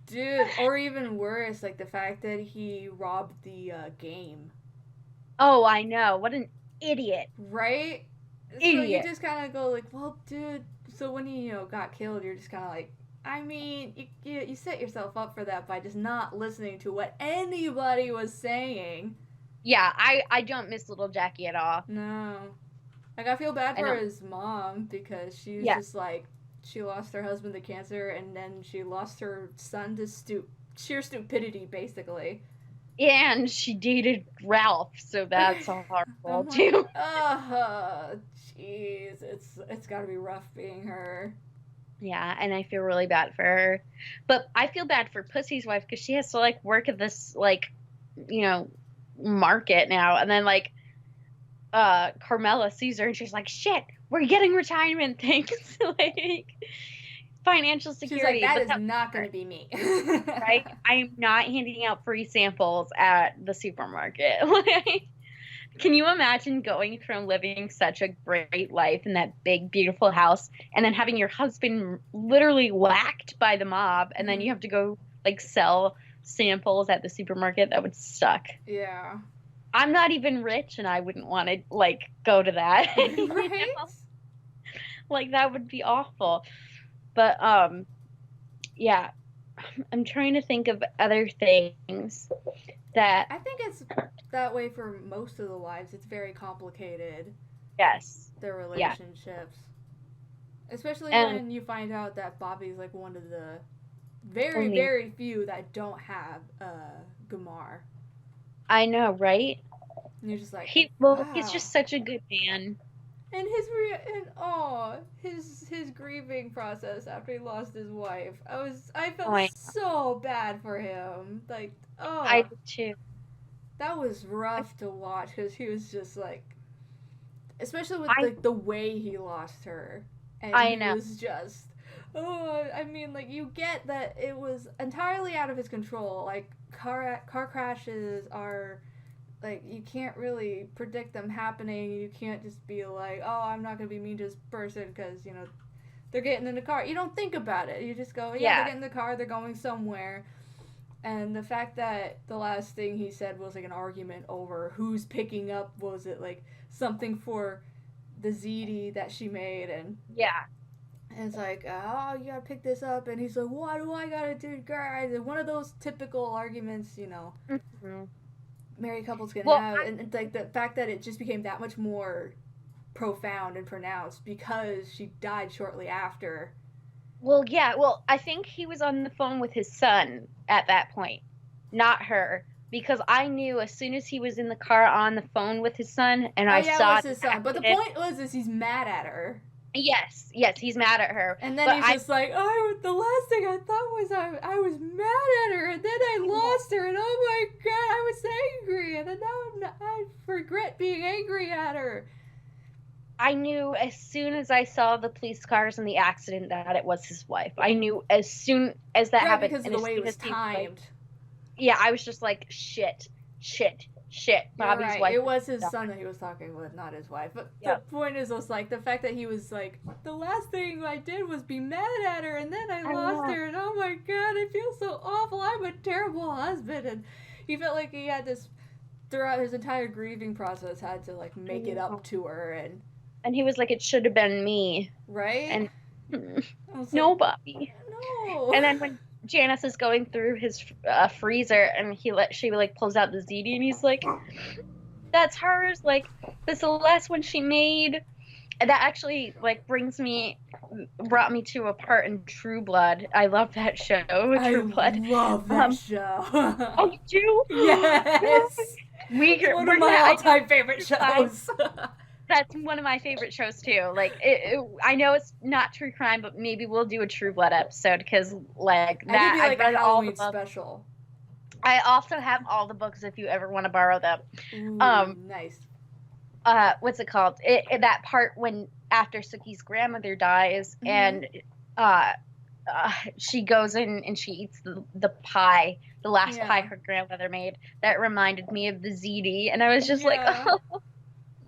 Dude, or even worse, like the fact that he robbed the game.
Oh, I know. What an idiot.
Right? So you
Idiot.
just kind of go like, well, dude. So when he got killed, you're just kind of like, I mean, you set yourself up for that by just not listening to what anybody was saying.
Yeah, I don't miss little Jackie at all.
No. Like, I feel bad
I
for
don't.
his mom because she was
Yeah,
just like, she lost her husband to cancer and then she lost her son to sheer stupidity, basically.
and she dated Ralph, so that's
I'm
horrible
like,
too.
jeez, it's gotta be rough being her.
Yeah, and I feel really bad for her. But I feel bad for Pussy's wife because she has to like work at this like, you know, market now. And then like Carmela sees her and she's like, "Shit, we're getting retirement things." Like financial
She's like,
security.
that
But
is
that's
not
her,
gonna be me.
right? I am not handing out free samples at the supermarket. Like, can you imagine going from living such a great life in that big, beautiful house and then having your husband literally whacked by the mob and then
Hmm.
you have to go like sell samples at the supermarket? That would suck.
Yeah.
I'm not even rich and I wouldn't want to like go to that. You
Right?
know? Like that would be awful. But yeah, I'm trying to think of other things that
I think it's that way for most of the lives. It's very complicated,
yes.
their
Yeah.
relationships. Especially
And
when you find out that Bobby's like one of the very,
only
very few that don't have Gumar.
I know, right?
And you're just like,
He's
wow.
just such a good man.
And his grieving process after he lost his wife. I
Oh,
felt so bad for him. Like,
I
oh,
do too.
that was rough to watch because he was just like, especially with
I
like the way he lost her, and
I
he
know.
was just, oh, I mean, like you get that it was entirely out of his control. Like car crashes are like you can't really predict them happening. You can't just be like, oh, I'm not gonna be mean to this person because they're getting in the car. You don't think about it. You just go, yeah, they're
Yeah.
getting in the car. They're going somewhere. And the fact that the last thing he said was like an argument over who's picking up, was it like something for the ZD that she made,
Yeah.
and it's like, oh, you gotta pick this up, and he's like, why do I gotta do it, guys? And one of those typical arguments,
Mhm.
married couples can
Well,
have, and like the fact that it just became that much more profound and pronounced because she died shortly after.
yeah. Well, I think he was on the phone with his son at that point, not her, because I knew as soon as he was in the car on the phone with his son, and
Oh
I
yeah, it
saw
was
the
his son. But the
accident.
point was, is he's mad at her.
Yes, yes, he's mad at her.
And then
But
he's just like, oh, the last thing I thought was I was mad at her, and then I lost her, and oh my god, I was angry, and then now I regret being angry at her.
I knew as soon as I saw the police cars and the accident that it was his wife. I knew as soon as that
Right,
happened,
because of
and
the
as
way it
soon
was
as he was like,
timed.
yeah, I was just like, shit, shit, shit.
You're
Bobby's
right.
wife
It
is
was his
done.
son that he was talking with, not his wife. But the
Yeah,
point is, was like the fact that he was like, the last thing I did was be mad at her, and then I
I
lost
know.
her, and oh my god, I feel so awful. I'm a terrible husband, and he felt like he had this throughout his entire grieving process had to like
I
make it up
know.
to her, and
And he was like, it should have been me.
right.
And
I was like,
no, Bobby.
no.
And then when Janice is going through his freezer, and she like pulls out the ZD, and he's like, that's hers. Like, this is the last one she made. And that actually like brought me to a part in True Blood. I love that show,
I
True Blood.
love that
Um,
show.
oh, you do?
Yes. It's one of
We're
my
gonna. I know
all-time favorite shows.
that's one of my favorite shows too. Like, I know it's not true crime, but maybe we'll do a True Blood episode because like
I could
that
be
I've
like a
read all the
Halloween
books.
special.
I also have all the books if you ever want to borrow them.
Ooh,
Um,
nice.
what's it called? That part when after Suki's grandmother dies
Mm-hmm.
and uh, she goes in and she eats the pie, the last pie
Yeah.
her grandmother made. That reminded me of the ZD, and I was just like,
Yeah.
oh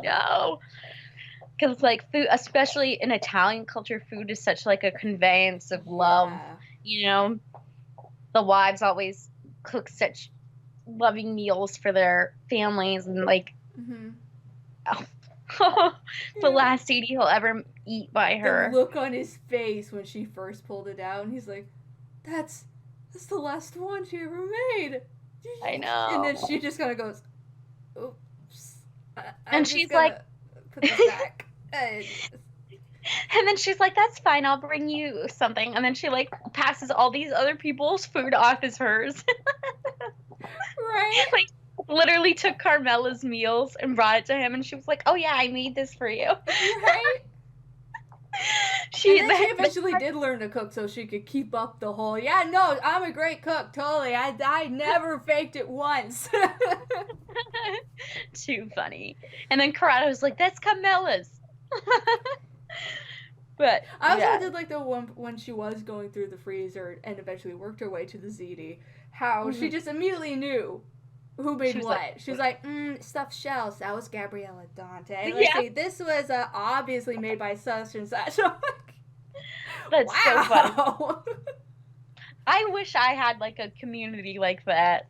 no, because like food, especially in Italian culture, food is such like a conveyance of love.
Yeah.
You know, the wives always cook such loving meals for their families, and like
Mm-hmm.
The
Yeah.
last CD he'll ever eat by
The
her.
look on his face when she first pulled it out, and he's like, "That's the last one she ever made."
I
And
know.
then she just kind of goes, "Oops, I'm
And
just
she's like,
gonna put this back."
and then she's like, that's fine, I'll bring you something. And then she like passes all these other people's food off as hers.
Right?
Like literally took Carmela's meals and brought it to him and she was like, oh yeah, I made this for you.
Right?
She
And then she eventually did learn to cook so she could keep up the whole, yeah, no, I'm a great cook, totally. I never faked it once.
too funny. And then Corrado's like, that's Carmela's. But
I also
yeah.
did like the one when she was going through the freezer and eventually worked her way to the ziti, how she just immediately knew who made
She was
what.
like,
She was like, stuffed shells. That was Gabriella Dante. Let's
yeah,
see, this was obviously made by such and such.
that's so funny.
Wow.
I wish I had like a community like that.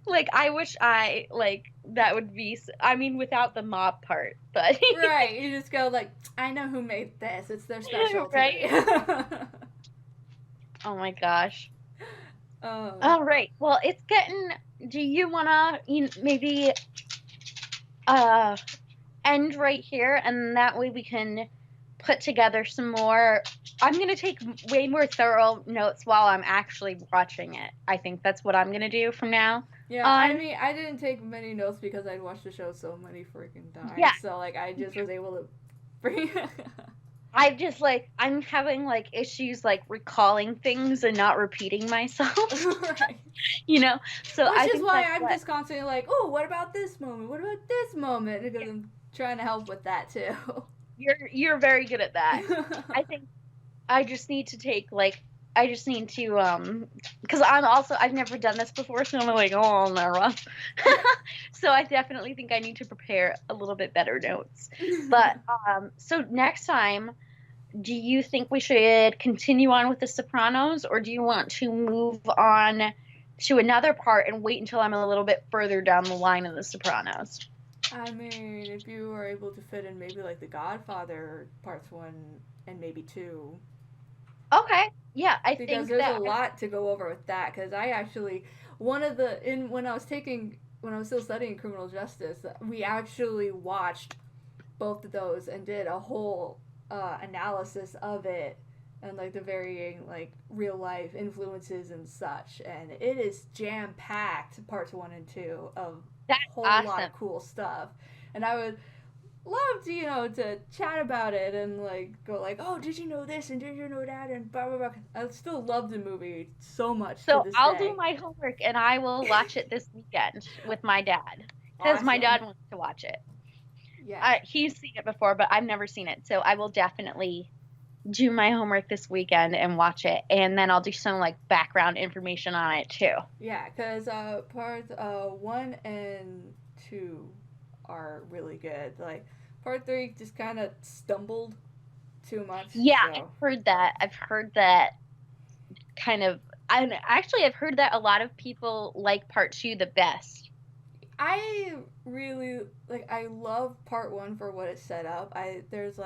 Like I wish I like that would be I mean without the mob part, but
Right, you just go like, I know who made this. It's their specialty.
right? Oh my gosh.
um,
All right. Well, it's getting do you want to maybe uh end right here and that way we can put together some more. I'm going to take way more thorough notes while I'm actually watching it. I think that's what I'm going to do from now
yeah, I
on.
mean, I didn't take many notes because I'd watched the show so many freaking times.
Yeah.
So, like, I just was able to bring.
I just like I'm having like issues like recalling things and not repeating myself.
Right.
So
Which
I
is
think
why
that's
I'm just constantly like, oh, what about this moment? What about this moment? Because I'm trying to help with that too.
you're very good at that. I think I just need to take like I just need to because I've never done this before, so I'm like, oh Nara. So I definitely think I need to prepare a little bit better notes. But so next time, do you think we should continue on with the Sopranos, or do you want to move on to another part and wait until I'm a little bit further down the line of the Sopranos?
I mean, if you were able to fit in maybe like The Godfather parts 1 and maybe 2.
Okay. Yeah, I
Because
think
there's a
that
lot to go over with that. Because I actually, one of the, in when I was still studying criminal justice, we actually watched both of those and did a whole analysis of it and like the varying like real life influences and such, and it is jam packed parts 1 and 2 of a
that's
whole lot
awesome.
of cool stuff. And I would love to to chat about it and like go like, oh, did you know this and did you know that and blah blah blah. I still love the movie so much to
So
this
I'll do
day.
my homework and I will watch it this weekend with my dad because my
Awesome.
dad wants to watch it.
Yeah.
He's seen it before, but I've never seen it, so I will definitely do my homework this weekend and watch it, and then I'll do some like background information on it too.
Yeah, because parts 1 and 2 are really good. Like part 3 just kind of stumbled too much.
Yeah,
So.
I've heard that. I've heard that kind of. I've heard that a lot of people like part 2 the best.
I really like. I love part 1 for what it set up. There's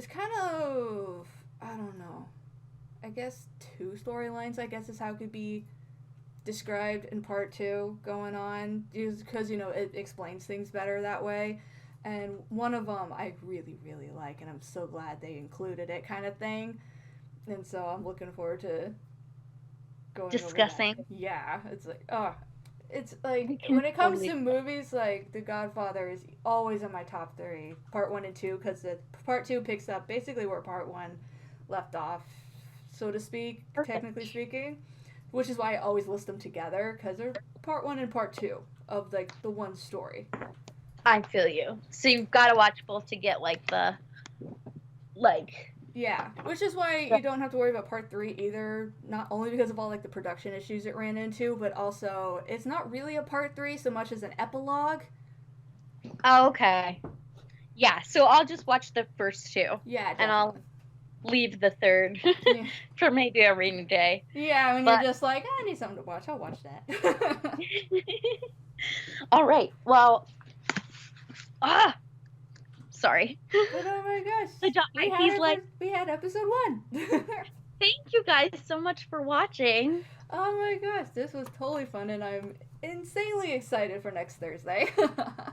kind of, I don't know. I guess 2 storylines. I guess is how it could be described in part 2 going on, just because it explains things better that way. And one of them I really really like, and I'm so glad they included it, kind of thing. And so I'm looking forward to going
Discussing.
over that. Yeah, it's like
We can
when it comes
totally.
to movies, like The Godfather is always in my top 3, part 1 and 2, because the part 2 picks up basically where part 1 left off, so to speak,
Perfect.
technically speaking, which is why I always list them together, because they're part 1 and part 2 of like the one story.
I feel you. So you've got to watch both to get like the like.
Yeah, which is why you don't have to worry about part 3 either. Not only because of all like the production issues it ran into, but also it's not really a part 3 so much as an epilogue.
Oh, okay. Yeah, so I'll just watch the first 2.
Yeah, definitely.
And I'll leave the third
Yeah.
for maybe a rainy day.
Yeah, when you're just like, I need something to watch, I'll watch that.
All right. Well, ah, sorry.
But oh my gosh,
He's like,
we had episode 1.
thank you guys so much for watching.
Oh my gosh, this was totally fun, and I'm insanely excited for next Thursday.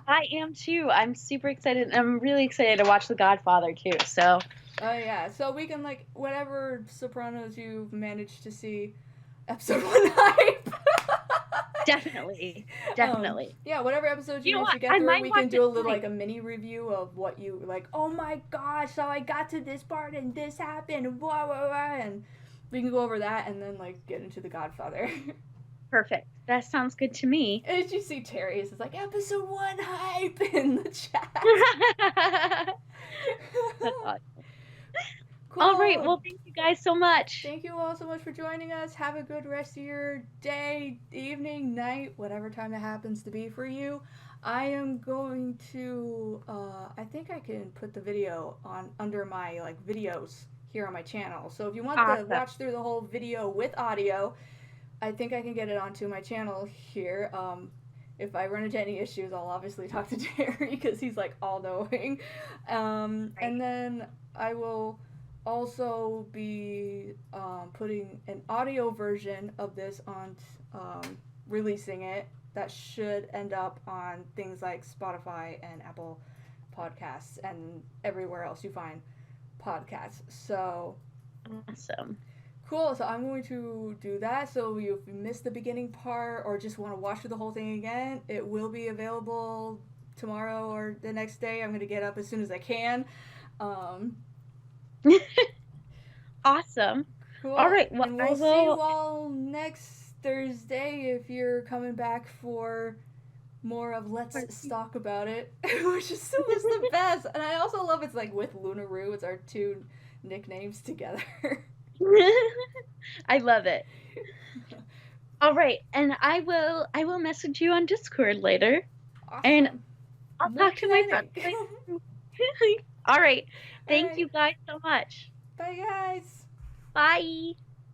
I am too. I'm super excited. I'm really excited to watch The Godfather too. So,
Oh yeah, so we can like whatever Sopranos you've managed to see, episode 1 hype.
definitely, definitely.
Yeah, whatever episodes you
You know
managed to
what?
get
I
through,
might
we
watch
can
it
do a little
tonight.
like a mini review of what you like. Oh my gosh, so I got to this part and this happened, and blah blah blah, and we can go over that and then like get into The Godfather.
Perfect. That sounds good to me.
As you see, Terry's is like episode 1 hype in the chat.
That's awesome.
Cool.
All right. Well, thank you guys so much.
Thank you all so much for joining us. Have a good rest of your day, evening, night, whatever time it happens to be for you. I am going to. I think I can put the video on under my like videos here on my channel. So if you want to watch through the whole video with audio, I think I can get it onto my channel here. If I run into any issues, I'll obviously talk to Jerry because he's like all knowing. And then I will also be putting an audio version of this on, releasing it. That should end up on things like Spotify and Apple Podcasts and everywhere else you find podcasts. So
awesome.
Cool, so I'm going to do that. So if you missed the beginning part or just want to watch through the whole thing again, it will be available tomorrow or the next day. I'm going to get up as soon as I can.
Awesome.
Cool.
All right. Well,
and we'll see you all next Thursday if you're coming back for more of Let's Stalk About It, which is so was the best. And I also love it's like with LunaRoo. It's our 2 nicknames together.
I love it. All right, and I will message you on Discord later.
Awesome.
And I'll talk to my friends. All right. Thank you guys so much.
Bye guys.
Bye.